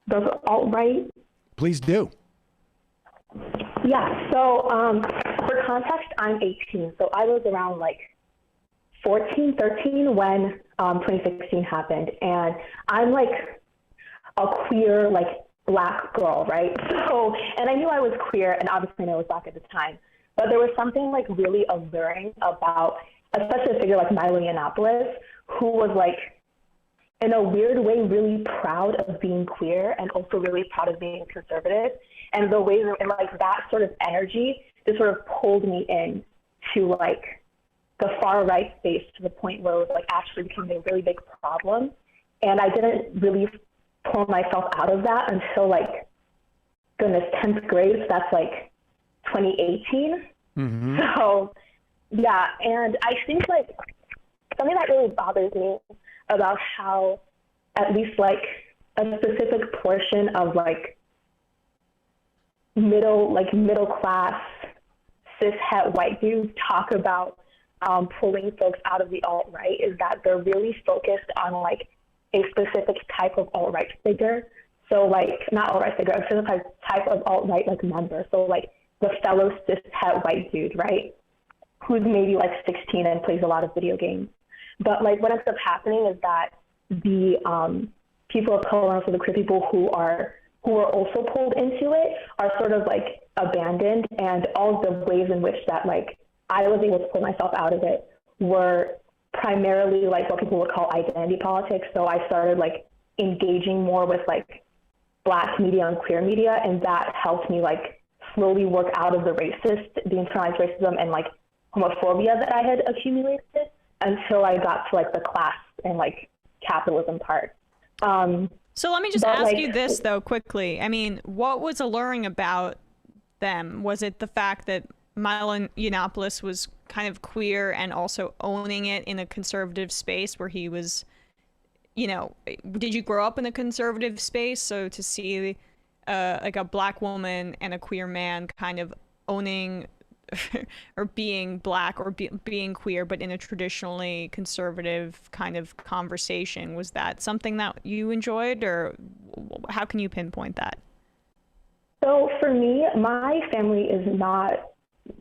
the alt-right. Please do. Yeah, so for context, I'm 18, so I was around like 14, 13 when 2016 happened, and I'm like a queer, like Black girl, right? So, and I knew I was queer, and obviously I know I was Black at the time, but there was something like really alluring about, especially a figure like Milo Yiannopoulos, who was like, in a weird way, really proud of being queer and also really proud of being conservative. And the ways, and like that sort of energy just sort of pulled me in to like the far right space to the point where it was like actually becoming a really big problem. And I didn't really pull myself out of that until like, goodness, 10th grade. So that's like 2018. Mm-hmm. So yeah, and I think like something that really bothers me about how at least like a specific portion of like middle class cis het white dudes talk about pulling folks out of the alt-right is that they're really focused on like a specific type of alt-right figure. So like not alt-right figure, a specific type of alt-right like member. So like the fellow cis het white dude, right? Who's maybe like 16 and plays a lot of video games. But like what ends up happening is that the people of color, also the queer people who are also pulled into it, are sort of like abandoned, and all of the ways in which that like I was able to pull myself out of it were primarily like what people would call identity politics. So I started like engaging more with like Black media and queer media, and that helped me like slowly work out of the internalized racism and like homophobia that I had accumulated until I got to like the class and like capitalism part. So let me just ask you this though quickly. I mean, what was alluring about them? Was it the fact that Milo Yiannopoulos was kind of queer and also owning it in a conservative space where he was, you know, did you grow up in a conservative space? So to see like a Black woman and a queer man kind of owning or being black or being queer, but in a traditionally conservative kind of conversation. Was that something that you enjoyed, or how can you pinpoint that? So for me, my family is not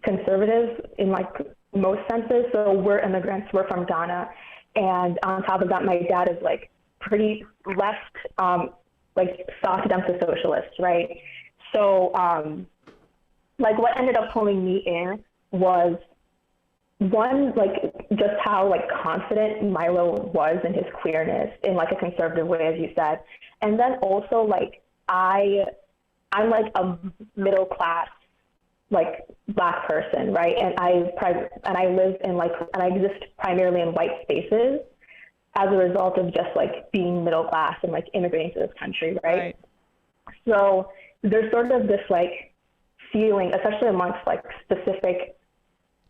conservative in like most senses. So we're immigrants. We're from Ghana. And on top of that, my dad is like pretty left, like soft down to socialist, right? So like what ended up pulling me in was one, like just how like confident Milo was in his queerness in like a conservative way, as you said. And then also like I'm like a middle class like black person, right? And I live in like, and I exist primarily in white spaces as a result of just like being middle class and like immigrating to this country, right? So there's sort of this like feeling, especially amongst like specific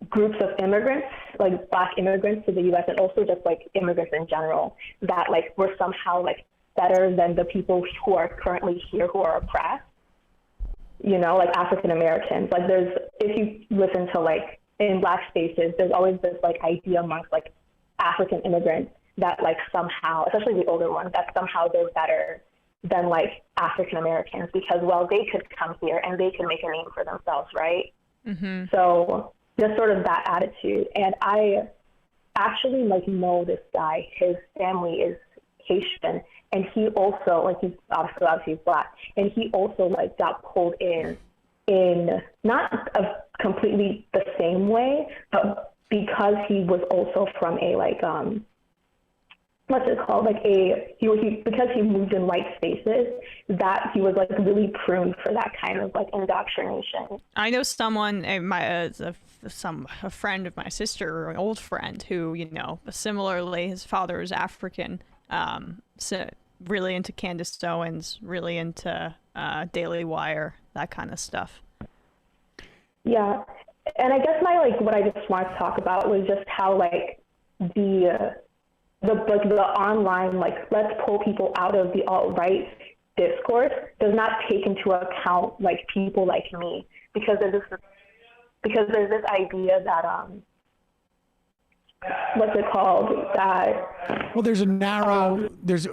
groups of immigrants, like black immigrants to the US, and also just like immigrants in general, that like we're somehow like better than the people who are currently here who are oppressed. You know, like African Americans, like there's, if you listen to like in black spaces, there's always this like idea amongst like African immigrants that like somehow, especially the older ones, that somehow they're better than like African Americans because, well, they could come here and they could make a name for themselves, right? Mm-hmm. So just sort of that attitude. And I actually like know this guy, his family is Haitian, and he also, like, he's obviously black, and he also like got pulled in not a completely the same way, but because he was also from a like what's it called, like because he moved in white spaces, that he was like really pruned for that kind of like indoctrination. I know someone, a friend of my sister, an old friend, who, you know, similarly, his father is African, so really into Candace Owens, really into Daily Wire, that kind of stuff. Yeah, and I guess what I just wanted to talk about was just how like the online, like, let's pull people out of the alt-right discourse does not take into account like people like me, because there's this idea that what's it called, that there's a narrow there's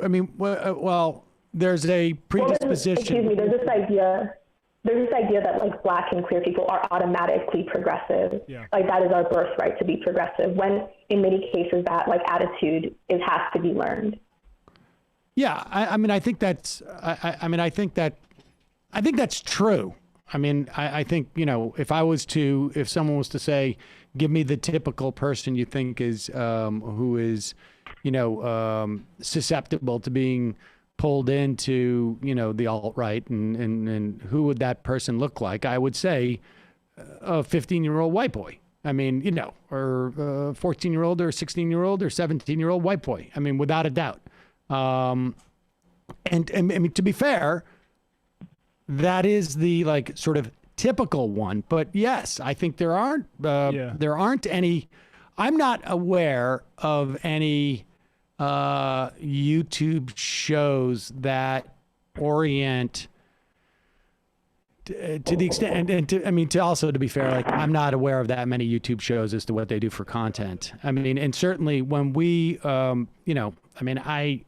a predisposition. There's this idea that like black and queer people are automatically progressive. Yeah. Like that is our birthright to be progressive, when in many cases that like attitude has to be learned. Yeah, I think that's true. I think, you know, if someone was to say, give me the typical person you think is who is, you know, susceptible to being pulled into, you know, the alt-right, and who would that person look like? I would say a 15-year-old white boy. I mean, you know, or a 14-year-old or 16-year-old or 17-year-old white boy. I mean, without a doubt. And I mean, to be fair, that is the like sort of typical one. But yes, I think there aren't any. I'm not aware of any YouTube shows that orient to the extent, and to be fair, like, I'm not aware of that many YouTube shows as to what they do for content. I mean, and certainly when we, you know, I mean, I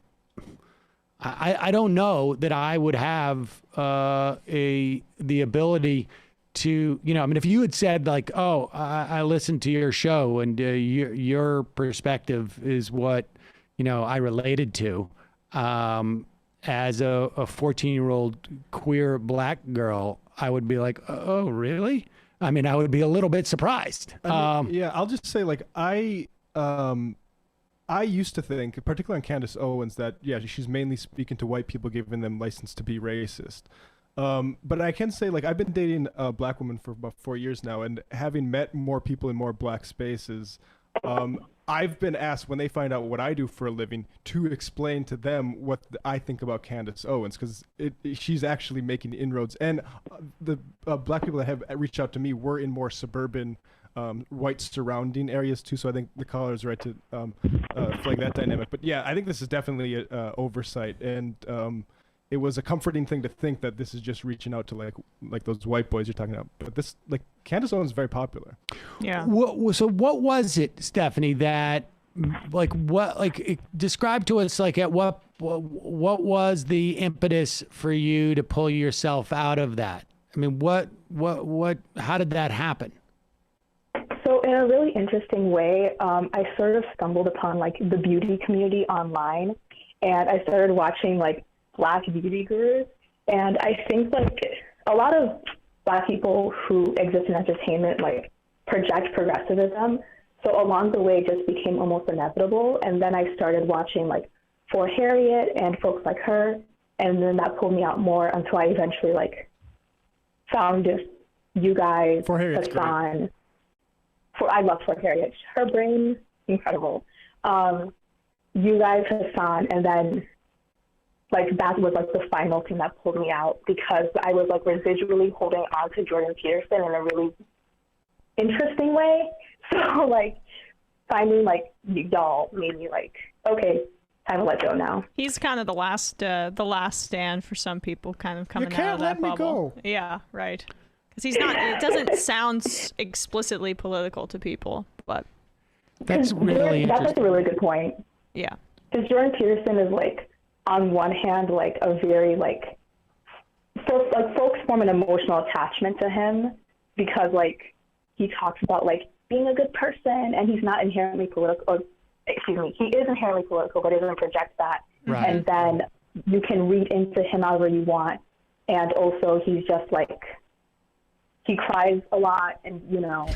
don't know that I would have the ability to, you know, I mean, if you had said like, oh, I listened to your show and your perspective is what, you know, I related to, as a 14-year-old queer black girl, I would be like, oh, really? I mean, I would be a little bit surprised. Yeah, I'll just say, like, I used to think, particularly on Candace Owens, that, yeah, she's mainly speaking to white people, giving them license to be racist. But I can say, like, I've been dating a black woman for about 4 years now, and having met more people in more black spaces, I've been asked, when they find out what I do for a living, to explain to them what I think about Candace Owens, because she's actually making inroads. And the black people that have reached out to me were in more suburban, white surrounding areas too. So I think the caller is right to flag that dynamic. But yeah, I think this is definitely an oversight. And it was a comforting thing to think that this is just reaching out to like those white boys you're talking about. But this, like, Candace Owens is very popular. Yeah. So what was it, Stephanie, that describe to us, like, at what was the impetus for you to pull yourself out of that? I mean, how did that happen? So in a really interesting way, I sort of stumbled upon like the beauty community online, and I started watching like Black beauty gurus. And I think like a lot of Black people who exist in entertainment like project progressivism. So along the way, it just became almost inevitable. And then I started watching like For Harriet and folks like her, and then that pulled me out more until I eventually like found just you guys, Hassan. I love For Harriet. Her brain, incredible. You guys, Hassan, and then like that was like the final thing that pulled me out, because I was like residually holding on to Jordan Peterson in a really interesting way. So like finding like y'all made me like, okay, time to let go now. He's kind of the last stand for some people, kind of coming out of that bubble. Go. Yeah, right. Because he's not. It doesn't sound explicitly political to people, but that's really that's like a really good point. Yeah, because Jordan Peterson is like, on one hand, like a very like, folks form an emotional attachment to him because like he talks about like being a good person, and he's not inherently political. Or, excuse me, he is inherently political, but he doesn't project that. Right. And then you can read into him however you want, and also he's just like, he cries a lot, and no,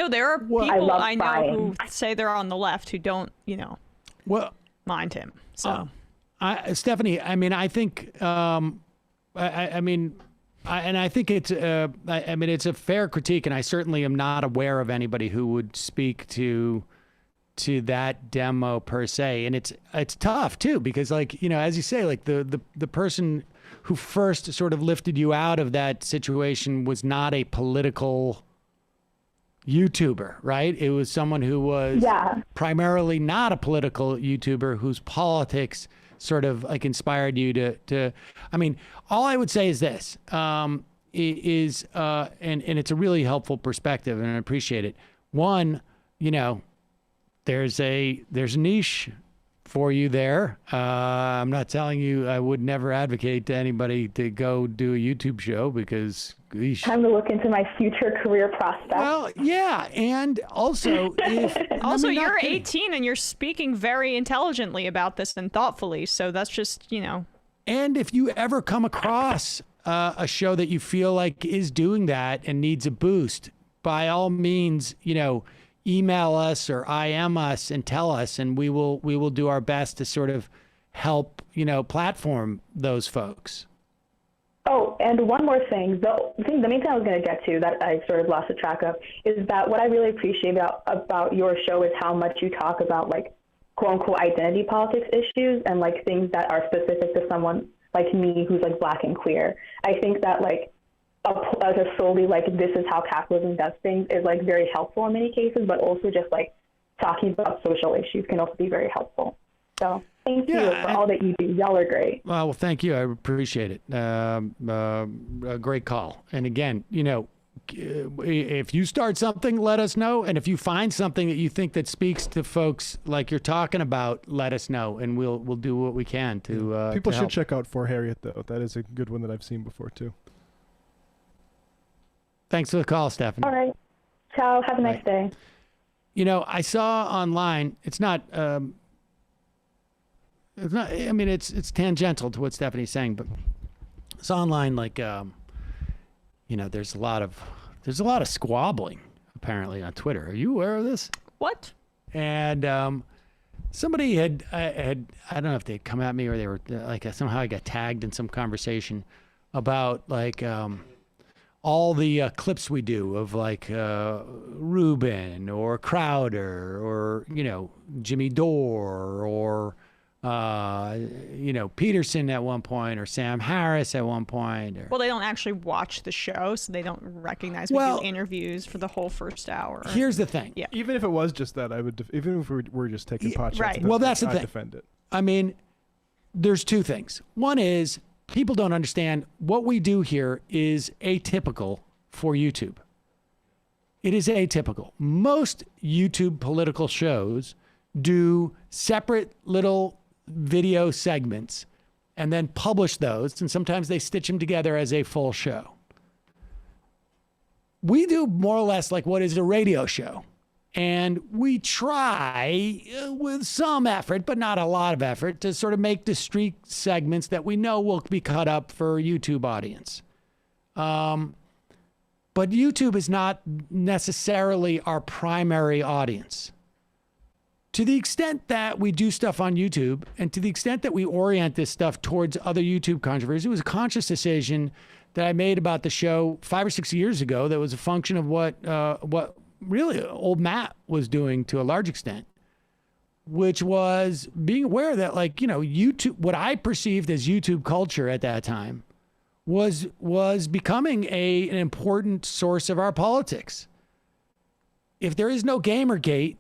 there are people I know who say they're on the left who don't, mind him. So, Stephanie, I mean, I think, I think it's, it's a fair critique, and I certainly am not aware of anybody who would speak to that demo per se, and it's tough too, because like, as you say, like the person who first sort of lifted you out of that situation was not a political YouTuber, right? It was someone who was primarily not a political YouTuber, whose politics sort of like inspired you to I mean, all I would say is this, and it's a really helpful perspective, and I appreciate it. One, there's a niche for you there. I'm not telling you, I would never advocate to anybody to go do a YouTube show, because time to look into my future career prospects. Well, yeah, and also you're 18 and you're speaking very intelligently about this and thoughtfully, so that's just, And if you ever come across a show that you feel like is doing that and needs a boost, by all means, email us or IM us and tell us, and we will do our best to sort of help, platform those folks. Oh, and one more thing. The main thing I was going to get to that I sort of lost the track of is that what I really appreciate about your show is how much you talk about like quote unquote identity politics issues and like things that are specific to someone like me who's like Black and queer. I think that like solely like this is how capitalism does things is like very helpful in many cases, but also just like talking about social issues can also be very helpful. So thank you for all that you do. Y'all are great. Well, thank you. I appreciate it. A great call. And again, if you start something, let us know. And if you find something that you think that speaks to folks like you're talking about, let us know, and we'll do what we can to. People to should help. check out For Harriet, though. That is a good one that I've seen before too. Thanks for the call, Stephanie. All right. Ciao. Have a nice day. I saw online, it's not, I mean, it's tangential to what Stephanie's saying, but it's online, like, there's a lot of squabbling apparently on Twitter. Are you aware of this? What? And somebody had, I don't know if they'd come at me or they were like, somehow I got tagged in some conversation about like, all the clips we do of like Rubin or Crowder or, Jimmy Dore or, Peterson at one point or Sam Harris at one point. Well, they don't actually watch the show, so they don't recognize we do interviews for the whole first hour. Here's the thing. Yeah. Even if it was just that, I would, even if we were just taking pot shots, right. Well, that's the I'd thing. defend it. I mean, there's two things. One is people don't understand what we do here is atypical for YouTube. It is atypical. Most YouTube political shows do separate little video segments and then publish those, and sometimes they stitch them together as a full show. We do more or less like what is a radio show. And we try with some effort, but not a lot of effort, to sort of make discrete segments that we know will be cut up for YouTube audience. But YouTube is not necessarily our primary audience. To the extent that we do stuff on YouTube, and to the extent that we orient this stuff towards other YouTube controversies, it was a conscious decision that I made about the show 5 or 6 years ago that was a function of what really old Matt was doing to a large extent, which was being aware that, like, you know, YouTube, what I perceived as YouTube culture at that time was becoming an important source of our politics. If there is no Gamergate,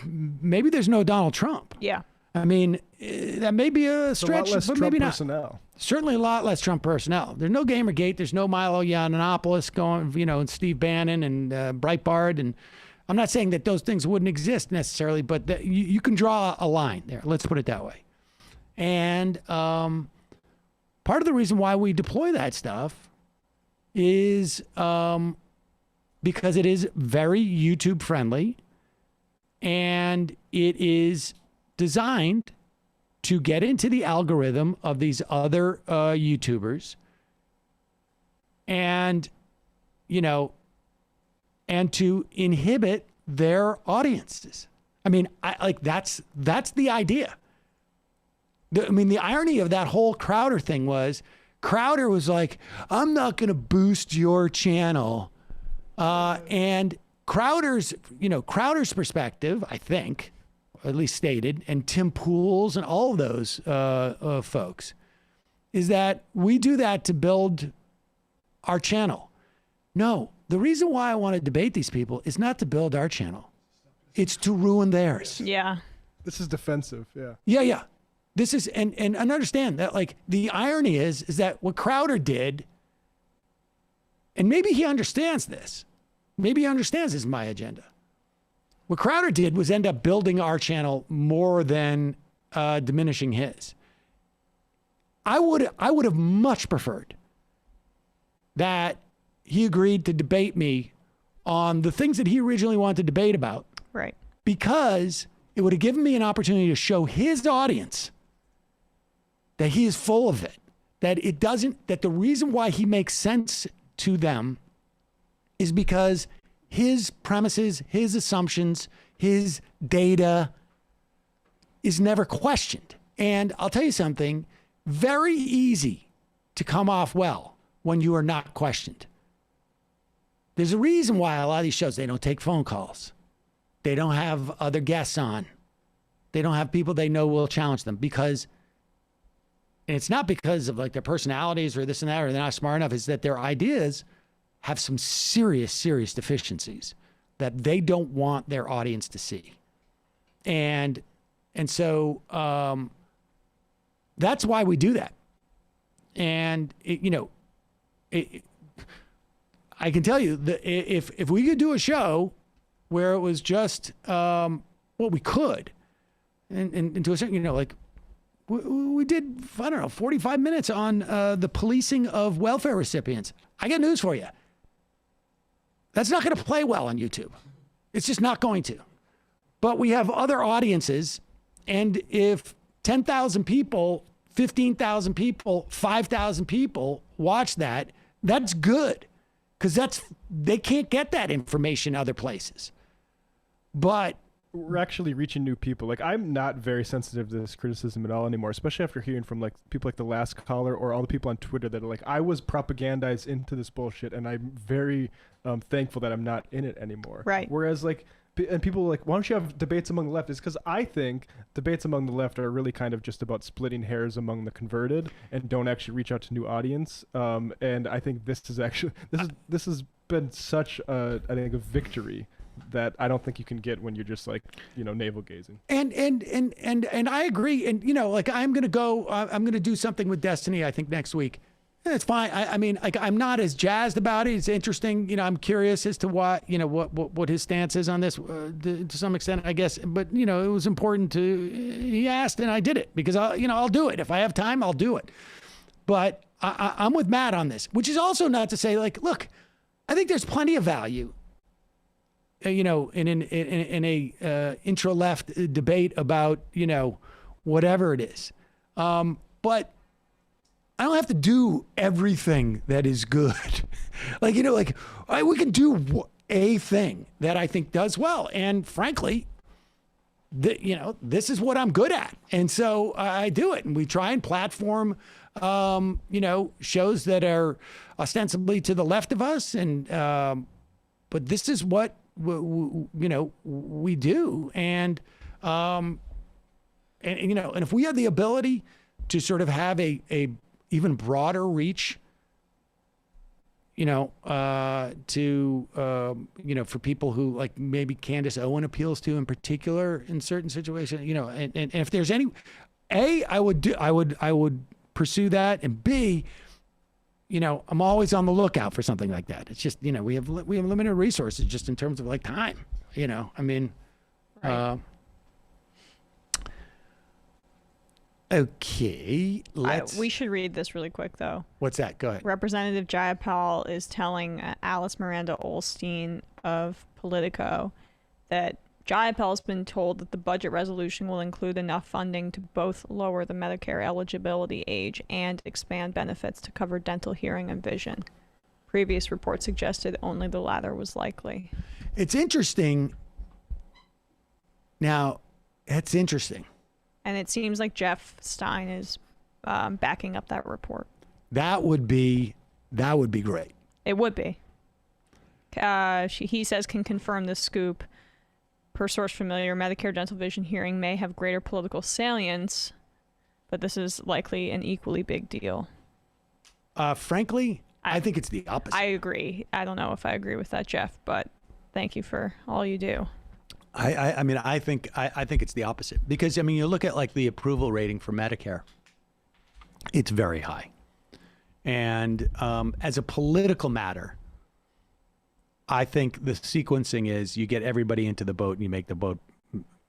maybe there's no Donald Trump. Yeah. I mean, that may be a stretch, less but Trump maybe not. personnel. Certainly a lot less Trump personnel. There's no Gamergate. There's no Milo Yiannopoulos going, you know, and Steve Bannon and Breitbart. And I'm not saying that those things wouldn't exist necessarily, but you can draw a line there. Let's put it that way. And part of the reason why we deploy that stuff is because it is very YouTube friendly, and it is designed to get into the algorithm of these other YouTubers and, you know, and to inhibit their audiences. I mean, that's the idea. The irony of that whole Crowder thing was Crowder was like, I'm not going to boost your channel. And Crowder's perspective, I think, at least stated, and Tim Pool's and all of those folks, is that we do that to build our channel. No, the reason why I want to debate these people is not to build our channel. It's to ruin theirs. Yeah. This is defensive, yeah. Yeah. This is, and understand that, like, the irony is that what Crowder did, and maybe he understands this. Maybe he understands this is my agenda. What Crowder did was end up building our channel more than diminishing his. I would have much preferred that he agreed to debate me on the things that he originally wanted to debate about. Right. Because it would have given me an opportunity to show his audience that he is full of it, that the reason why he makes sense to them is because his premises, his assumptions, his data is never questioned. And I'll tell you something, very easy to come off well when you are not questioned. There's a reason why a lot of these shows, they don't take phone calls. They don't have other guests on. They don't have people they know will challenge them, because, and it's not because of like their personalities or this and that, or they're not smart enough, it's that their ideas have some serious deficiencies that they don't want their audience to see. And so that's why we do that. And, I can tell you that if we could do a show where it was just, we could, and to a certain, like, we did, 45 minutes on the policing of welfare recipients. I got news for you. That's not going to play well on YouTube. It's just not going to. But we have other audiences, and if 10,000 people, 15,000 people, 5,000 people watch that, that's good, because they can't get that information other places. But we're actually reaching new people. Like, I'm not very sensitive to this criticism at all anymore, especially after hearing from like people like the last caller or all the people on Twitter that are like, I was propagandized into this bullshit, and I'm very thankful that I'm not in it anymore. Right. Whereas like, and people are like, why don't you have debates among the left? It's because I think debates among the left are really kind of just about splitting hairs among the converted and don't actually reach out to new audience. And I think this is actually, this has been such I think a victory that I don't think you can get when you're just like, navel gazing. And I agree. And like I'm gonna do something with Destiny, I think, next week. It's fine. I mean, like, I'm not as jazzed about it. It's interesting. I'm curious as to what his stance is on this to some extent, I guess. But, it was important he asked and I did it because I'll do it. If I have time, I'll do it. But I'm with Matt on this, which is also not to say, like, look, I think there's plenty of value, in a intra-left debate about, whatever it is. But I don't have to do everything that is good. We can do a thing that I think does well. And frankly, this is what I'm good at. And so I do it. And we try and platform, shows that are ostensibly to the left of us. And, but this is what, we do. And if we have the ability to sort of have a even broader reach, for people who like maybe Candace Owen appeals to in particular in certain situations, and if there's any, I would pursue that, and B, I'm always on the lookout for something like that. It's just, we have limited resources just in terms of like time, Right. Okay, we should read this really quick, though. What's that? Go ahead. Representative Jayapal is telling Alice Miranda Olstein of Politico that Jayapal has been told that the budget resolution will include enough funding to both lower the Medicare eligibility age and expand benefits to cover dental, hearing, and vision. Previous reports suggested only the latter was likely. It's interesting. Now, it's interesting. And it seems like Jeff Stein is backing up that report. That would be great. It would be. He says can confirm this scoop. Per source familiar, Medicare, dental, vision, hearing may have greater political salience, but this is likely an equally big deal. Frankly, I think it's the opposite. I agree. I don't know if I agree with that, Jeff, but thank you for all you do. I mean, I think it's the opposite because, you look at like the approval rating for Medicare, it's very high. And as a political matter, I think the sequencing is you get everybody into the boat and you make the boat.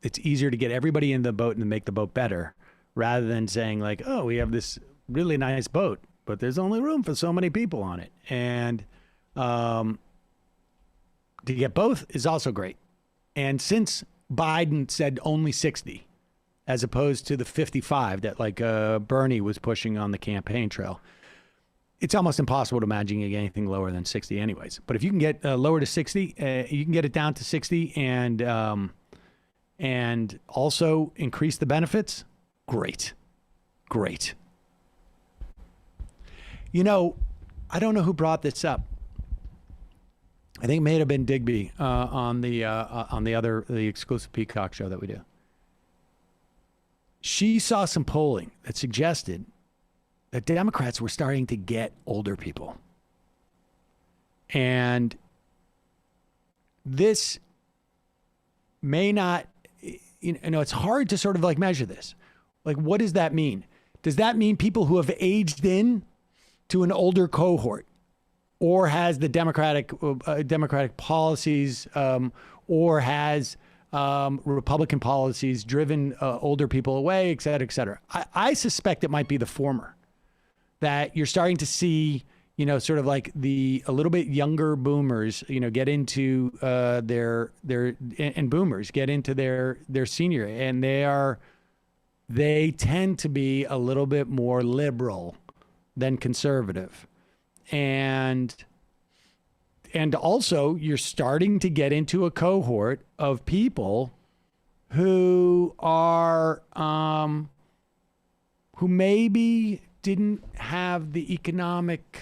It's easier to get everybody in the boat and make the boat better rather than saying like, oh, we have this really nice boat, but there's only room for so many people on it. And to get both is also great. And since Biden said only 60, as opposed to the 55 that like Bernie was pushing on the campaign trail, it's almost impossible to imagine you get anything lower than 60 anyways. But if you can get lower to 60, you can get it down to 60 and also increase the benefits. Great. I don't know who brought this up. I think it may have been Digby on the exclusive Peacock show that we do. She saw some polling that suggested that Democrats were starting to get older people. And this may not, it's hard to sort of like measure this. Like, what does that mean? Does that mean people who have aged in to an older cohort? Or has the Democratic policies, or has Republican policies driven older people away, et cetera, et cetera? I suspect it might be the former. That you're starting to see, sort of like a little bit younger boomers, get into boomers get into their senior, and they tend to be a little bit more liberal than conservative. And also you're starting to get into a cohort of people who are who maybe didn't have the economic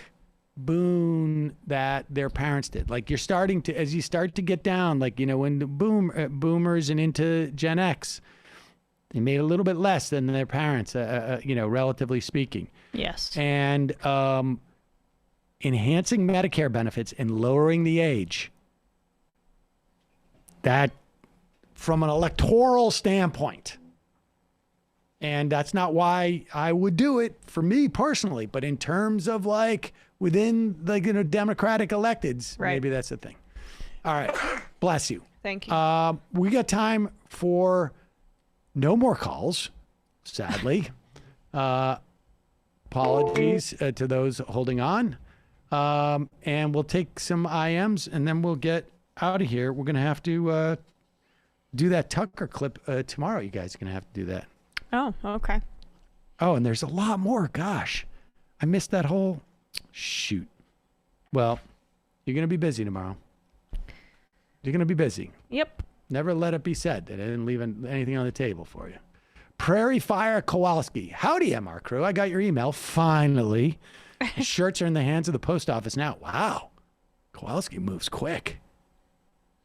boon that their parents did. Like you're starting to, as you start to get down, like, when the boomers and into Gen X, they made a little bit less than their parents, relatively speaking. Yes. And enhancing Medicare benefits and lowering the age that from an electoral standpoint. And that's not why I would do it for me personally, but in terms of like within the Democratic electeds, maybe that's the thing. All right. Bless you. Thank you. We got time for no more calls, sadly. Apologies to those holding on. And we'll take some IMs and then we'll get out of here. We're going to have to do that Tucker clip tomorrow. You guys are going to have to do that. Oh, okay. Oh, and there's a lot more. Gosh, I missed that whole shoot. Well, you're going to be busy tomorrow. You're going to be busy. Yep. Never let it be said that I didn't leave anything on the table for you. Prairie Fire Kowalski. Howdy, MR crew. I got your email. Finally. Shirts are in the hands of the post office now. Wow. Kowalski moves quick.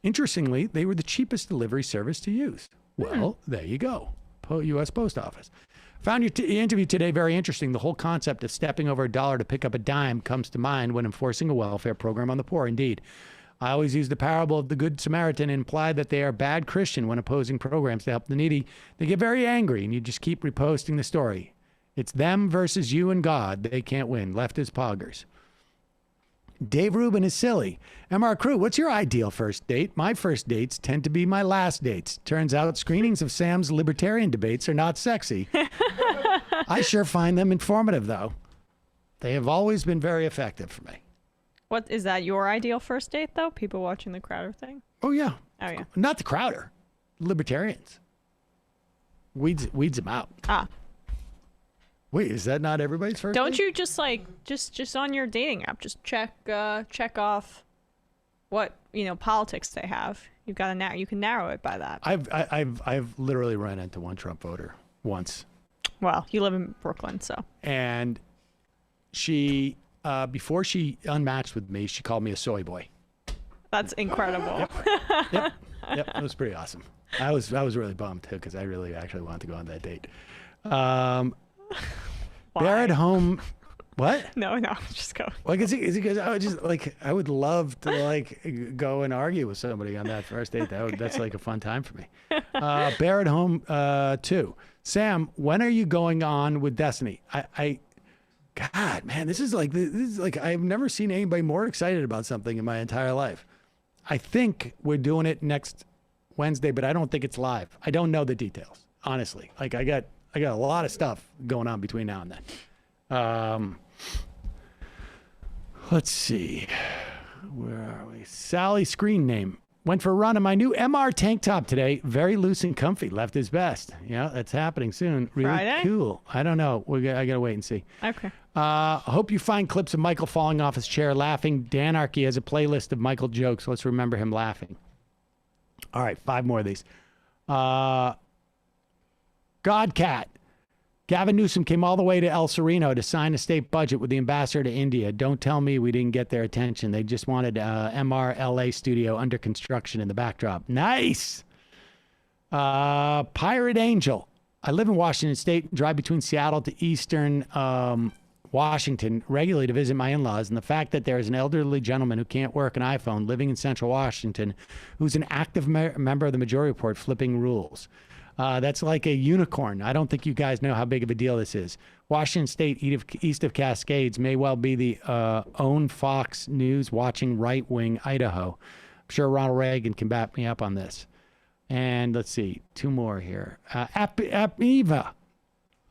Interestingly, they were the cheapest delivery service to use. Well, there you go. U.S. Post Office. Found your interview today very interesting. The whole concept of stepping over $1 to pick up a dime comes to mind when enforcing a welfare program on the poor. Indeed. I always use the parable of the Good Samaritan and imply that they are bad Christian when opposing programs to help the needy. They get very angry and you just keep reposting the story. It's them versus you and God. They can't win. Left is poggers. Dave Rubin is silly. MR Crew, what's your ideal first date? My first dates tend to be my last dates. Turns out screenings of Sam's libertarian debates are not sexy. I sure find them informative, though. They have always been very effective for me. What is that your ideal first date, though? People watching the Crowder thing? Oh, yeah. Oh, yeah. Not the Crowder. Libertarians. Weeds them out. Ah. Wait, is that not everybody's first Don't date? you just like just on your dating app just check off what politics they have? You've got to you can narrow it by that. I've literally run into one Trump voter once. Well, you live in Brooklyn, so. And she before she unmatched with me, she called me a soy boy. That's incredible. Yep. It was pretty awesome. I was really bummed too because I really actually wanted to go on that date. Barrett Home, what? No, just go. Like, is it because I would just like I would love to like go and argue with somebody on that first date. That's like a fun time for me. Barrett Home 2. Sam, when are you going on with Destiny? God, man, this is like I've never seen anybody more excited about something in my entire life. I think we're doing it next Wednesday, but I don't think it's live. I don't know the details, honestly. Like I got a lot of stuff going on between now and then. Let's see. Where are we? Sally screen name. Went for a run in my new MR tank top today. Very loose and comfy. Left his best. Yeah, that's happening soon. Really Friday? Cool. I don't know. I got to wait and see. Okay. Hope you find clips of Michael falling off his chair laughing. Danarchy has a playlist of Michael jokes. Let's remember him laughing. All right, 5 more of these. Godcat. Gavin Newsom came all the way to El Sereno to sign a state budget with the ambassador to India. Don't tell me we didn't get their attention. They just wanted MRLA studio under construction in the backdrop. Nice. Pirate Angel. I live in Washington State, drive between Seattle to Eastern Washington regularly to visit my in-laws. And the fact that there is an elderly gentleman who can't work an iPhone living in Central Washington who's an active member of the Majority Report flipping rules. That's like a unicorn. I don't think you guys know how big of a deal this is. Washington State, east of Cascades, may well be the own Fox News watching right-wing Idaho. I'm sure Ronald Reagan can back me up on this. And let's see, 2 more here. Apneva.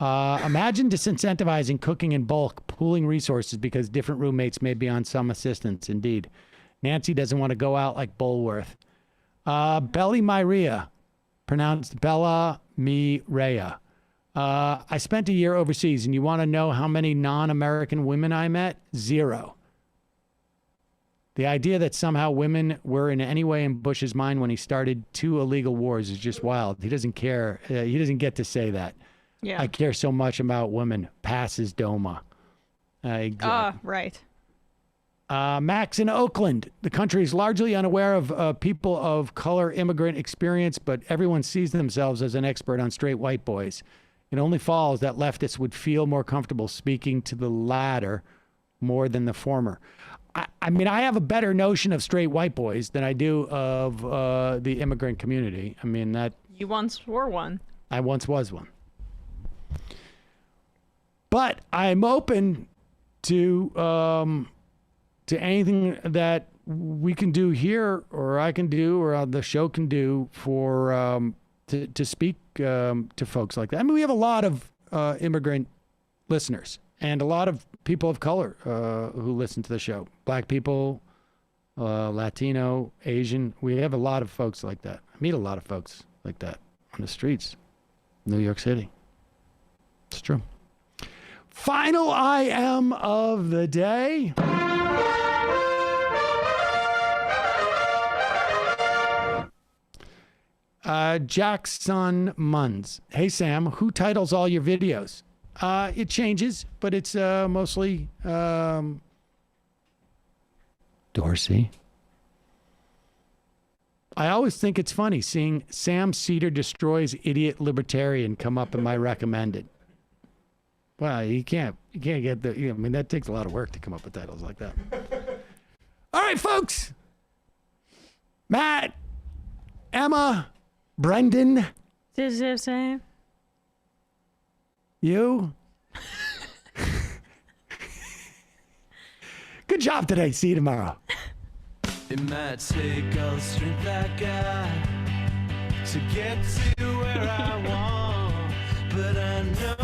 Imagine disincentivizing cooking in bulk, pooling resources because different roommates may be on some assistance. Indeed. Nancy doesn't want to go out like Bulworth. Belly Myria. Pronounced Bella Mi Rea. I spent a year overseas, and you want to know how many non-American women I met? 0. The idea that somehow women were in any way in Bush's mind when he started 2 illegal wars is just wild. He doesn't care. He doesn't get to say that. Yeah. I care so much about women. Passes Doma. Exactly. Right. Max in Oakland. The country is largely unaware of people of color immigrant experience, but everyone sees themselves as an expert on straight white boys. It only follows that leftists would feel more comfortable speaking to the latter more than the former. I mean, I have a better notion of straight white boys than I do of the immigrant community. I mean, that... You once were one. I once was one. But I'm open to anything that we can do here, or I can do, or the show can do for to speak to folks like that. I mean, we have a lot of immigrant listeners and a lot of people of color who listen to the show. Black people, Latino, Asian. We have a lot of folks like that. I meet a lot of folks like that on the streets, New York City. It's true. Final IM of the day. Jackson Munns. Hey, Sam, who titles all your videos? It changes, but it's mostly Dorsey. I always think it's funny seeing Sam Seder destroys idiot libertarian come up in my recommended. Well, you can't get the, I mean, that takes a lot of work to come up with titles like that. All right, folks. Matt, Emma, Brendan. Sam. You. Good job today. See you tomorrow. It might take all the strength I got to get to where I want, but I know